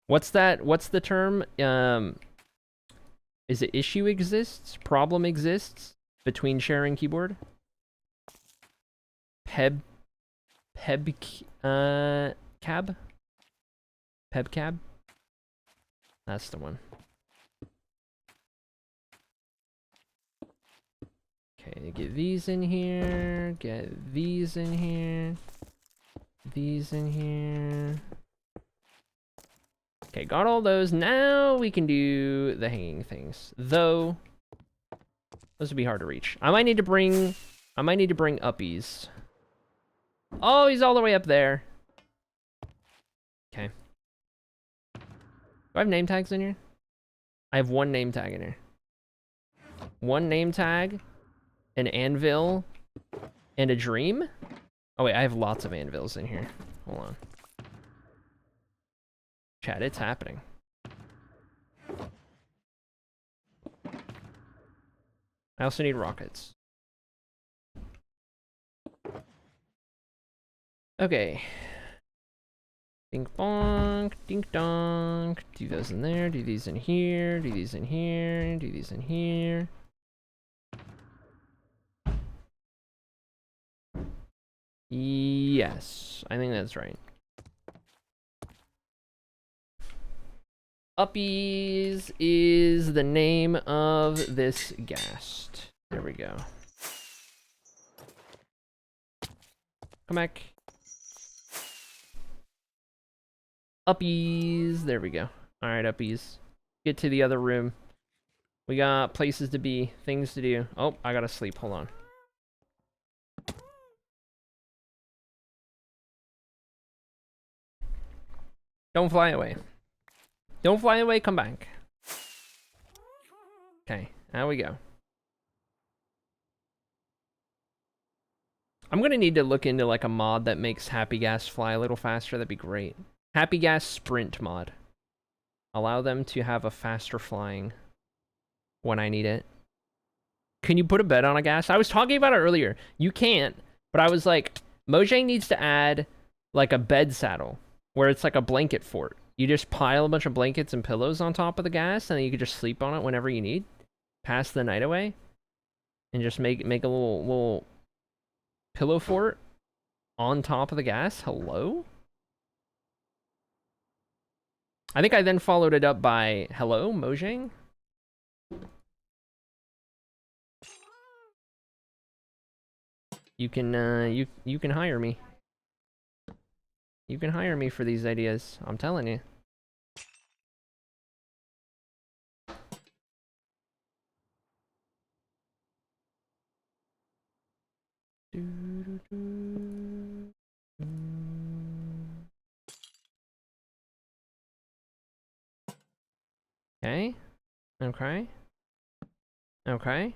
What's that? What's the term? Is it issue exists? Problem exists between sharing keyboard? Cab? Pebcab? That's the one. Okay, get these in here, get these in here, these in here. Okay, got all those. Now we can do the hanging things. Though, those would be hard to reach. I might need to bring uppies. Oh, he's all the way up there. Okay. Do I have name tags in here? I have one name tag in here. One name tag, an anvil, and a dream? Oh wait, I have lots of anvils in here. Hold on. Chat, it's happening. I also need rockets. Okay. Dink bonk, dink donk. Do those in there, do these in here, do these in here, do these in here. Yes, I think that's right. Uppies is the name of this ghast. There we go. Come back. Uppies. There we go. Alright, uppies. Get to the other room. We got places to be, things to do. Oh, I gotta sleep. Hold on. Don't fly away. Don't fly away, come back. Okay, now we go. I'm gonna need to look into like a mod that makes Happy Gas fly a little faster. That'd be great. Happy Gas Sprint mod. Allow them to have a faster flying when I need it. Can you put a bed on a gas? I was talking about it earlier. You can't, but I was like, Mojang needs to add like a bed saddle where it's like a blanket fort. You just pile a bunch of blankets and pillows on top of the gas, and then you can just sleep on it whenever you need. Pass the night away, and just make a little pillow fort on top of the gas. Hello? I think I then followed it up by, hello, Mojang? You can you can hire me. You can hire me for these ideas. I'm telling you. Okay. Okay. Okay.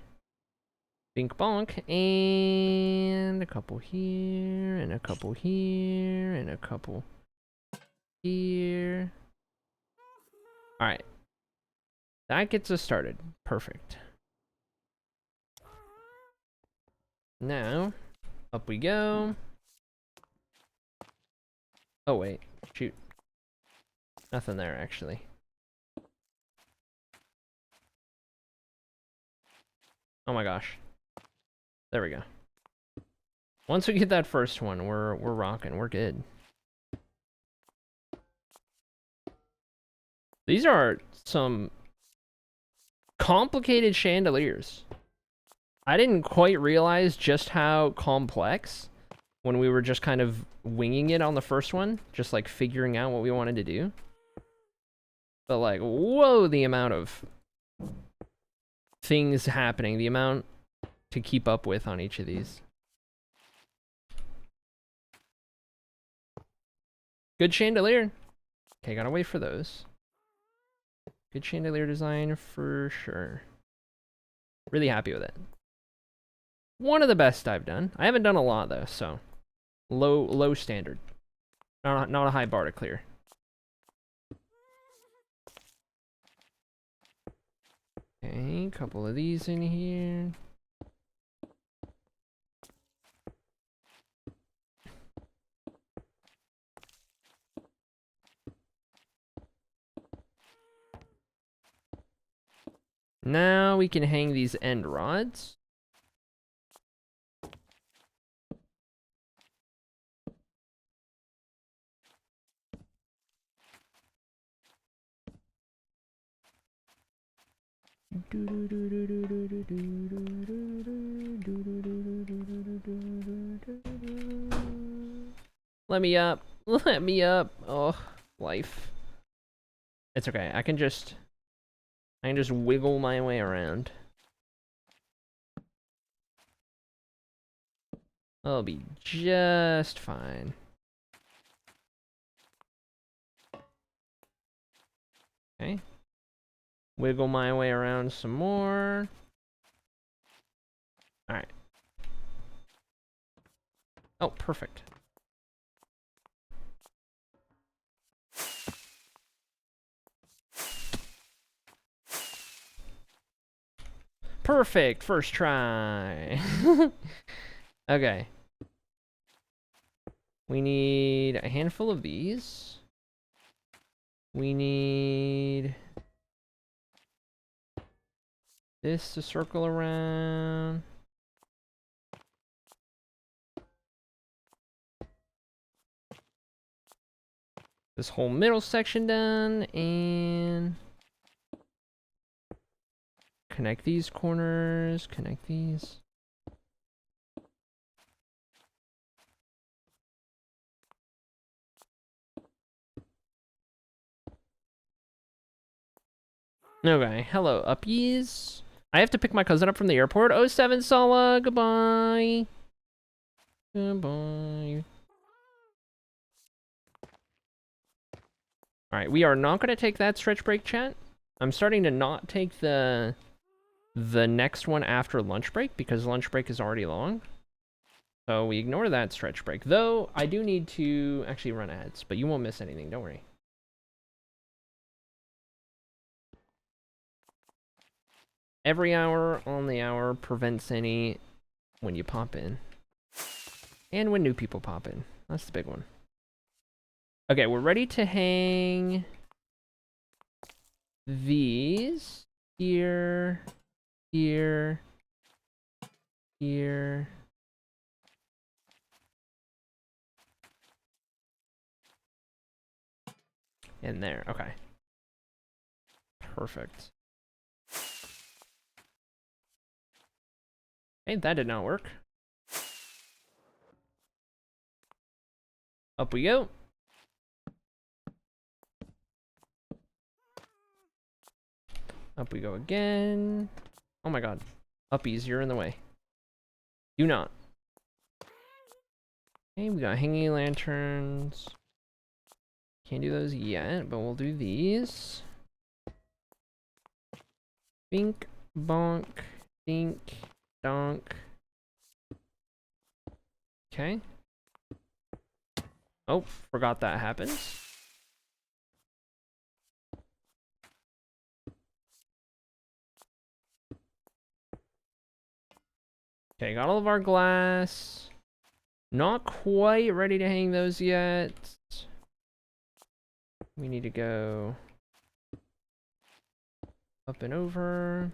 Bink bonk. And a couple here, and a couple here, and a couple here. Alright. That gets us started. Perfect. Now, up we go. Oh, wait. Shoot. Nothing there, actually. Oh my gosh. There we go. Once we get that first one, we're rocking. We're good. These are some complicated chandeliers. I didn't quite realize just how complex when we were just kind of winging it on the first one, just like figuring out what we wanted to do. But like, whoa, the amount of things happening, the amount to keep up with on each of these. Good chandelier. Okay, gotta wait for those. Good chandelier design for sure. Really happy with it. One of the best I've done. I haven't done a lot though, so low standard. Not a high bar to clear. Okay, couple of these in here. Now we can hang these end rods. Let me up. Let me up. Oh, life. It's okay. I can just wiggle my way around. I'll be just fine. Okay. Wiggle my way around some more. Alright. Oh, perfect. Perfect! First try! Okay. We need a handful of these. We need this to circle around. This whole middle section done, and connect these corners, connect these. Okay, hello, uppies. I have to pick my cousin up from the airport. Oh, 07 Sala, goodbye. Goodbye. Alright, we are not going to take that stretch break, chat. I'm starting to not take the next one after lunch break, because lunch break is already long. So we ignore that stretch break. Though, I do need to actually run ads, but you won't miss anything, don't worry. Every hour on the hour prevents any when you pop in. And when new people pop in. That's the big one. Okay, we're ready to hang these here, here, here. And there, okay. Perfect. Hey, that did not work. Up we go. Up we go again. Oh my god. Uppies, you're in the way. Do not. Okay, we got hanging lanterns. Can't do those yet, but we'll do these. Bink, bonk, dink, donk. Okay. Oh, forgot that happens. Okay, got all of our glass. Not quite ready to hang those yet. We need to go up and over.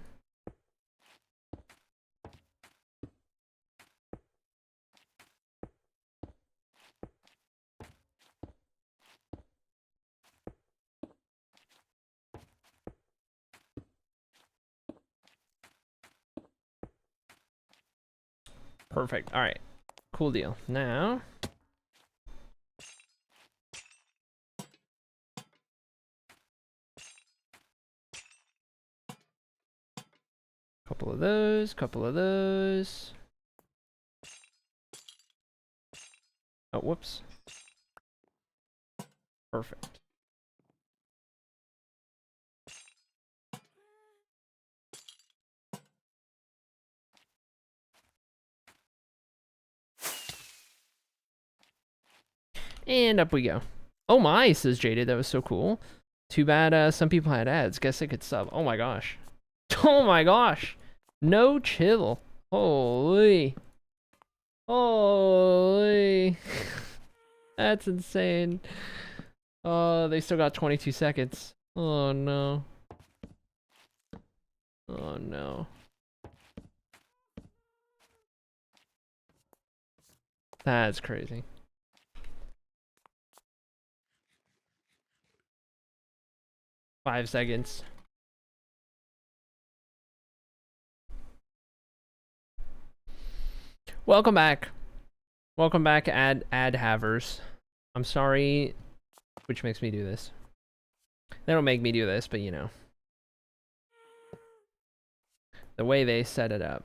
Perfect. All right. Cool deal. Now, couple of those, couple of those. Oh, whoops. Perfect. And up we go. Oh my, says Jaded. That was so cool. Too bad some people had ads. Guess I could sub. Oh my gosh. Oh my gosh. No chill. Holy. Holy. That's insane. Oh, they still got 22 seconds. Oh no. Oh no. That's crazy. Five seconds. Welcome back. Welcome back, ad havers. I'm sorry, which makes me do this. They don't make me do this, but you know. The way they set it up.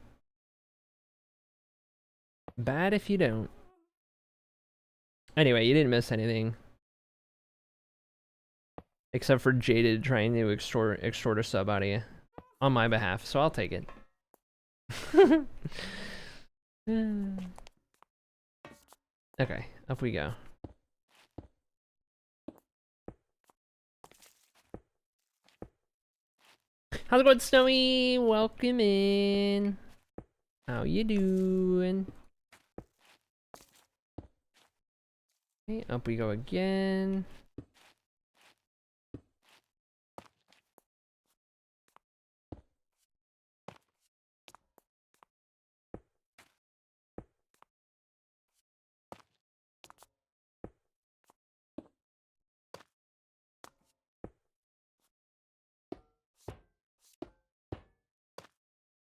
Bad if you don't. Anyway, you didn't miss anything. Except for Jaded trying to extort a sub out of you. On my behalf, so I'll take it. Okay, up we go. How's it going, Snowy? Welcome in. How you doing? Okay, up we go again.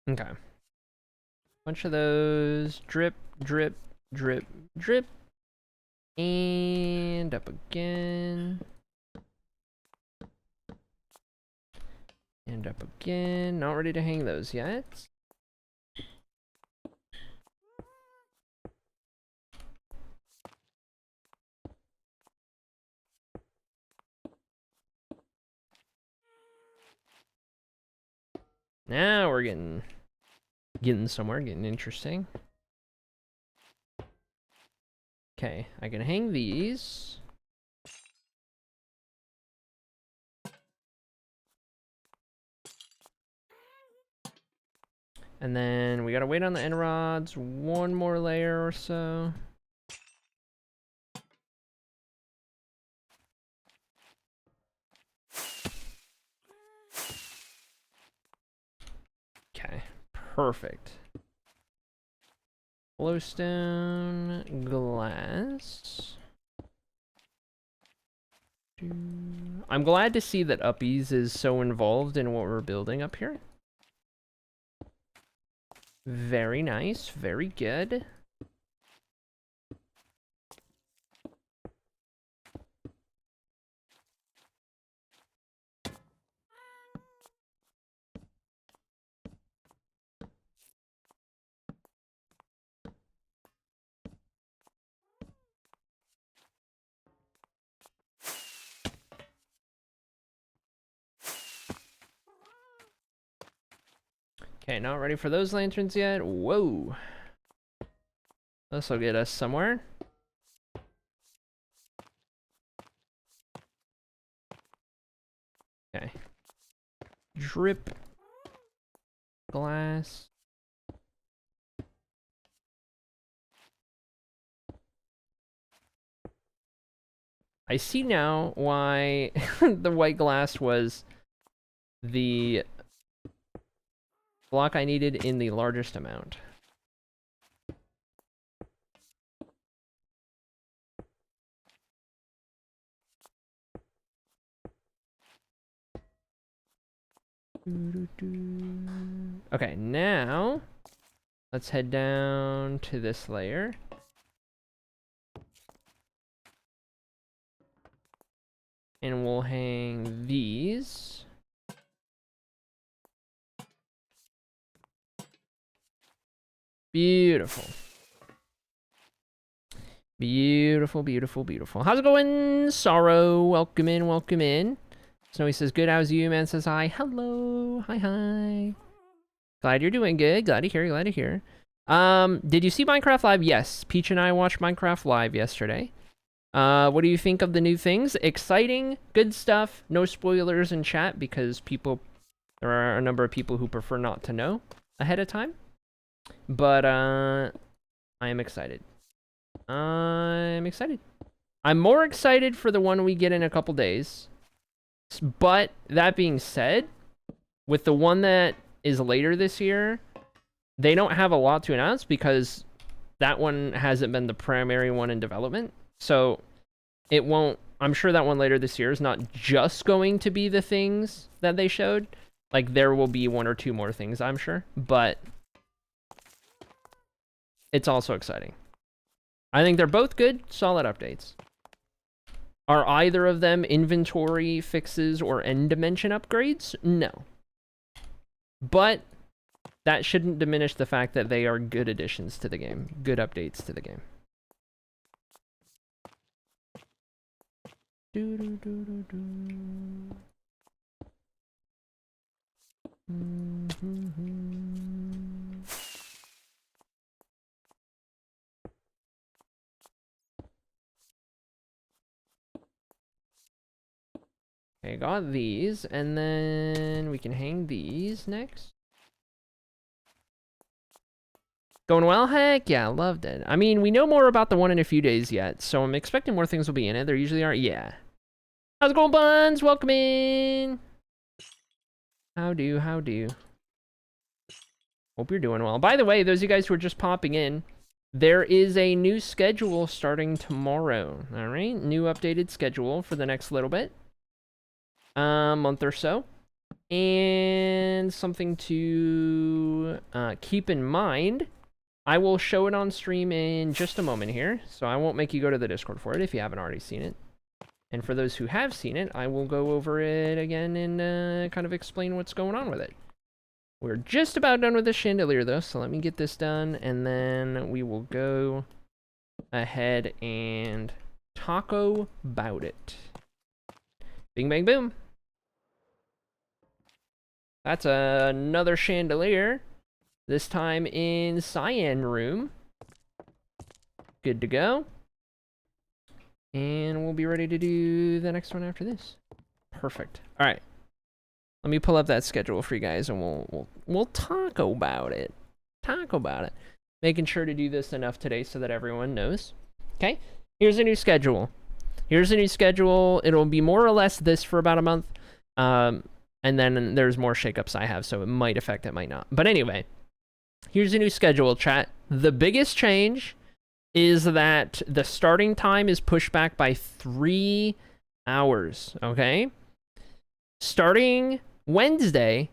Okay. Bunch of those. Drip, drip, drip, drip. And up again. And up again. Not ready to hang those yet. Now we're getting somewhere, getting interesting. Okay, I can hang these. And then we gotta wait on the end rods, one more layer or so. Okay, perfect. Glowstone, glass. I'm glad to see that Uppies is so involved in what we're building up here. Very nice, very good. Okay, not ready for those lanterns yet. Whoa. This will get us somewhere. Okay. Drip. Glass. I see now why the white glass was the block I needed in the largest amount. Okay, now let's head down to this layer. And we'll hang these. Beautiful. Beautiful, beautiful, beautiful. How's it going, Sorrow? Welcome in, welcome in. Snowy says, good, how's you? Man says, hi. Hello. Hi, hi. Glad you're doing good. Glad to hear, glad to hear. Did you see Minecraft Live? Yes. Peach and I watched Minecraft Live yesterday. What do you think of the new things? Exciting, good stuff. No spoilers in chat because there are a number of people who prefer not to know ahead of time. But, I am excited. I'm excited. I'm more excited for the one we get in a couple days. But, that being said, with the one that is later this year, they don't have a lot to announce because that one hasn't been the primary one in development. So, it won't, I'm sure that one later this year is not just going to be the things that they showed. Like, there will be one or two more things, I'm sure. But, it's also exciting. I think they're both good, solid updates. Are either of them inventory fixes or end dimension upgrades? No. But, that shouldn't diminish the fact that they are good additions to the game. Good updates to the game. Okay, got these, and then we can hang these next. Going well? Heck yeah, loved it. I mean, we know more about the one in a few days yet, so I'm expecting more things will be in it. There usually are. Yeah. How's it going, Buns? Welcome in. How do? Hope you're doing well. By the way, those of you guys who are just popping in, there is a new schedule starting tomorrow. All right, new updated schedule for the next little bit. Month or so. And something to keep in mind, I will show it on stream in just a moment here, so I won't make you go to the Discord for it if you haven't already seen it. And for those who have seen it, I will go over it again and kind of explain what's going on with it. We're just about done with the chandelier though, so let me get this done, and then we will go ahead and taco about it. Bing, bang, boom. That's another chandelier. This time in cyan room. Good to go. And we'll be ready to do the next one after this. Perfect. All right. Let me pull up that schedule for you guys, and we'll talk about it. Talk about it. Making sure to do this enough today so that everyone knows. Okay. Here's a new schedule. Here's a new schedule. It'll be more or less this for about a month. And then there's more shakeups I have, so it might affect, it might not. But anyway, here's a new schedule, chat. The biggest change is that the starting time is pushed back by 3 hours, okay? Starting Wednesday,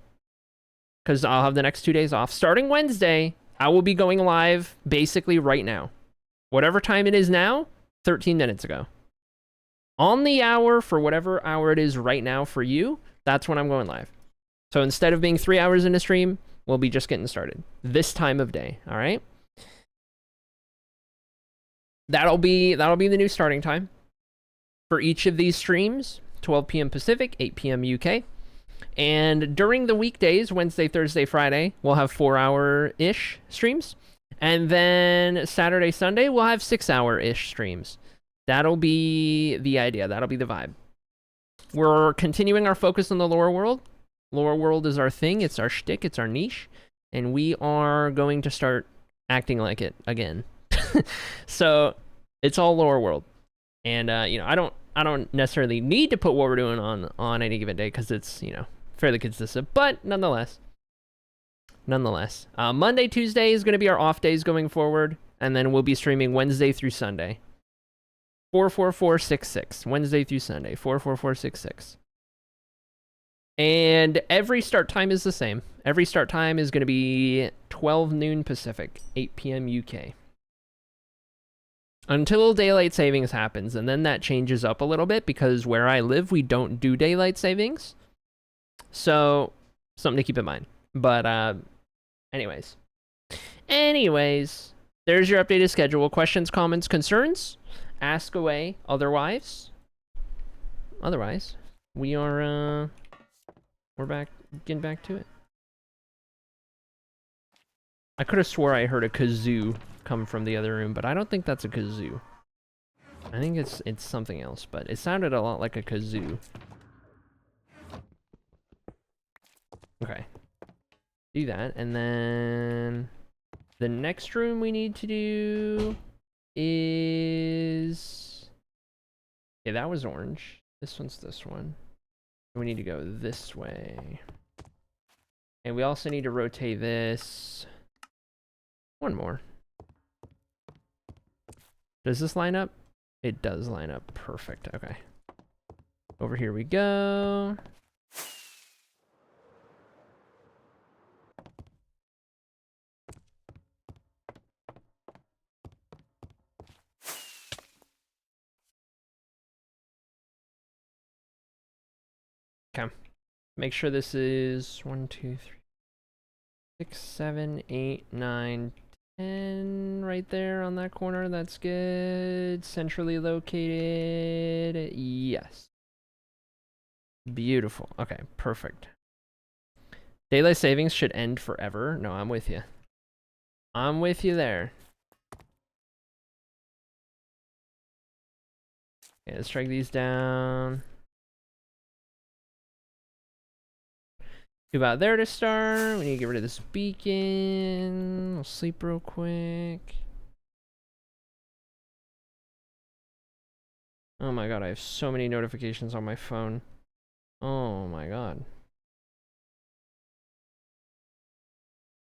because I'll have the next 2 days off. Starting Wednesday, I will be going live basically right now. Whatever time it is now, 13 minutes ago. On the hour for whatever hour it is right now for you, that's when I'm going live. So instead of being 3 hours in a stream, we'll be just getting started. This time of day, all right? That'll be the new starting time for each of these streams. 12 p.m. Pacific, 8 p.m. UK. And during the weekdays, Wednesday, Thursday, Friday, we'll have 4-hour-ish streams. And then Saturday, Sunday, we'll have 6-hour-ish streams. That'll be the idea. That'll be the vibe. We're continuing our focus on the lore world. Lore world is our thing. It's our shtick. It's our niche. And we are going to start acting like it again. So it's all lore world. And, you know, I don't necessarily need to put what we're doing on any given day because it's, you know, fairly consistent, but nonetheless. Monday, Tuesday is going to be our off days going forward, and then we'll be streaming Wednesday through Sunday. 44466. Wednesday through Sunday. 44466. And every start time is the same. Every start time is going to be 12 noon Pacific, 8 p.m. UK. Until daylight savings happens, and then that changes up a little bit because where I live, we don't do daylight savings. So, something to keep in mind. But, anyways, there's your updated schedule. Questions, comments, concerns? Ask away. Otherwise, we are, we're getting back to it. I could have swore I heard a kazoo come from the other room, but I don't think that's a kazoo. I think it's something else, but it sounded a lot like a kazoo. Okay. Do that, and then the next room we need to do is... Okay, that was orange. This one's this one. We need to go this way. And we also need to rotate this. One more. Does this line up? It does line up. Perfect. Okay. Over here we go. Okay. Make sure this is 1, 2, 3, 6, 7, 8, 9, 10 right there on that corner. That's good. Centrally located. Yes. Beautiful. Okay, perfect. Daylight savings should end forever. No, I'm with you. I'm with you there. Okay, let's drag these down. About there to start. We need to get rid of this beacon. We'll sleep real quick. Oh my god, I have so many notifications on my phone. Oh my god.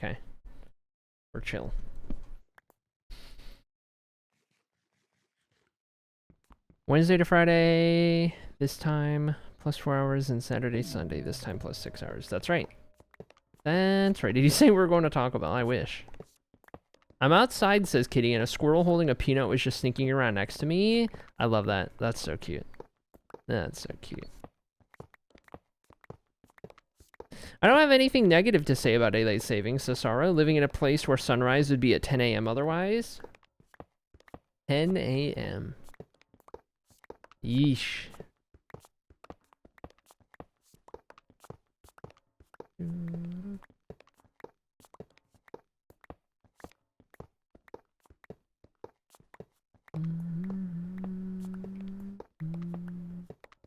Okay. We're chill. Wednesday to Friday, this time, plus 4 hours, and Saturday, Sunday, this time, plus 6 hours. That's right. That's right. Did you say we were going to Taco Bell? I wish. I'm outside, says Kitty, and a squirrel holding a peanut was just sneaking around next to me. I love that. That's so cute. That's so cute. I don't have anything negative to say about daylight savings, Sasara. Living in a place where sunrise would be at 10 a.m. otherwise. 10 a.m. Yeesh.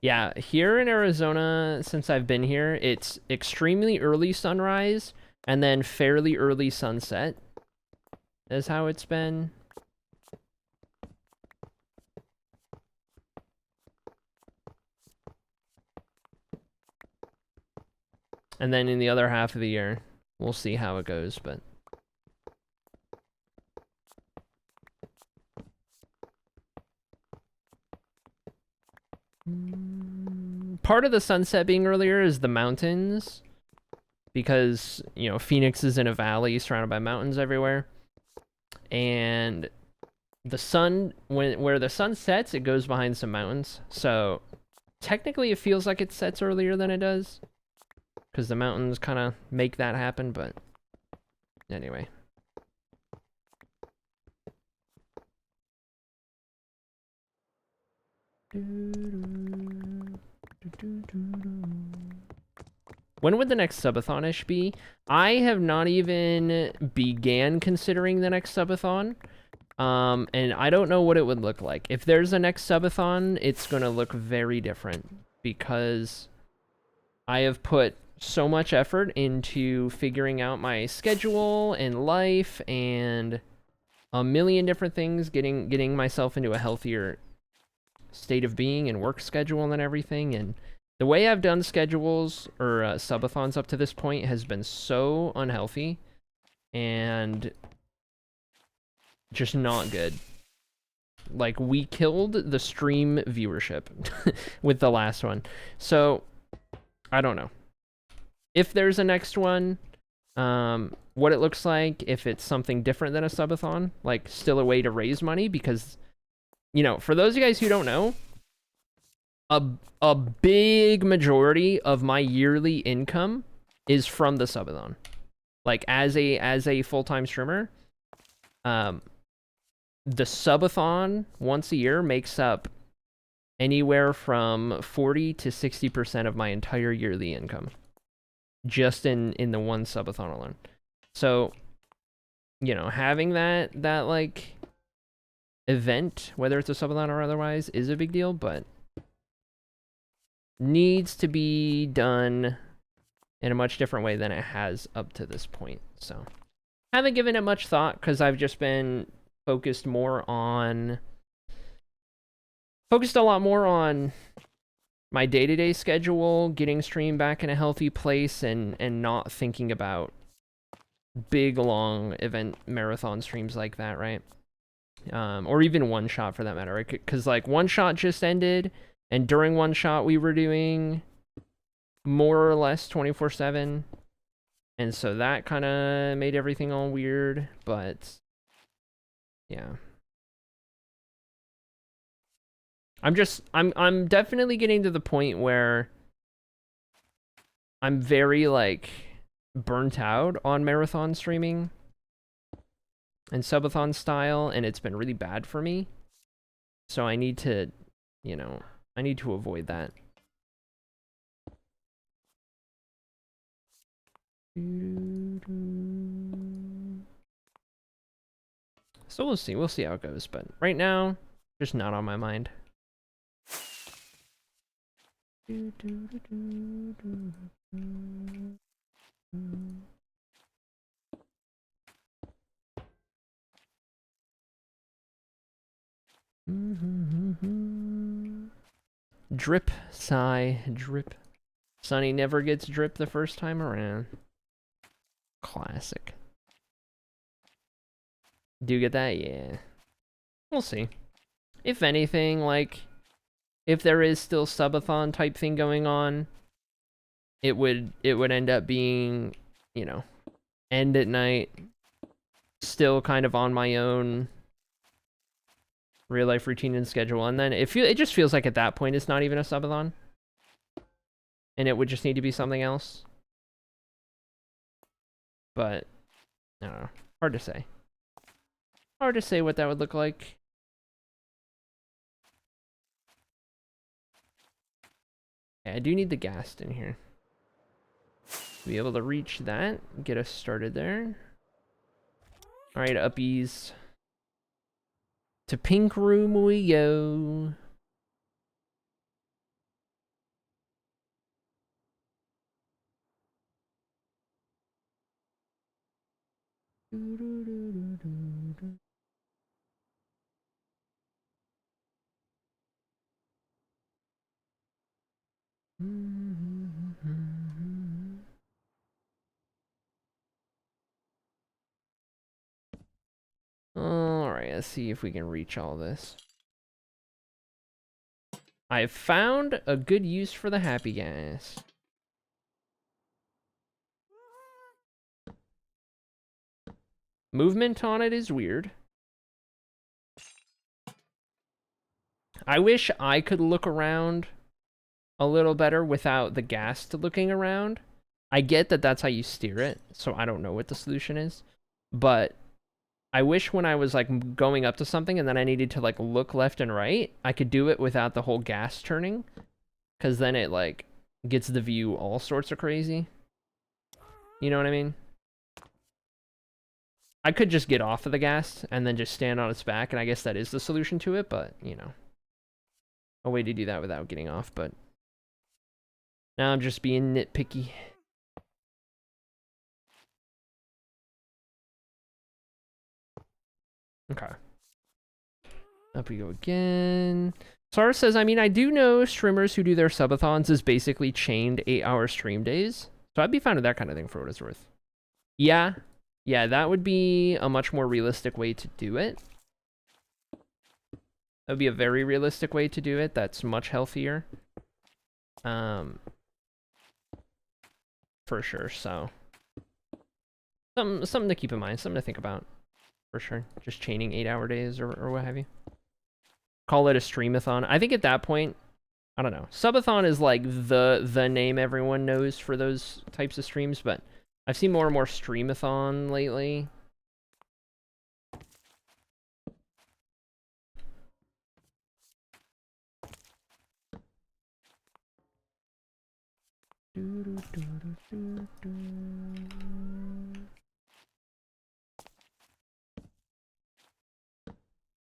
Yeah, here in Arizona, since I've been here, it's extremely early sunrise and then fairly early sunset is how it's been. And then in the other half of the year, we'll see how it goes, but... Part of the sunset being earlier is the mountains, because, you know, Phoenix is in a valley surrounded by mountains everywhere. And the sun, where the sun sets, it goes behind some mountains. So technically it feels like it sets earlier than it does, because the mountains kind of make that happen, but anyway. When would the next subathon-ish be? I have not even began considering the next subathon. And I don't know what it would look like. If there's a next subathon, it's gonna look very different because I have put so much effort into figuring out my schedule and life and a million different things, getting myself into a healthier state of being and work schedule and everything. And the way I've done schedules or subathons up to this point has been so unhealthy and just not good. Like, we killed the stream viewership with the last one. So, I don't know. If there's a next one, what it looks like, if it's something different than a subathon, like still a way to raise money, because, you know, for those of you guys who don't know, a big majority of my yearly income is from the subathon. Like, as a full-time streamer, the subathon once a year makes up anywhere from 40 to 60% of my entire yearly income, just in the one subathon alone. So, you know, having that like event, whether it's a subathon or otherwise, is a big deal, but needs to be done in a much different way than it has up to this point. So, haven't given it much thought because I've just been focused a lot more on my day-to-day schedule, getting stream back in a healthy place, and not thinking about big, long event marathon streams like that, right? Or even one shot for that matter, right? Because like one shot just ended, and during one shot we were doing more or less 24/7, and so that kind of made everything all weird. But yeah, I'm definitely getting to the point where I'm very like burnt out on marathon streaming and subathon style, and it's been really bad for me. So I need to, you know, I need to avoid that. So we'll see how it goes, but right now, just not on my mind. Drip, sigh, drip. Sunny never gets drip the first time around. Classic. Do you get that? Yeah. We'll see. If anything, like, if there is still subathon type thing going on, it would end up being, you know, end at night, still kind of on my own real life routine and schedule, and then it just feels like at that point it's not even a subathon, and it would just need to be something else. But I don't know, hard to say. Hard to say what that would look like. Yeah, I do need the ghast in here to be able to reach that, get us started there. All right, uppies. To pink room we go. Alright, let's see if we can reach all this. I've found a good use for the happy gas. Movement on it is weird. I wish I could look around a little better without the ghast looking around. I get that that's how you steer it, so I don't know what the solution is. But I wish when I was like going up to something and then I needed to like look left and right, I could do it without the whole ghast turning, because then it like gets the view all sorts of crazy. You know what I mean? I could just get off of the ghast and then just stand on its back, and I guess that is the solution to it, but, you know. A way to do that without getting off, but... Now I'm just being nitpicky. Okay. Up we go again. Sara says, I mean, I do know streamers who do their subathons as basically chained 8-hour stream days. So I'd be fine with that kind of thing for what it's worth. Yeah. Yeah, that would be a much more realistic way to do it. That would be a very realistic way to do it. That's much healthier. For sure, so. Something to keep in mind, something to think about. For sure. Just chaining 8-hour days or what have you. Call it a streamathon. I think at that point, I don't know. Subathon is like the name everyone knows for those types of streams, but I've seen more and more streamathon lately.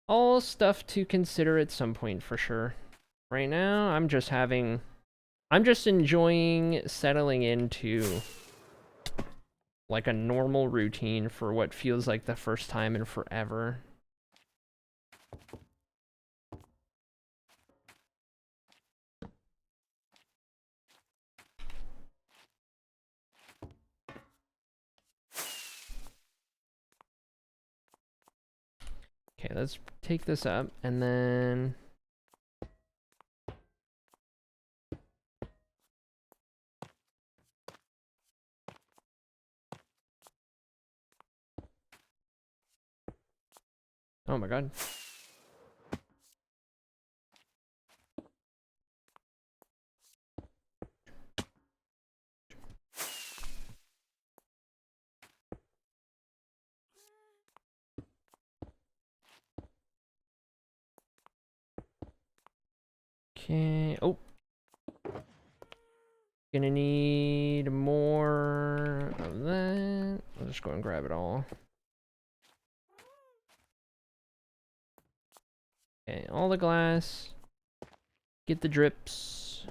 All stuff to consider at some point for sure. Right now, I'm just enjoying settling into like a normal routine for what feels like the first time in forever. Okay, let's take this up and then... Oh my god. Okay, oh. Gonna need more of that. I'll just go and grab it all. Okay, all the glass. Get the drips.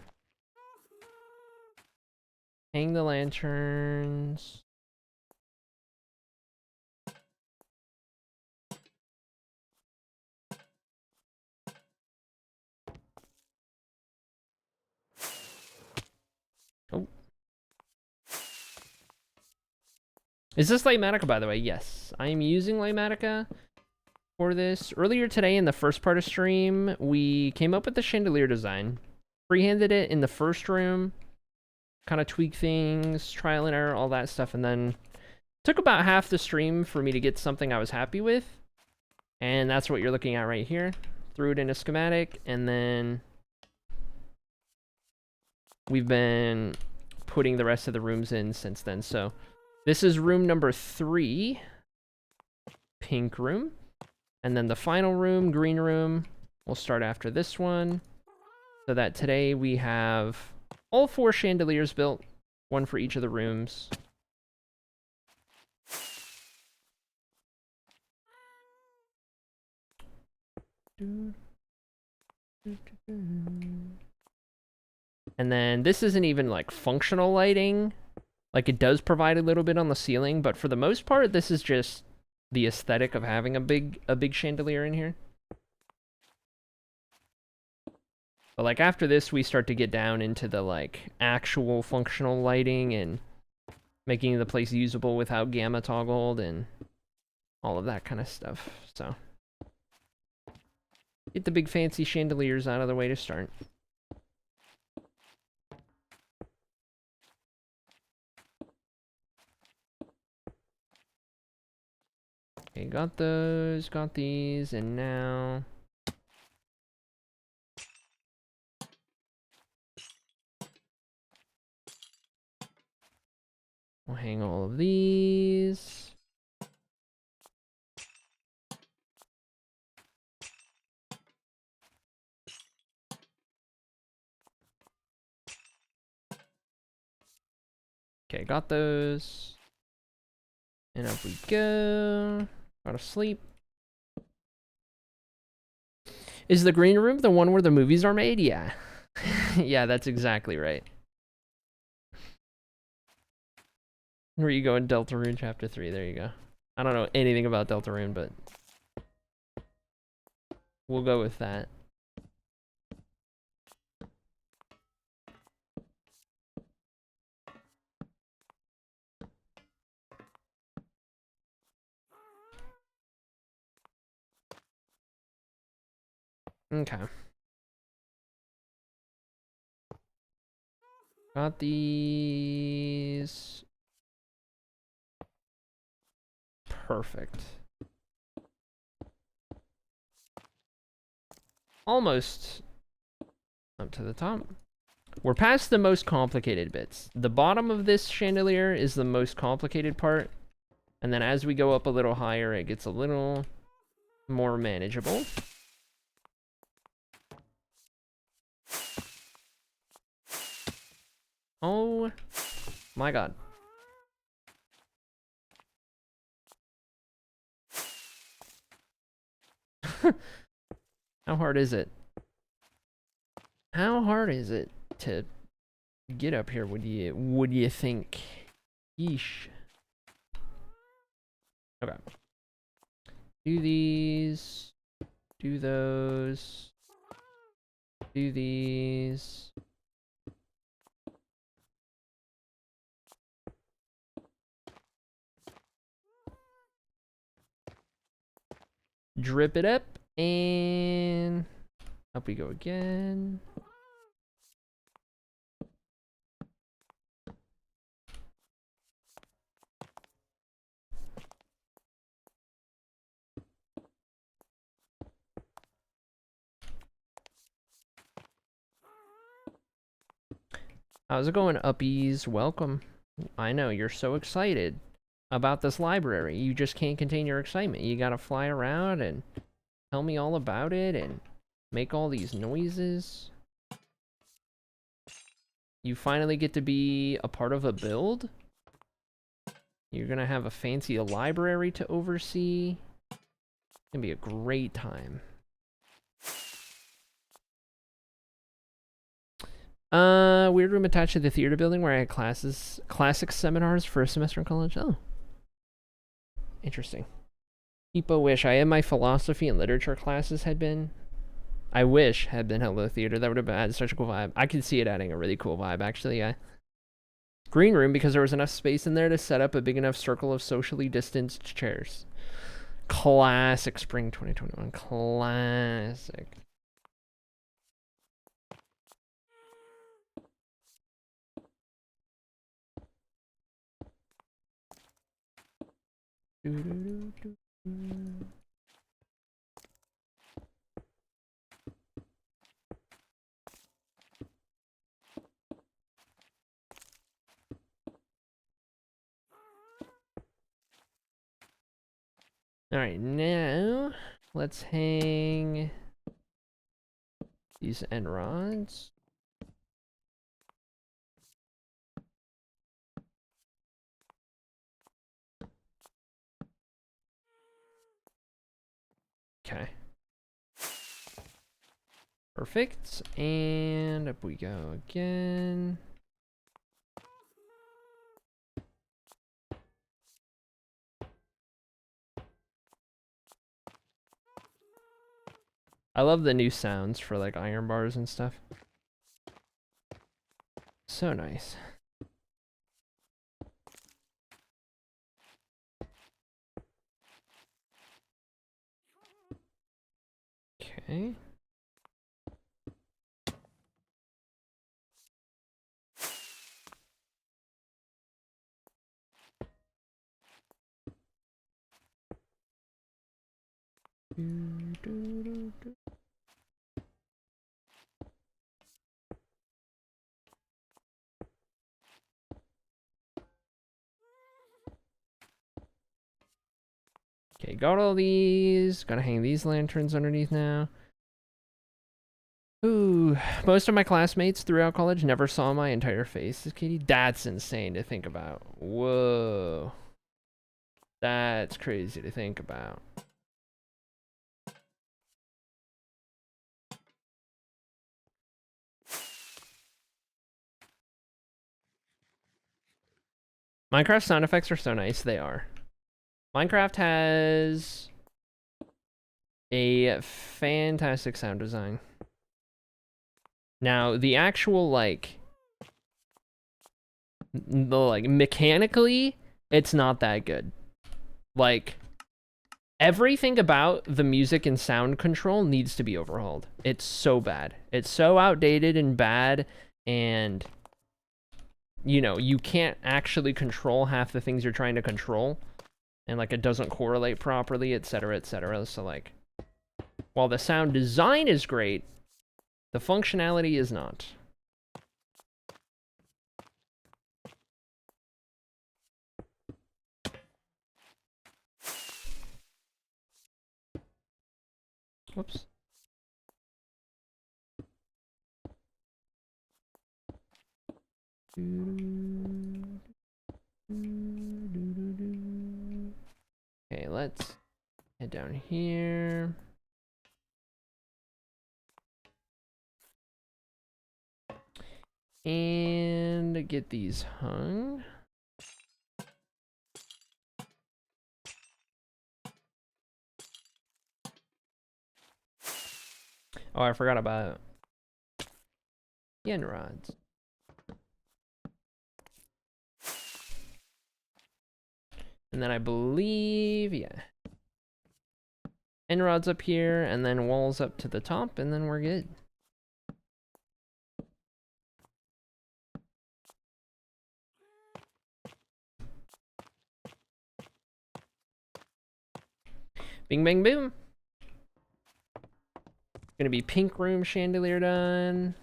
Hang the lanterns. Oh. Is this Lightmatica, by the way? Yes. I am using Lightmatica for this. Earlier today in the first part of stream, we came up with the chandelier design. Freehanded it in the first room. Kind of tweak things, trial and error, all that stuff, and then took about half the stream for me to get something I was happy with. And that's what you're looking at right here. Threw it in a schematic, and then we've been putting the rest of the rooms in since then. So this is room number 3, pink room. And then the final room, green room, will start after this one. So that today we have all 4 chandeliers built, one for each of the rooms. And then this isn't even like functional lighting. Like it does provide a little bit on the ceiling, but for the most part, this is just the aesthetic of having a big chandelier in here. But like after this, we start to get down into the like actual functional lighting and making the place usable without gamma toggled and all of that kind of stuff. So get the big fancy chandeliers out of the way to start. Okay, got those, got these, and now... we'll hang all of these. Okay, got those. And up we go. Go to sleep. Is the green room the one where the movies are made? Yeah. Yeah, that's exactly right. Where you go in Deltarune Chapter 3. There you go. I don't know anything about Deltarune, but we'll go with that. Okay. Got these. Perfect. Almost up to the top. We're past the most complicated bits. The bottom of this chandelier is the most complicated part. And then as we go up a little higher, it gets a little more manageable. Oh my god. How hard is it? How hard is it to get up here, would you think? Yeesh. Okay. Do these. Do those. Do these. Drip it up, and up we go again. How's it going, uppies? Welcome. I know, you're so excited about this library. You just can't contain your excitement. You gotta fly around and tell me all about it and make all these noises. You finally get to be a part of a build. You're gonna have a fancy library to oversee. It's gonna be a great time. Weird room attached to the theater building where I had classic seminars for a semester in college. Oh. Interesting. People wish I had my philosophy and literature classes had been. I wish had been Hello Theater. That would have had such a cool vibe. I could see it adding a really cool vibe, actually, yeah. Green room because there was enough space in there to set up a big enough circle of socially distanced chairs. Classic spring 2021. Classic. All right, now let's hang these end rods. Okay. Perfect. And up we go again. I love the new sounds for like iron bars and stuff. So nice. Okay. Okay, got all these. Gotta hang these lanterns underneath now. Ooh, most of my classmates throughout college never saw my entire face, Katie. That's insane to think about. Whoa. That's crazy to think about. Minecraft sound effects are so nice. They are. Minecraft has a fantastic sound design. Now, the actual, like, mechanically, it's not that good. Like, everything about the music and sound control needs to be overhauled. It's so bad. It's so outdated and bad, and you know, you can't actually control half the things you're trying to control, and like it doesn't correlate properly, etc., etc. So like, while the sound design is great, the functionality is not. Whoops. Okay, let's head down here. And get these hung. Oh, I forgot about the end rods. And then I believe, yeah. End rods up here, and then walls up to the top, and then we're good. Bing, bang, boom. Gonna be pink room chandelier done.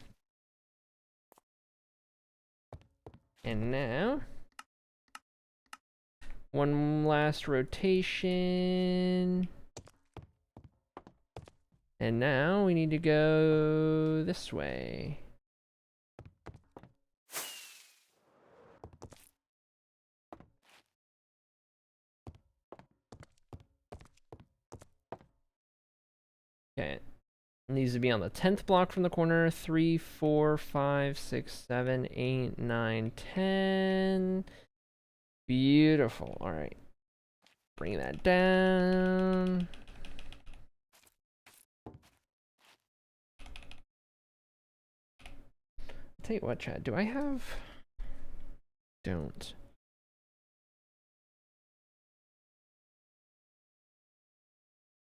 And now, one last rotation. And now we need to go this way. Okay. It needs to be on the 10th block from the corner. 3, 4, 5, 6, 7, 8, 9, 10. Beautiful. All right. Bring that down. I'll tell you what, Chad. Do I have... Don't.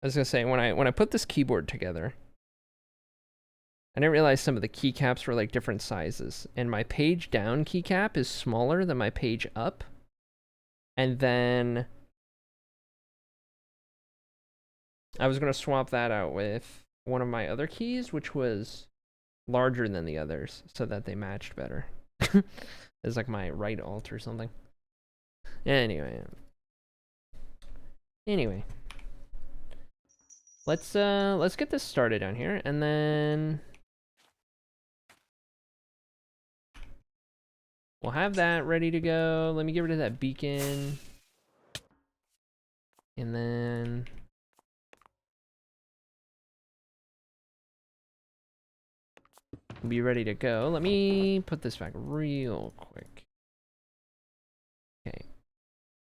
I was gonna say, when I put this keyboard together, I didn't realize some of the keycaps were like different sizes. And my page down keycap is smaller than my page up. And then I was gonna swap that out with one of my other keys, which was larger than the others, so that they matched better. It's like my right alt or something. Anyway. Let's get this started down here, and then we'll have that ready to go. Let me get rid of that beacon. And then we'll be ready to go. Let me put this back real quick. Okay.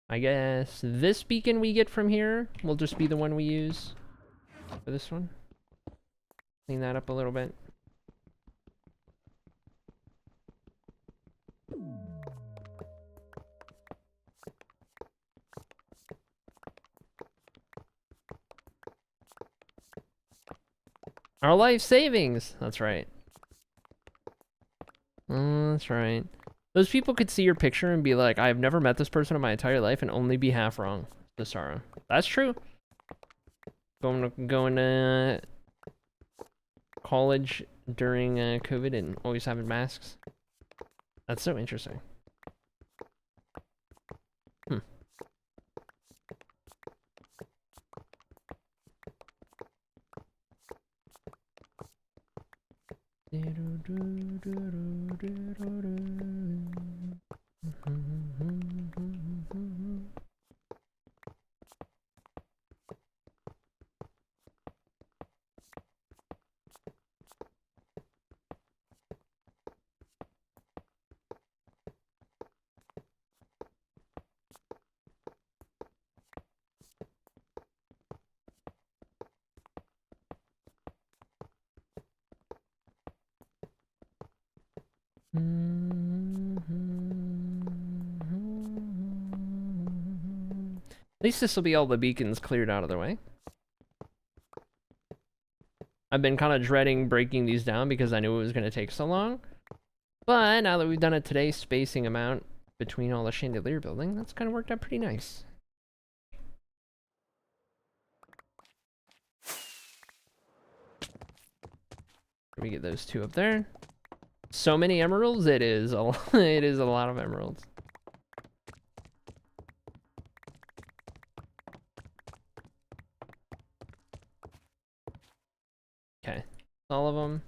I guess this beacon we get from here will just be the one we use for this one. Clean that up a little bit. Our life savings! That's right. That's right. Those people could see your picture and be like, I've never met this person in my entire life and only be half wrong. Desara. That's true. Going to college during COVID and always having masks. That's so interesting. At least this will be all the beacons cleared out of the way. I've been kind of dreading breaking these down because I knew it was going to take so long. But now that we've done it today, spacing them out between all the chandelier building, that's kind of worked out pretty nice. Let me get those two up there. So many emeralds, it is a lot, it is a lot of emeralds. Okay, all of them.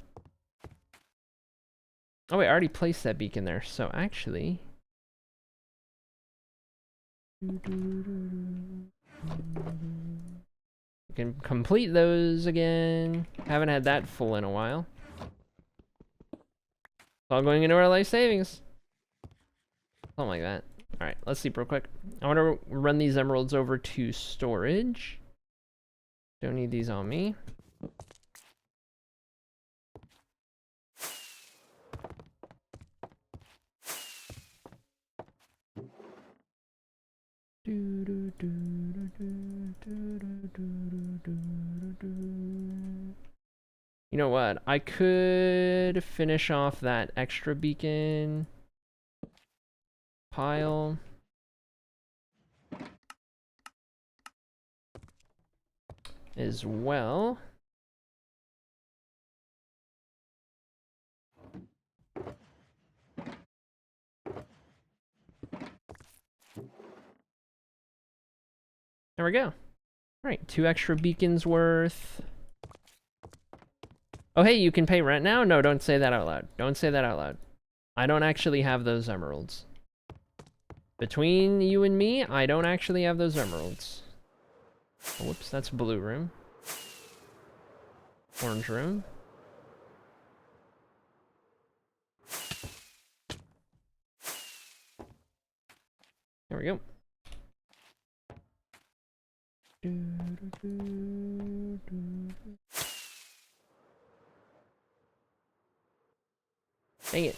Oh wait, I already placed that beacon there, so actually... We can complete those again. Haven't had that full in a while. It's all going into our life savings. Something like that. Alright, let's sleep real quick. I want to run these emeralds over to storage. Don't need these on me. You know what? I could finish off that extra beacon pile. As well. There we go. All right, 2 extra beacons worth. Oh, hey, you can pay rent now? No, don't say that out loud. Don't say that out loud. I don't actually have those emeralds. Between you and me, I don't actually have those emeralds. Oh, whoops, that's blue room. Orange room. There we go. Dang it.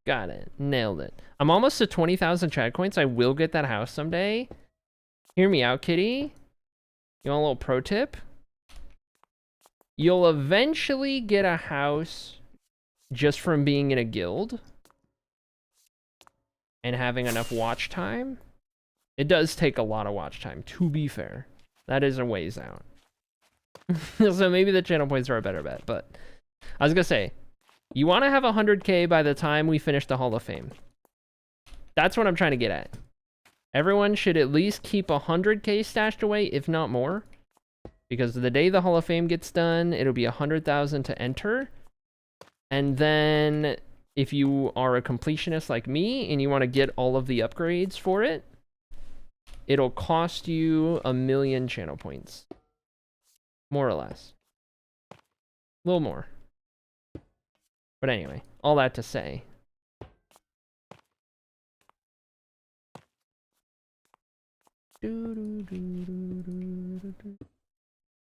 Got it. Nailed it. I'm almost to 20,000 Chad coins. I will get that house someday. Hear me out, kitty. You want a little pro tip? You'll eventually get a house just from being in a guild and having enough watch time. It does take a lot of watch time, to be fair. That is a ways out. So maybe the channel points are a better bet, but I was gonna say, you want to have 100K by the time we finish the Hall of Fame. That's what I'm trying to get at. Everyone should at least keep 100K stashed away, if not more. Because the day the Hall of Fame gets done, it'll be 100,000 to enter. And then if you are a completionist like me and you want to get all of the upgrades for it, it'll cost you 1,000,000 channel points. More or less. A little more. But anyway, all that to say.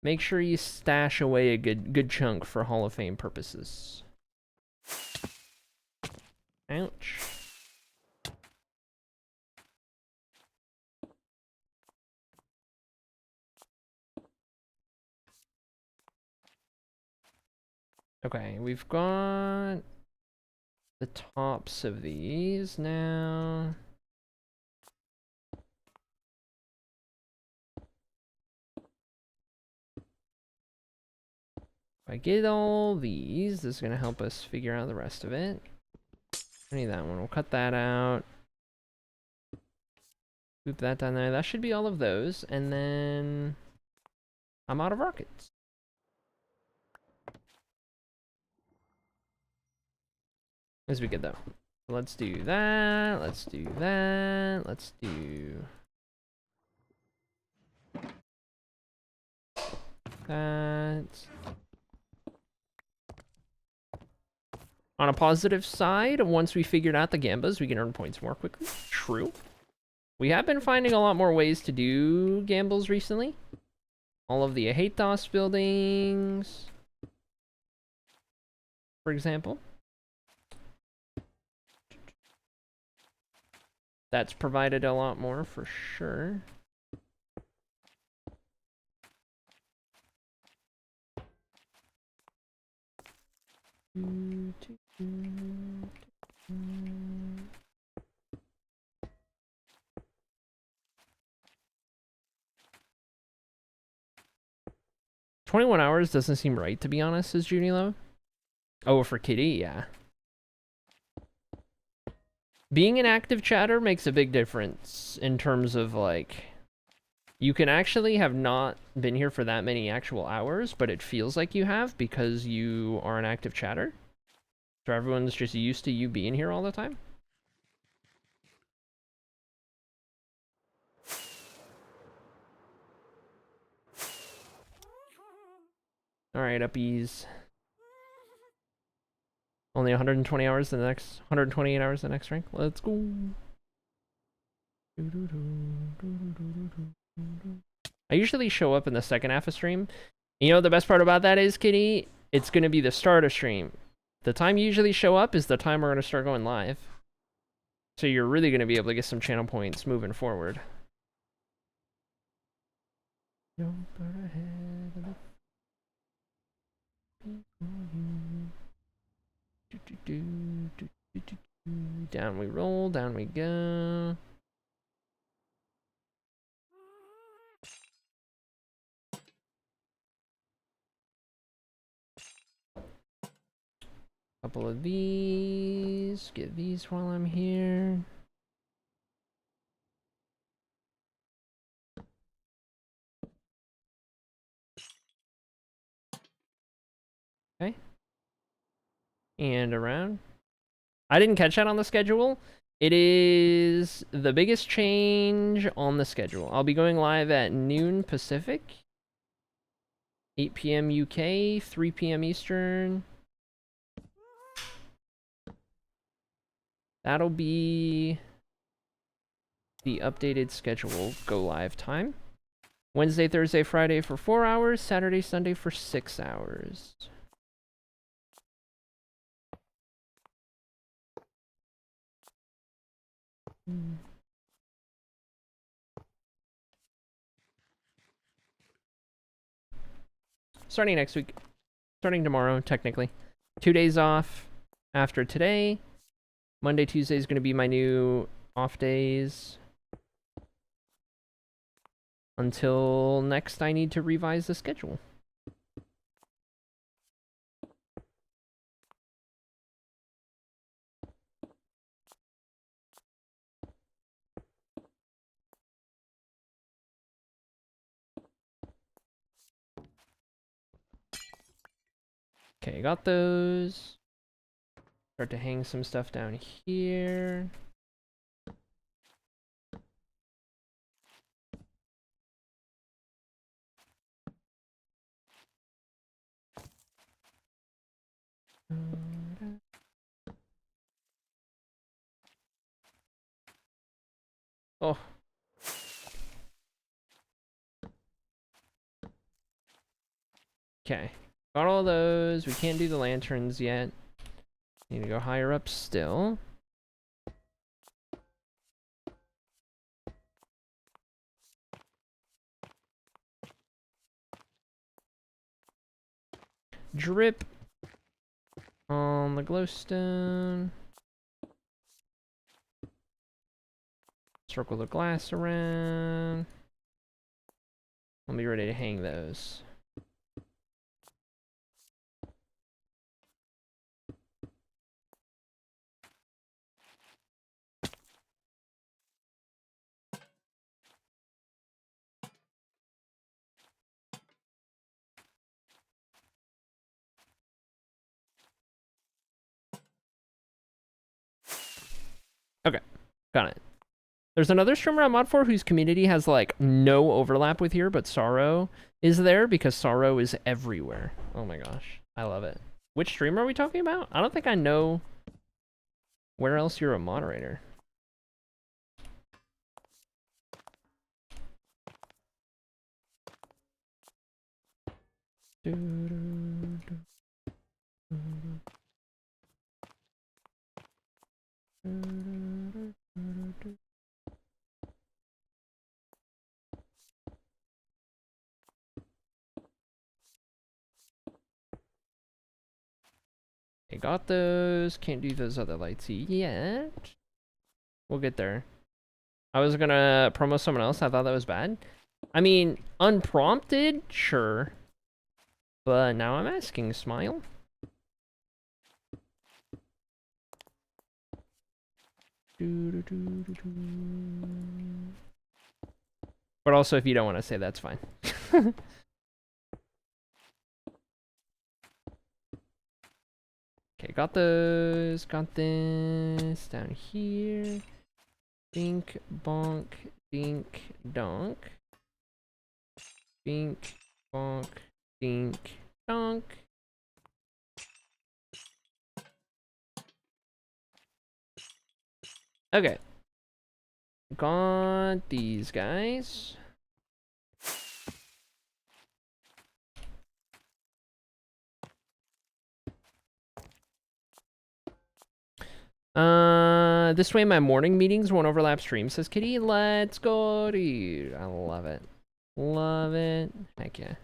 Make sure you stash away a good chunk for Hall of Fame purposes. Ouch. Okay, we've got the tops of these now. If I get all these, this is going to help us figure out the rest of it. I need that one. We'll cut that out. Loop that down there. That should be all of those. And then I'm out of rockets. As we get though. Let's do that. Let's do that. Let's do that. On a positive side, once we figured out the gambas, we can earn points more quickly. True. We have been finding a lot more ways to do gambles recently. all of the Ahatos buildings, for example. That's provided a lot more for sure. "21 hours doesn't seem right, to be honest," says Junie Love. Oh, for Kitty, yeah. Being an active chatter makes a big difference in terms of, like, you can actually have not been here for that many actual hours, but it feels like you have because you are an active chatter. So everyone's just used to you being here all the time. Alright, uppies. Only 120 hours the next, 128 hours the next rank. Let's go. I usually show up in the second half of stream. You know what the best part about that is, Kitty? It's going to be the start of stream. The time you usually show up is the time we're going to start going live. So you're really going to be able to get some channel points moving forward. Down we roll, down we go. Couple of these. Get these while I'm here. Okay. And around. I didn't catch that on the schedule. It is the biggest change on the schedule. I'll be going live at noon Pacific, 8 p.m. UK, 3 p.m. Eastern. That'll be the updated schedule go live time. Wednesday, Thursday, Friday for 4 hours. Saturday, Sunday for 6 hours. Starting next week. Starting tomorrow, technically. 2 days off after today. Monday, Tuesday is going to be my new off days. Until next, I need to revise the schedule. Okay, got those. Start to hang some stuff down here. Oh. Okay. Got all those. We can't do the lanterns yet. Need to go higher up still. Drip on the glowstone. Circle the glass around. I'll be ready to hang those. Okay, got it. There's another streamer I'm mod for whose community has like no overlap with here, but Sorrow is there because Sorrow is everywhere. Oh my gosh, I love it. Which streamer are we talking about? I don't think I know where else you're a moderator. I got those. Can't do those other lights yet. We'll get there. I was gonna promo someone else. I thought that was bad. I mean, unprompted, sure. But now I'm asking, Smile. But also, if you don't want to say, that's fine. Okay, got those. Got this down here. Dink, bonk, dink, donk. Dink, bonk, dink, donk. Okay. Got these guys. This way my morning meetings won't overlap streams, says Kitty. Let's go, dude. I love it. Love it. Heck yeah.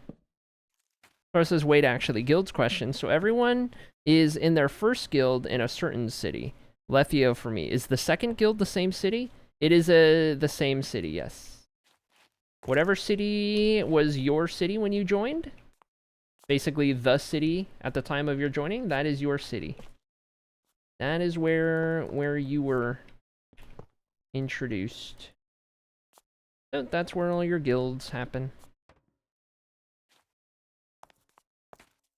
Or says, wait, actually, guilds question. So everyone is in their first guild in a certain city. Lethio for me. Is the second guild the same city? It is the same city, yes. Whatever city was your city when you joined, basically the city at the time of your joining, that is your city. That is where you were introduced. So that's where all your guilds happen.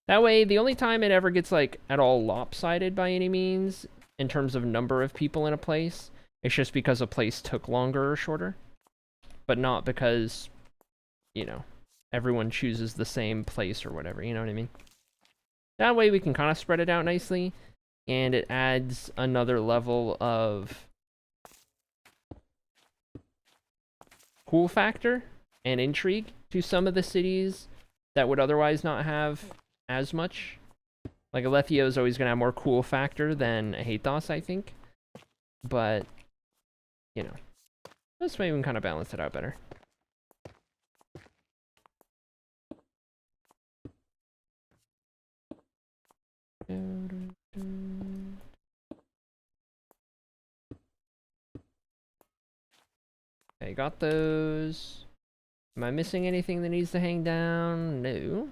That way, the only time it ever gets, like, at all lopsided by any means, in terms of number of people in a place, it's just because a place took longer or shorter. But not because, you know, everyone chooses the same place or whatever, you know what I mean? That way we can kind of spread it out nicely, and it adds another level of cool factor and intrigue to some of the cities that would otherwise not have as much. Like, Alethio is always going to have more cool factor than Hathos, I think. But, you know, this way we can kind of balance it out better. Okay, got those. Am I missing anything that needs to hang down? No.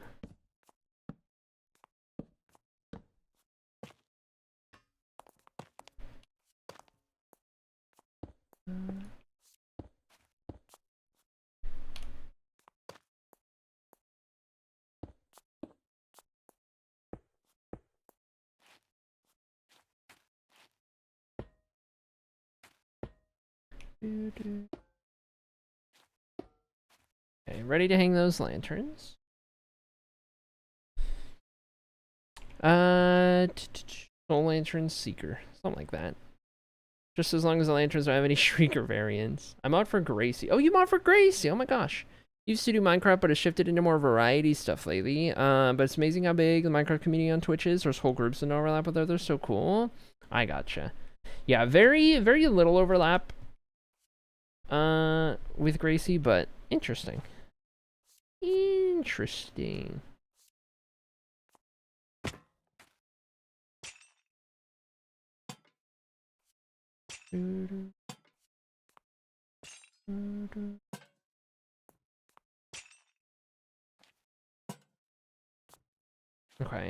Okay, ready to hang those lanterns. Soul Lantern Seeker. Something like that. Just as long as the lanterns don't have any Shrieker variants. I'm out for Gracie. Oh, you mod for Gracie! Oh my gosh. Used to do Minecraft, but has shifted into more variety stuff lately. But it's amazing how big the Minecraft community on Twitch is. There's whole groups that overlap with others. So cool. I gotcha. Yeah, very, very little overlap with Gracie, but interesting. Interesting. Okay,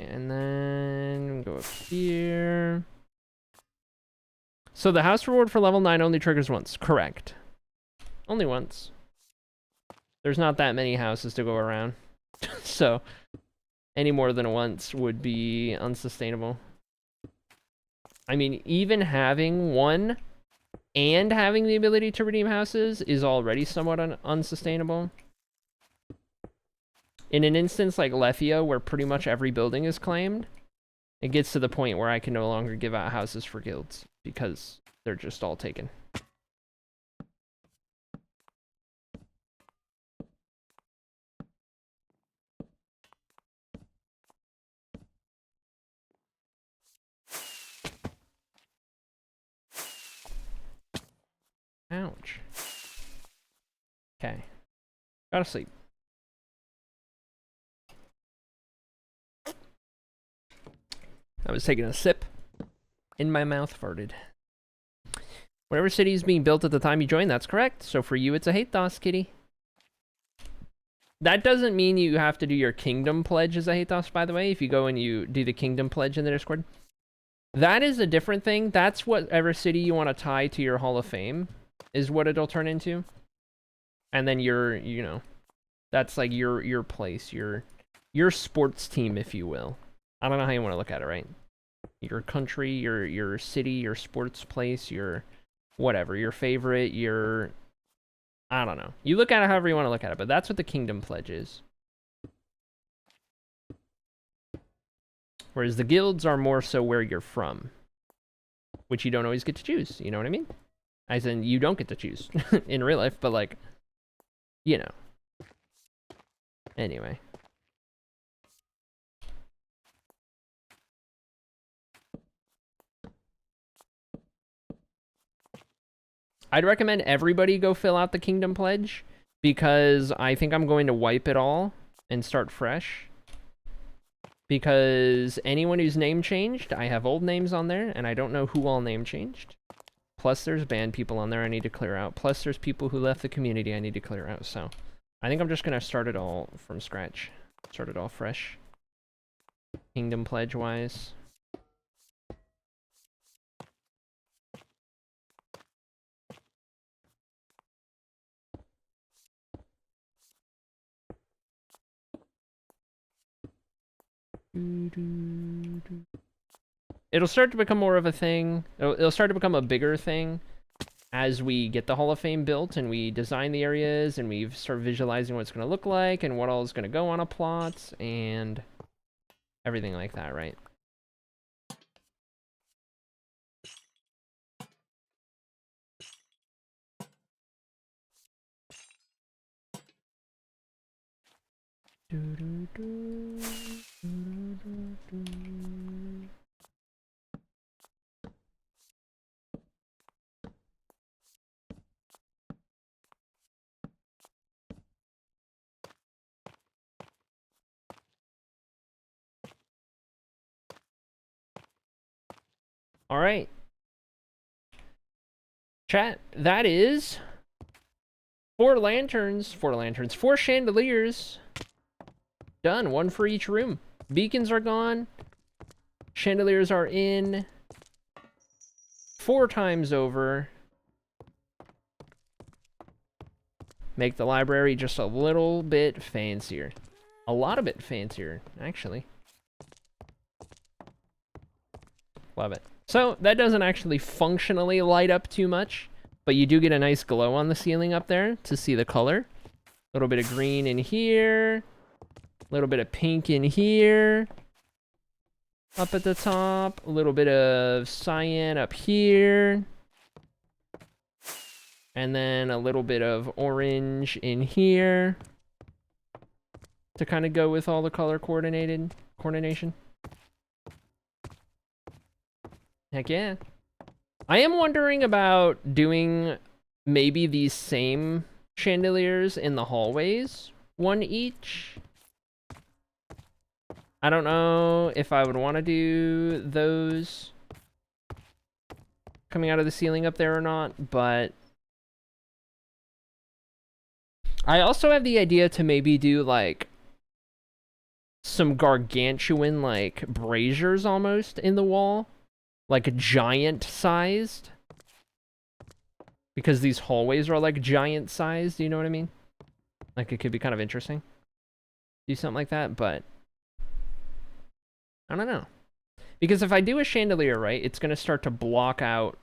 and then go up here. So the house reward for level 9 only triggers once. Correct. Only once. There's not that many houses to go around. So any more than once would be unsustainable. I mean, even having one and having the ability to redeem houses is already somewhat unsustainable. In an instance like Lethio, where pretty much every building is claimed, it gets to the point where I can no longer give out houses for guilds because they're just all taken. Okay. Gotta sleep. I was taking a sip. In my mouth farted. Whatever city is being built at the time you join, that's correct. So for you, it's a Hathos, kitty. That doesn't mean you have to do your kingdom pledge as a Hathos, by the way, if you go and you do the kingdom pledge in the Discord. That is a different thing. That's whatever city you want to tie to your Hall of Fame is what it'll turn into. And then you know, that's like your place, your sports team, if you will. I don't know how you want to look at it, right? Your country, your city, your sports place, your whatever, your favorite, your... I don't know. You look at it however you want to look at it, but that's what the kingdom pledge is. Whereas the guilds are more so where you're from, which you don't always get to choose. You know what I mean? As in, you don't get to choose in real life, but like, you know. Anyway. I'd recommend everybody go fill out the Kingdom Pledge, because I think I'm going to wipe it all and start fresh. Because anyone whose name changed, I have old names on there, and I don't know who all name changed. Plus there's banned people on there I need to clear out. Plus there's people who left the community I need to clear out, so... I think I'm just gonna start it all from scratch. Start it all fresh. Kingdom Pledge-wise. It'll start to become more of a thing. It'll start to become a bigger thing as we get the Hall of Fame built and we design the areas and we start visualizing what it's going to look like and what all is going to go on a plot and everything like that, right? All right. Chat, that is 4 chandeliers. Done, 1 for each room. Beacons are gone. Chandeliers are in. 4 times over. Make the library just a little bit fancier. A lot of bit fancier, actually. Love it. So, that doesn't actually functionally light up too much, but you do get a nice glow on the ceiling up there to see the color. A little bit of green in here. A little bit of pink in here. Up at the top. A little bit of cyan up here. And then a little bit of orange in here. To kind of go with all the color coordination. Heck yeah. I am wondering about doing maybe these same chandeliers in the hallways. 1 each. I don't know if I would want to do those coming out of the ceiling up there or not, but I also have the idea to maybe do like some gargantuan like braziers almost in the wall. Like giant sized. Because these hallways are like giant sized, you know what I mean? Like it could be kind of interesting. Do something like that, but I don't know. Because if I do a chandelier, right, it's going to start to block out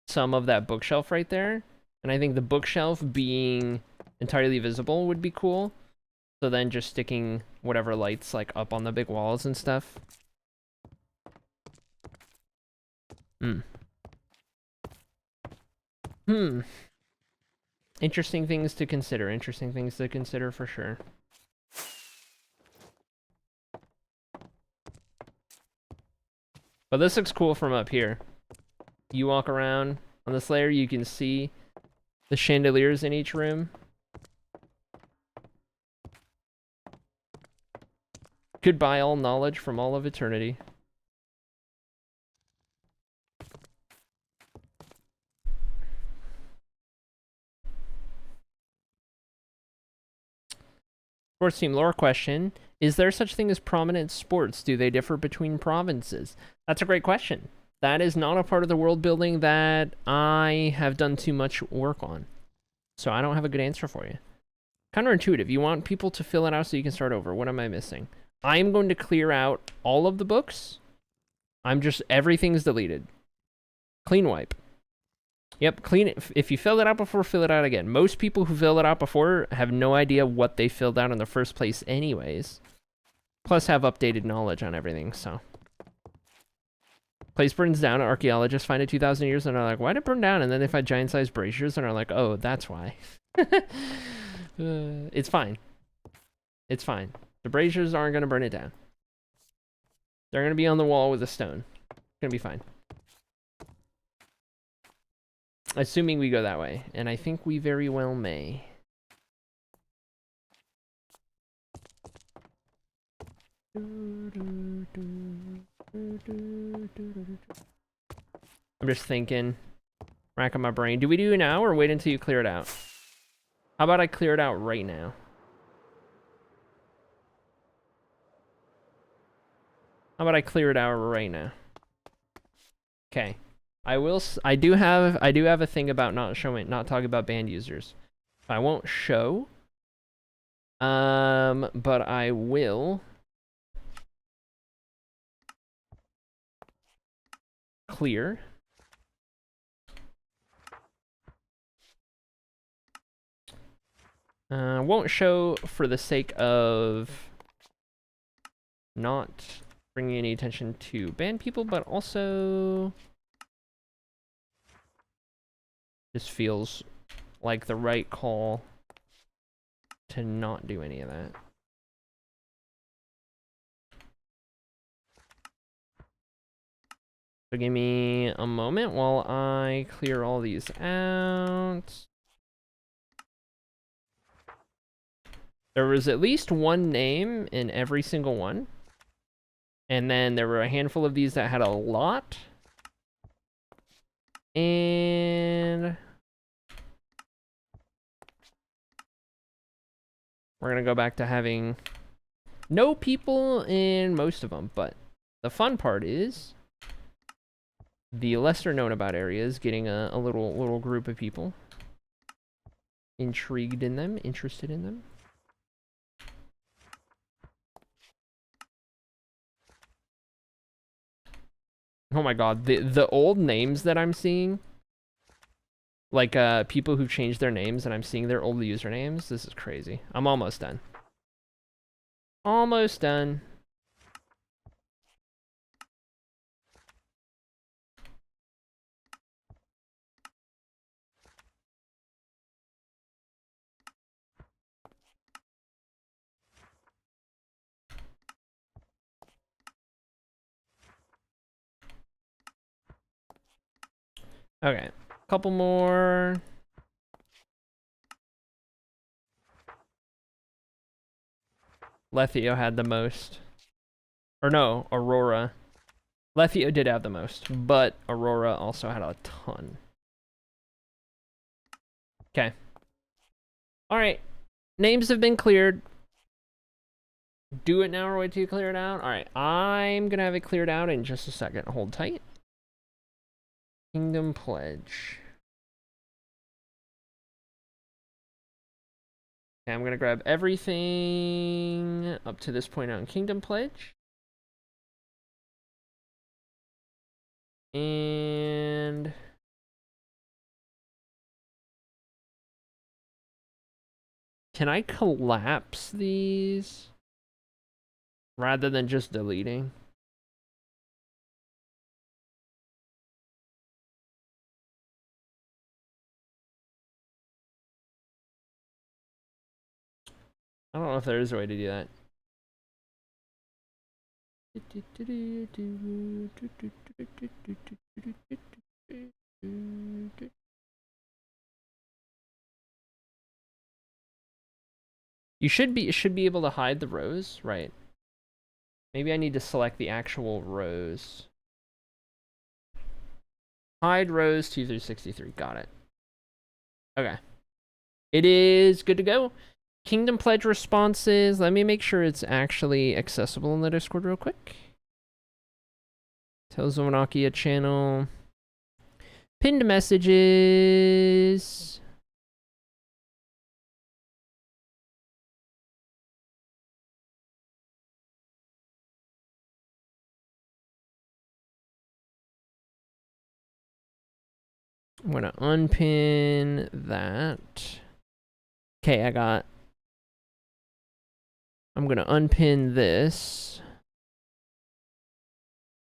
some of that bookshelf right there. And I think the bookshelf being entirely visible would be cool. So then just sticking whatever lights like up on the big walls and stuff. Interesting things to consider. Interesting things to consider for sure. But this looks cool from up here. You walk around on this layer, you can see The chandeliers in each room. Goodbye all knowledge from all of eternity. Sports team lore question. Is there such thing as prominent sports? Do they differ between provinces? That's a great question. That is not a part of the world building that I have done too much work on. So I don't have a good answer for you. Counterintuitive. You want people to fill it out so you can start over. What am I missing? I'm going to clear out all of the books. Everything's deleted. Clean wipe. Yep, clean it. If you filled it out before, fill it out again. Most people who filled it out before have no idea what they filled out in the first place anyways. Plus have updated knowledge on everything, so. Place burns down, archaeologists find it 2,000 years and are like, why'd it burn down? And then they find giant-sized braziers and are like, oh, that's why. It's fine. It's fine. The braziers aren't going to burn it down. They're going to be on the wall with a stone. It's going to be fine. Assuming we go that way. And I think we very well may. I'm just thinking. Racking my brain. Do we do it now or wait until you clear it out? How about I clear it out right now? How about I clear it out right now? Okay. I do have a thing about not talking about banned users. I won't show. But I will clear. Won't show for the sake of not bringing any attention to banned people, but also this feels like the right call to not do any of that. So give me a moment while I clear all these out. There was at least one name in every single one. And then there were a handful of these that had a lot. And we're going to go back to having no people in most of them. But the fun part is the lesser known about areas getting a little group of people intrigued in them, interested in them. Oh my god, the old names that I'm seeing, like people who've changed their names and I'm seeing their old usernames, this is crazy. I'm almost done. Almost done. Okay, couple more. Lethio had the most. Or no, Aurora. Lethio did have the most, but Aurora also had a ton. Okay. Alright. Names have been cleared. Do it now or wait till you clear it out? Alright, I'm gonna have it cleared out in just a second. Hold tight. Kingdom Pledge. Okay, I'm gonna grab everything up to this point on Kingdom Pledge. And can I collapse these rather than just deleting? I don't know if there is a way to do that. You should be able to hide the rows, right? Maybe I need to select the actual rows. Hide rows 2 through 63. Got it. Okay. It is good to go. Kingdom Pledge responses. Let me make sure it's actually accessible in the Discord real quick. Tales of Annocia channel. Pinned messages. I'm going to unpin that. Okay, I'm going to unpin this.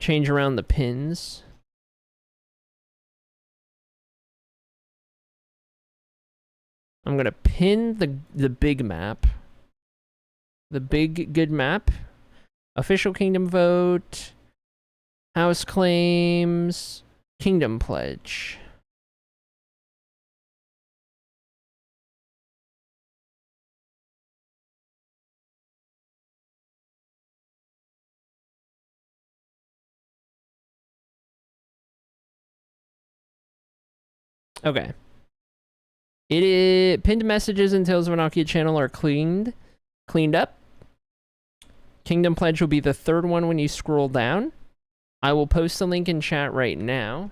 Change around the pins. I'm going to pin the big map. The big good map. Official kingdom vote. House claims. Kingdom pledge. Okay. It is pinned messages in Tales of Annocia channel are cleaned up. Kingdom Pledge will be the third one when you scroll down. I will post the link in chat right now.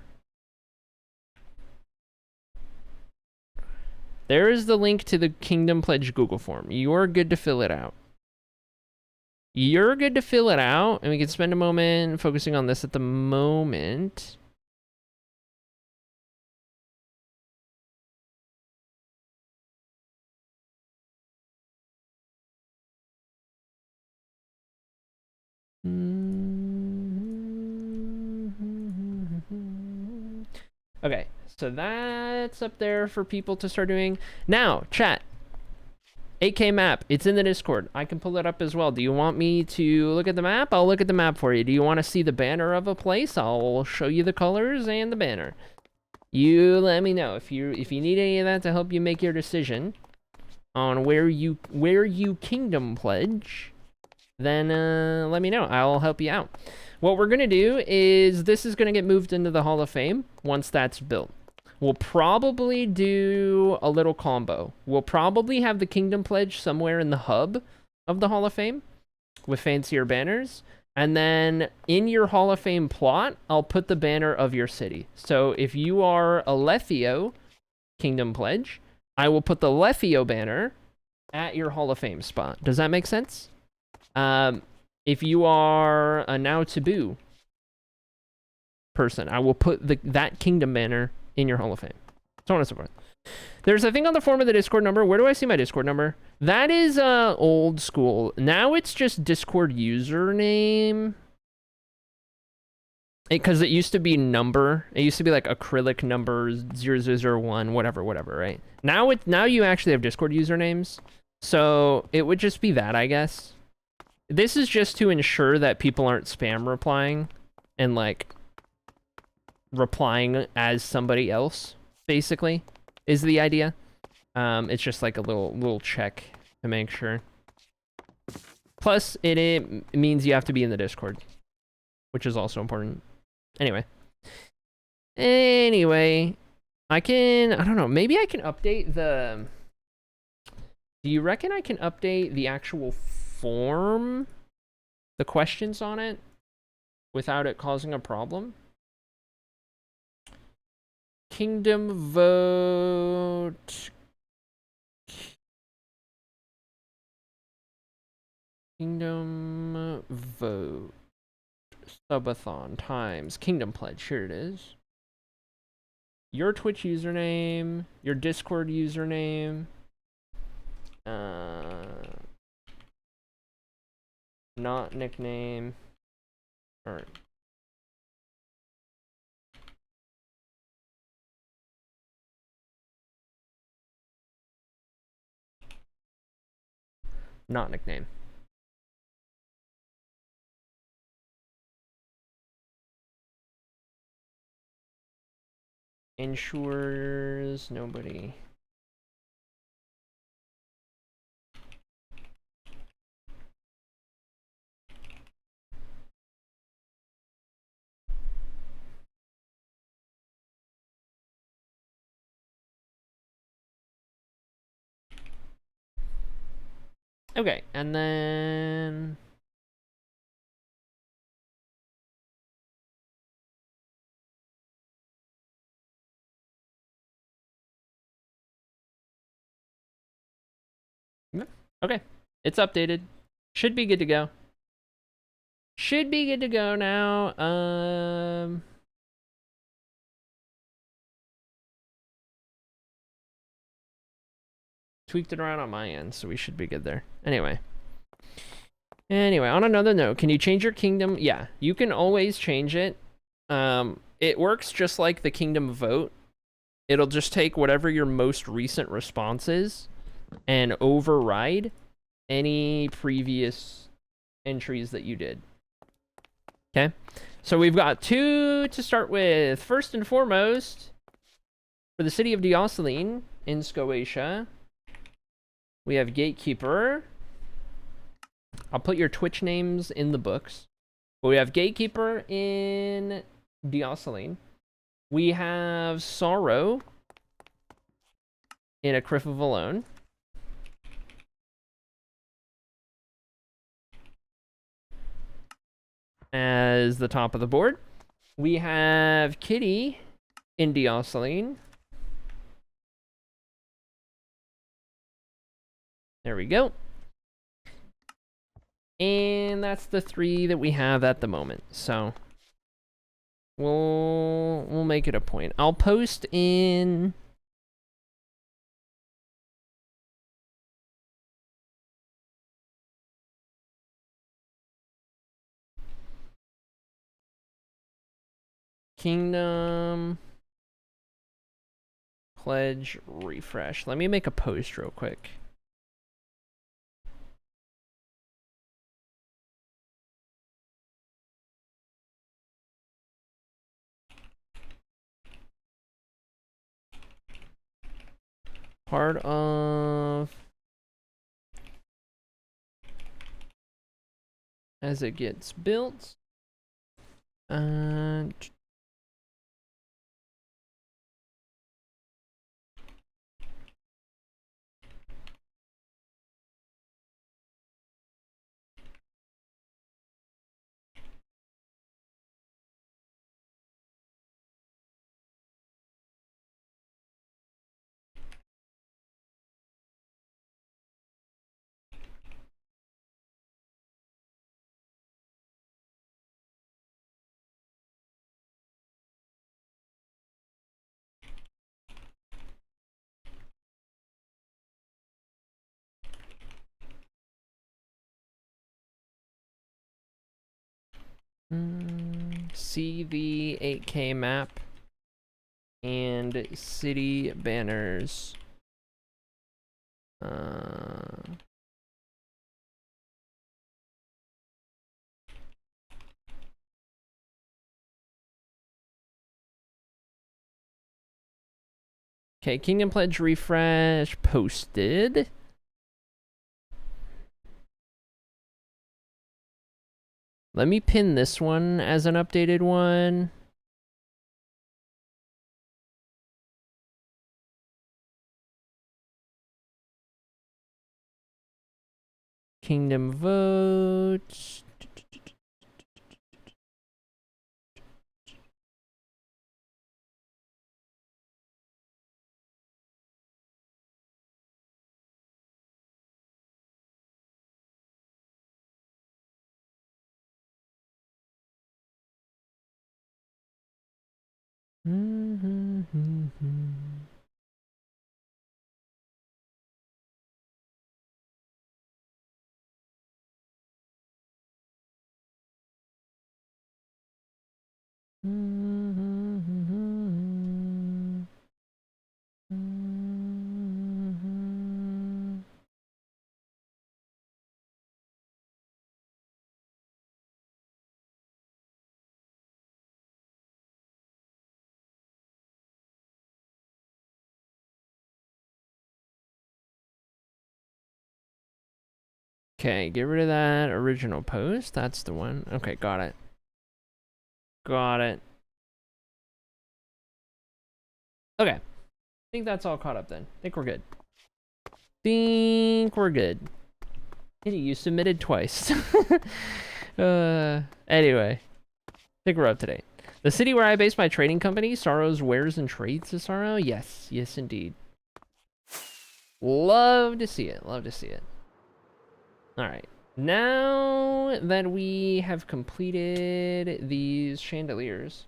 There is the link to the Kingdom Pledge Google form. You're good to fill it out. You're good to fill it out, and we can spend a moment focusing on this at the moment. Okay, so that's up there for people to start doing. Now, chat. 8K map, it's in the Discord. I can pull it up as well. Do you want me to look at the map? I'll look at the map for you. Do you want to see the banner of a place? I'll show you the colors and the banner. You let me know if you need any of that to help you make your decision on where you kingdom pledge. Then let me know. I'll help you out. What we're gonna do is this is gonna get moved into the Hall of Fame once that's built. We'll probably do a little combo. We'll probably have the Kingdom Pledge somewhere in the hub of the Hall of Fame with fancier banners. And then in your Hall of Fame plot, I'll put the banner of your city. So if you are a Lethio Kingdom Pledge, I will put the Lethio banner at your Hall of Fame spot. Does that make sense? If you are a Now Taboo person, I will put that Kingdom banner in your Hall of Fame. So on and so forth. There's a thing on the form of the Discord number. Where do I see my Discord number? That is old school. Now it's just Discord username. Because it used to be number. It used to be like acrylic number 0001, whatever, right? Now you actually have Discord usernames. So it would just be that, I guess. This is just to ensure that people aren't spam replying and like replying as somebody else, basically, is the idea. It's just like a little check to make sure. Plus, it means you have to be in the Discord, which is also important. Anyway, I don't know, maybe I can update the... Do you reckon I can update the actual form, the questions on it, without it causing a problem? Kingdom vote. Kingdom vote. Subathon times Kingdom Pledge. Here it is. Your Twitch username, your Discord username, not nickname, or not nickname. Ensures nobody Okay, and then... Okay, it's updated. Should be good to go. Should be good to go now. Tweaked it around on my end, so we should be good there. Anyway, on another note, can you change your kingdom? Yeah, you can always change it. It works just like the kingdom vote. It'll just take whatever your most recent response is and override any previous entries that you did. Okay, so we've got 2 to start with. First and foremost, for the city of Dioceline in Scoatia, we have Gatekeeper. I'll put your Twitch names in the books. But we have Gatekeeper in Dioceline. We have Sorrow in a Criff of Alone. As the top of the board. We have Kitty in Dioceline. There we go. And that's the 3 that we have at the moment. So we'll make it a point. I'll post in Kingdom Pledge Refresh. Let me make a post real quick. Part of as it gets built. See the 8K map and city banners. Okay, Kingdom Pledge Refresh posted. Let me pin this one as an updated one. Kingdom votes. Okay, get rid of that original post. That's the one. Okay, got it. Got it. Okay. I think that's all caught up then. I think we're good. You submitted twice. Anyway, I think we're up to date. The city where I base my trading company, Sorrow's Wares and Trades to Sorrow? Yes, yes indeed. Love to see it, love to see it. Alright, now that we have completed these chandeliers,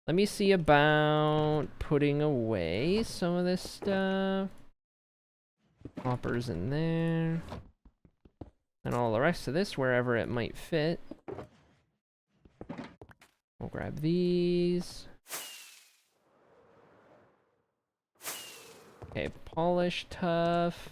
let me see about putting away some of this stuff. Hoppers in there. And all the rest of this wherever it might fit. We'll grab these. Okay, polish tough.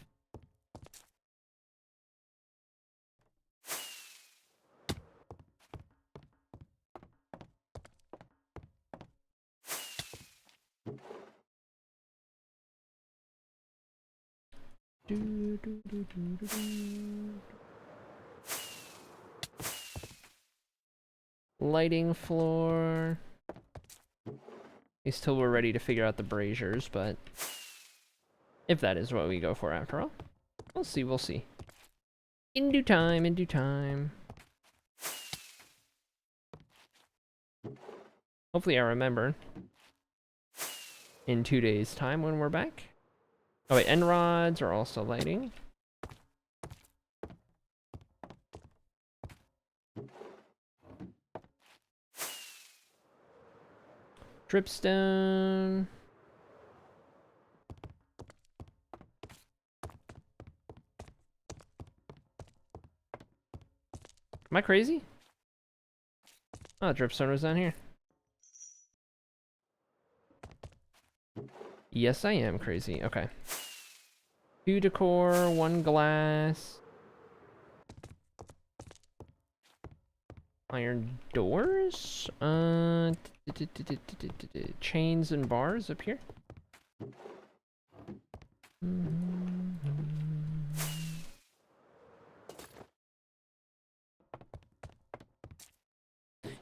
Lighting floor. Till we're ready to figure out the braziers, but if that is what we go for after all. We'll see, we'll see. In due time, in due time. Hopefully I remember in 2 days' time when we're back. Oh wait, end rods are also lighting. Dripstone. Am I crazy? Oh, dripstone was down here. Yes, I am crazy. Okay. 2 decor, 1 glass. Iron doors? Chains and bars up here.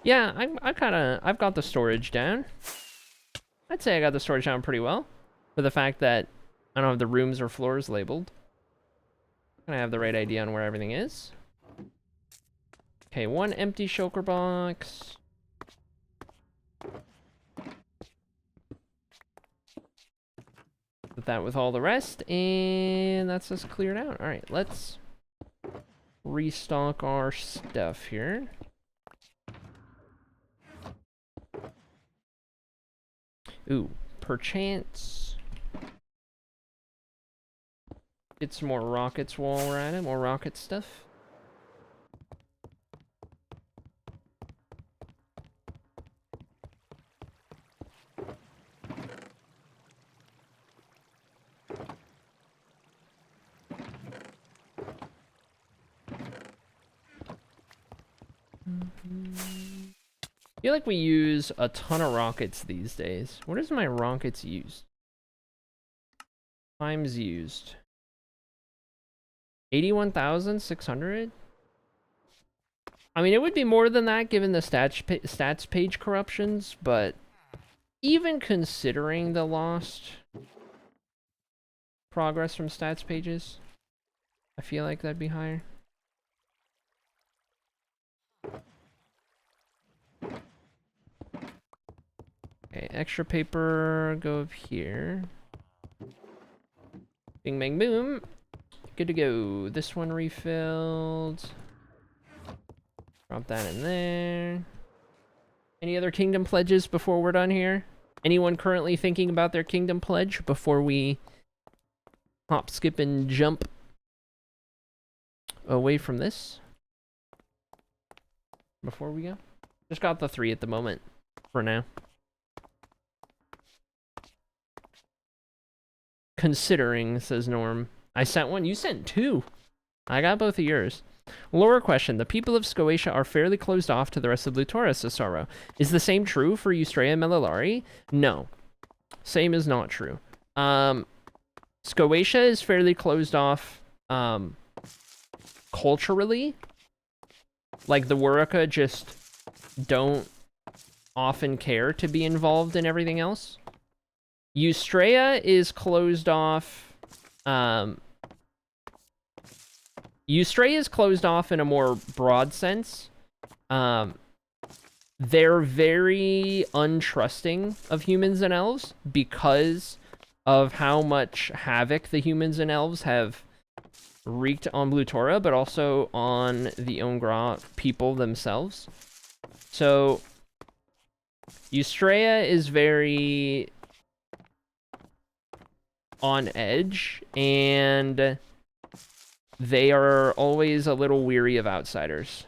Yeah, I've got the storage down. I'd say I got the storage down pretty well. For the fact that I don't have the rooms or floors labeled. I have the right idea on where everything is. Okay, 1 empty shulker box. Put that with all the rest, and that's us cleared out. All right, let's restock our stuff here. Ooh, perchance. Get some more rockets while we're at it, more rocket stuff. I feel like we use a ton of rockets these days. What is my rockets used? Times used. 81,600? I mean, it would be more than that given the stats page corruptions, but even considering the lost progress from stats pages, I feel like that'd be higher. Okay, extra paper, go up here. Bing, bang, boom. Good to go. This one refilled. Drop that in there. Any other kingdom pledges before we're done here? Anyone currently thinking about their kingdom pledge before we hop, skip, and jump away from this? Before we go? Just got the 3 at the moment, for now. Considering, says Norm. I sent 1, you sent 2. I got both of yours. Lower question. The people of Scotia are fairly closed off to the rest of Lutora, says Sorrow. Is the same true for Eustrea and Melilari? No. Same is not true. Scotia is fairly closed off culturally. Like, the Wurika just don't often care to be involved in everything else. Eustrea is closed off Eustrea is closed off in a more broad sense. They're very untrusting of humans and elves because of how much havoc the humans and elves have wreaked on Blutora, but also on the Ongra people themselves. So, Eustrea is very on edge, and they are always a little weary of outsiders.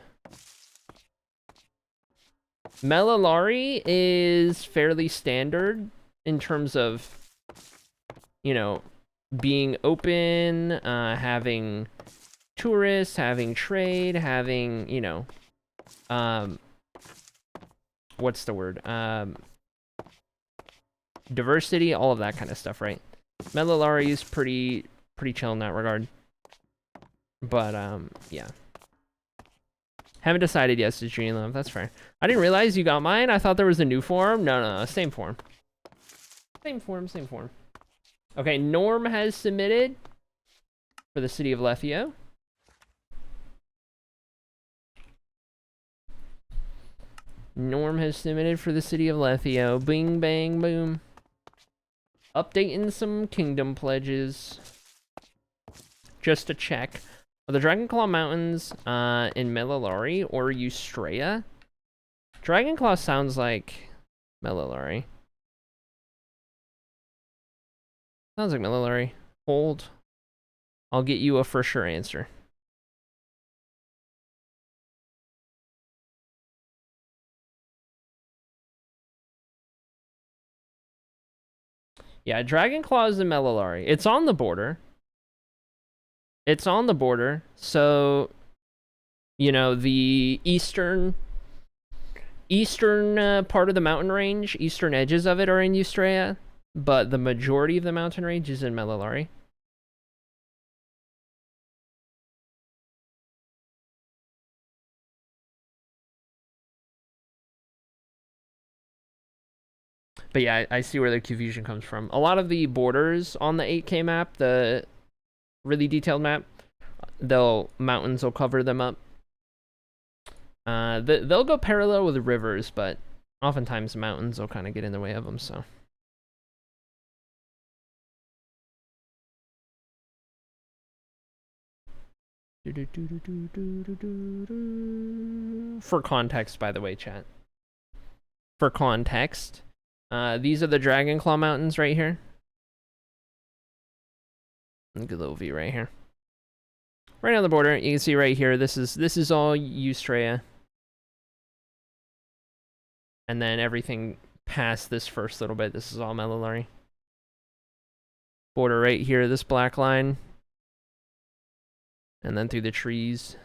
Melalari is fairly standard in terms of, you know, being open, having tourists, having trade, having, you know, what's the word? Diversity, all of that kind of stuff, right? Melalari is pretty chill in that regard. But, yeah. Haven't decided yet, to Dream Love. That's fair. I didn't realize you got mine. I thought there was a new form. No, same form. Same form. Okay, Norm has submitted for the city of Lethio. Norm has submitted for the city of Lethio. Bing, bang, boom. Updating some kingdom pledges. Just to check. Are the Dragonclaw Mountains in Melalari or Eustrea? Dragonclaw sounds like Melalari. Sounds like Melalari. Hold. I'll get you a for sure answer. Yeah, Dragonclaw is in Melalari. It's on the border. It's on the border, so, you know, the eastern part of the mountain range, eastern edges of it are in Eustrea, but the majority of the mountain range is in Melalari. But yeah, I see where the confusion comes from. A lot of the borders on the 8K map, the really detailed map, mountains will cover them up. They'll go parallel with rivers, but oftentimes mountains will kind of get in the way of them, so. For context, by the way, chat. For context, these are the Dragonclaw Mountains right here. Look at little V right here. Right on the border, you can see right here, this is all Eustrea. And then everything past this first little bit, this is all Melalari. Border right here, this black line. And then through the trees.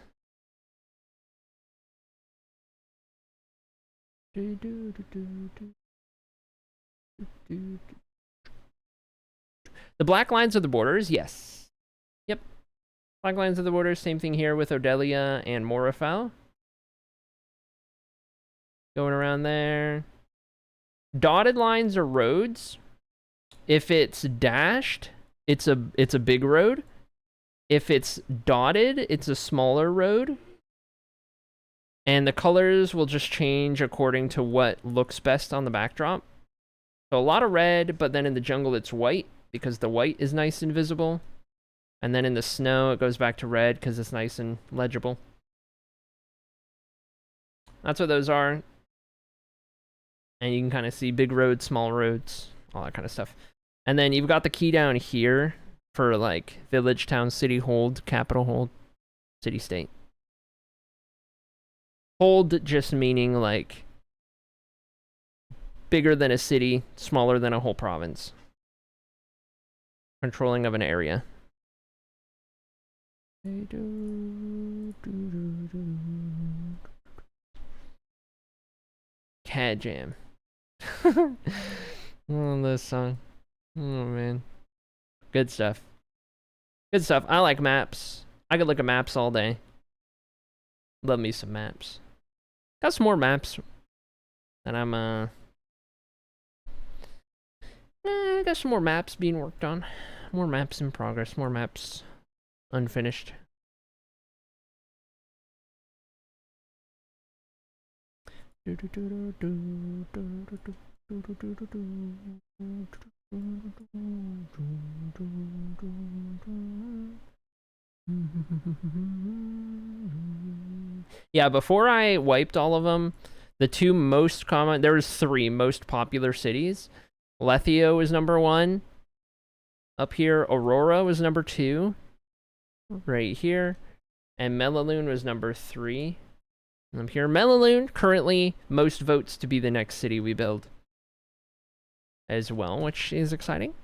The black lines are the borders, yes. Yep. Black lines are the borders, same thing here with Odelia and Morafel. Going around there. Dotted lines are roads. If it's dashed, it's a big road. If it's dotted, it's a smaller road. And the colors will just change according to what looks best on the backdrop. So a lot of red, but then in the jungle it's white because the white is nice and visible. And then in the snow it goes back to red because it's nice and legible. That's what those are. And you can kind of see big roads, small roads, all that kind of stuff. And then you've got the key down here for like village, town, city, hold, capital, hold, city, state. Hold just meaning like bigger than a city, smaller than a whole province. Controlling of an area. Cat Jam. Oh, this song. Oh, man. Good stuff. Good stuff. I like maps. I could look at maps all day. Love me some maps. Got some more maps that I'm, I got some more maps being worked on. More maps in progress. More maps unfinished. Yeah, before I wiped all of them, the two most common, there was 3 most popular cities. Lethio was number 1. Up here, Aurora was number 2. Right here. And Melaloon was number 3. And up here, Melaloon, currently most votes to be the next city we build as well, which is exciting.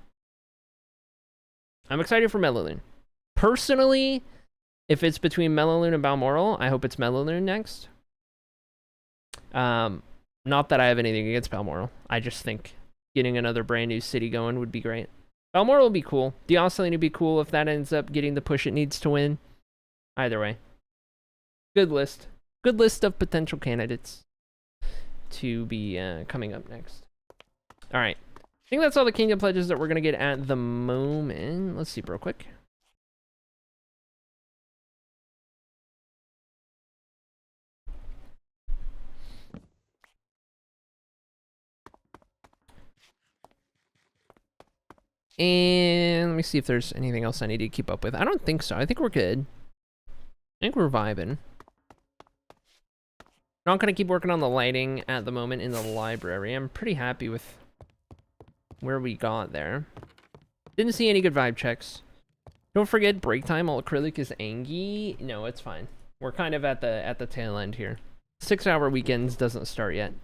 I'm excited for Melaloon. Personally, if it's between Melaloon and Balmoral, I hope it's Melaloon next. Not that I have anything against Balmoral. I just think getting another brand new city going would be great. Balmoral will be cool. Deocelane would be cool if that ends up getting the push it needs to win. Either way. Good list. Good list of potential candidates to be coming up next. All right. I think that's all the kingdom pledges that we're going to get at the moment. Let's see real quick. And let me see if there's anything else I need to keep up with. I don't think so. I think we're good. I think we're vibing. Not going to keep working on the lighting at the moment in the library. I'm pretty happy with where we got there. Didn't see any good vibe checks. Don't forget, break time, all acrylic is Angie. No, it's fine. We're kind of at the tail end here. 6-hour weekends doesn't start yet.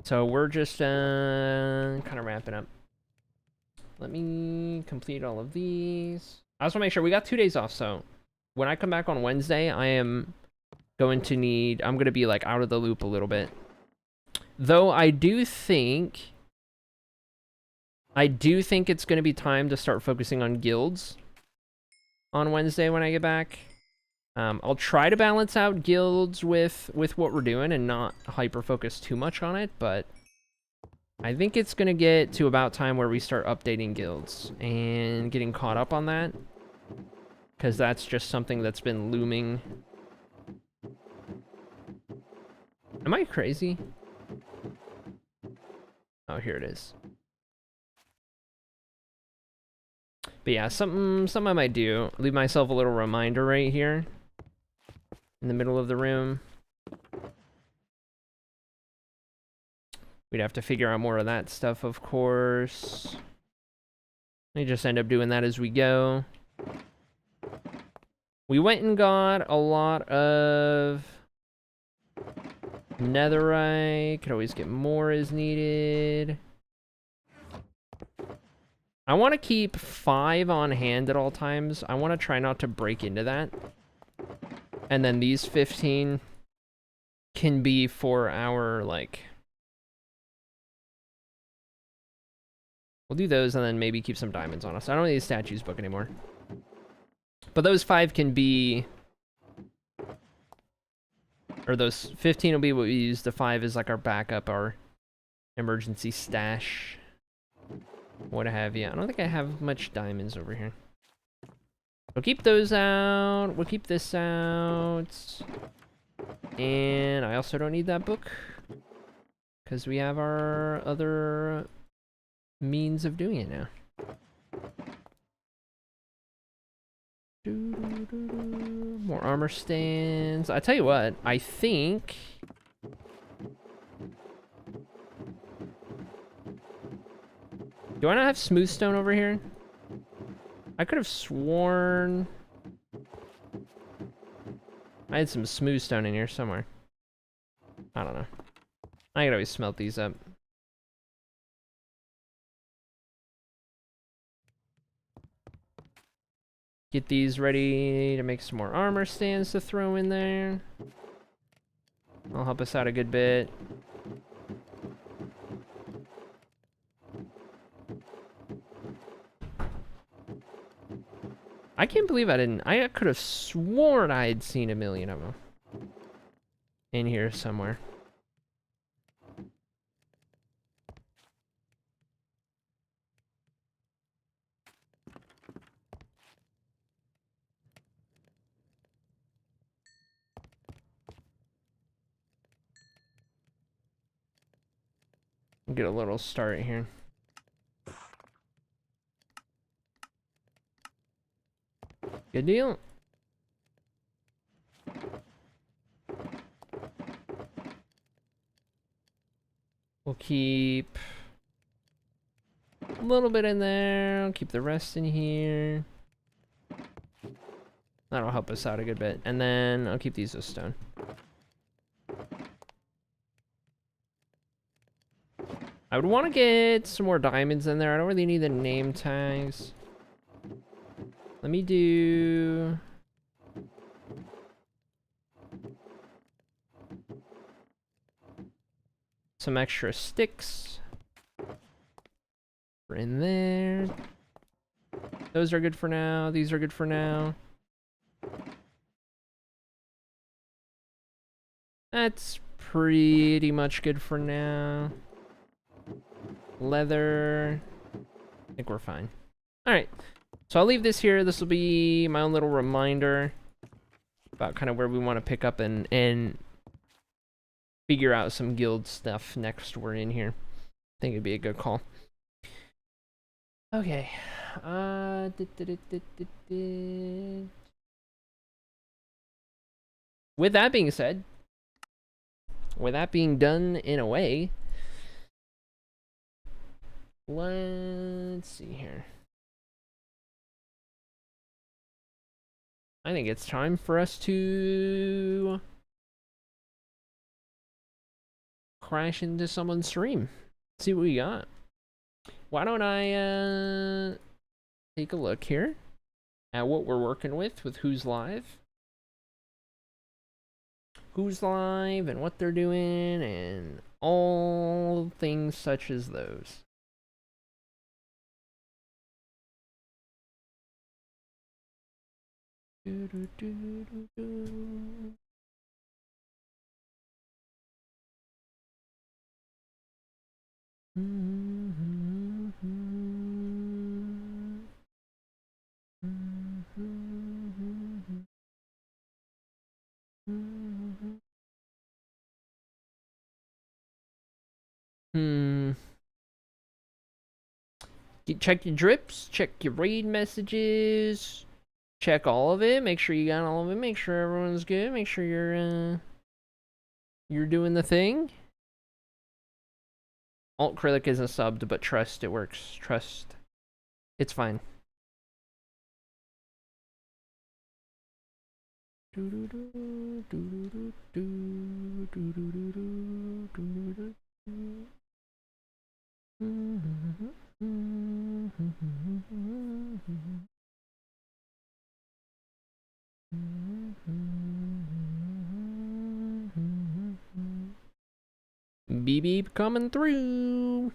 So we're just kind of wrapping up. Let me complete all of these. I also want to make sure we got 2 days off, so when I come back on Wednesday, I'm going to be like out of the loop a little bit. Though I do think it's going to be time to start focusing on guilds on Wednesday when I get back. I'll try to balance out guilds with what we're doing and not hyper focus too much on it, but I think it's going to get to about time where we start updating guilds and getting caught up on that, because that's just something that's been looming. Am I crazy? Oh, here it is. But yeah, something I might do. Leave myself a little reminder right here in the middle of the room. We'd have to figure out more of that stuff, of course. We just end up doing that as we go. We went and got a lot of netherite. Could always get more as needed. I want to keep 5 on hand at all times. I want to try not to break into that. And then these 15 can be for our, like... We'll do those and then maybe keep some diamonds on us. I don't need a statues book anymore. But those 5 can be... Or those 15 will be what we use. The 5 is like our backup, our emergency stash. What have you. I don't think I have much diamonds over here. We'll keep those out. We'll keep this out. And I also don't need that book, because we have our other means of doing it now. More armor stands. I tell you what, I think... Do I not have smooth stone over here? I could have sworn I had some smooth stone in here somewhere. I don't know. I could always smelt these up. Get these ready to make some more armor stands to throw in there. That'll help us out a good bit. I can't believe I didn't. I could have sworn I had seen a million of them in here somewhere. get a little start here. Good deal. We'll keep a little bit in there. I'll keep the rest in here. That'll help us out a good bit. And then I'll keep these as stone. I would want to get some more diamonds in there. I don't really need the name tags. Let me do... some extra sticks. We're in there. Those are good for now. These are good for now. That's pretty much good for now. Leather. I think we're fine. Alright. So I'll leave this here. This will be my own little reminder about kind of where we want to pick up and figure out some guild stuff next we're in here. I think it'd be a good call. Okay. With that being said, with that being done in a way, let's see here. I think it's time for us to crash into someone's stream. See what we got. Why don't I take a look here at what we're working with who's live. Who's live and what they're doing and all things such as those. Check your drips, check your raid messages, check all of it, make sure you got all of it, make sure everyone's good, make sure you're doing the thing. Alt Acrylic isn't subbed, but trust, it works. Trust. It's fine. Beep beep coming through.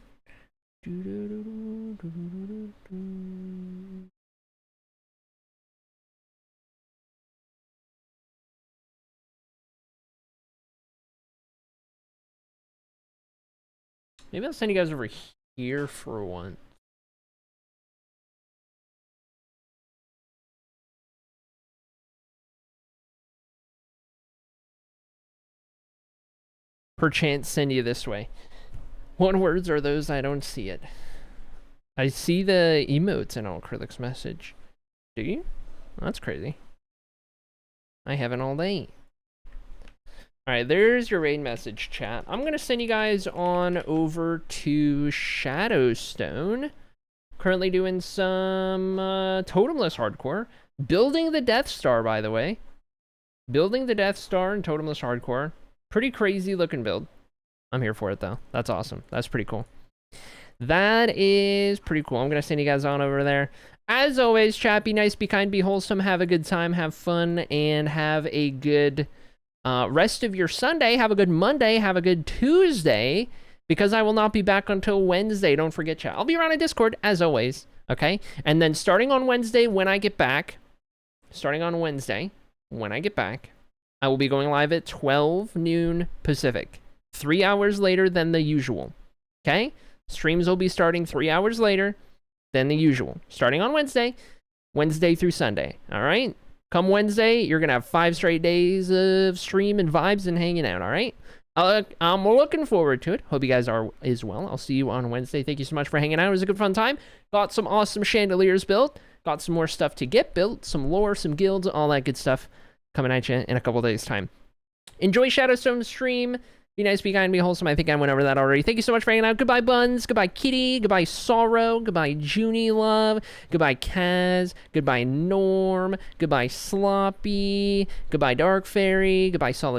Maybe I'll send you guys over here for one. Perchance send you this way. What words are those? I don't see it. I see the emotes in all Acrylic's message. Do you? That's crazy. I haven't all day. Alright, there's your raid message, chat. I'm gonna send you guys on over to Shadowstone. Currently doing some Totemless Hardcore. Building the Death Star, by the way. Building the Death Star in Totemless Hardcore. Pretty crazy looking build. I'm here for it though. That's awesome. That's pretty cool. That is pretty cool. I'm gonna send you guys on over there. As always, chat, be nice, be kind, be wholesome, have a good time, have fun, and have a good rest of your Sunday. Have a good Monday, have a good Tuesday, because I will not be back until Wednesday. Don't forget, chat. I'll be around in Discord, as always, okay? And then starting on Wednesday, when I get back, I will be going live at 12 noon Pacific, 3 hours later than the usual, okay? Streams will be starting 3 hours later than the usual, starting on Wednesday through Sunday, all right? Come Wednesday, you're going to have 5 straight days of stream and vibes and hanging out, all right? I'm looking forward to it. Hope you guys are as well. I'll see you on Wednesday. Thank you so much for hanging out. It was a good fun time. Got some awesome chandeliers built. Got some more stuff to get built. Some lore, some guilds, all that good stuff coming at you in a couple days' time. Enjoy Shadowstone's stream. Be nice, be kind, be wholesome. I think I went over that already. Thank you so much for hanging out. Goodbye, Buns. Goodbye, Kitty. Goodbye, Sorrow. Goodbye, Junie Love. Goodbye, Kaz. Goodbye, Norm. Goodbye, Sloppy. Goodbye, Dark Fairy. Goodbye, Solid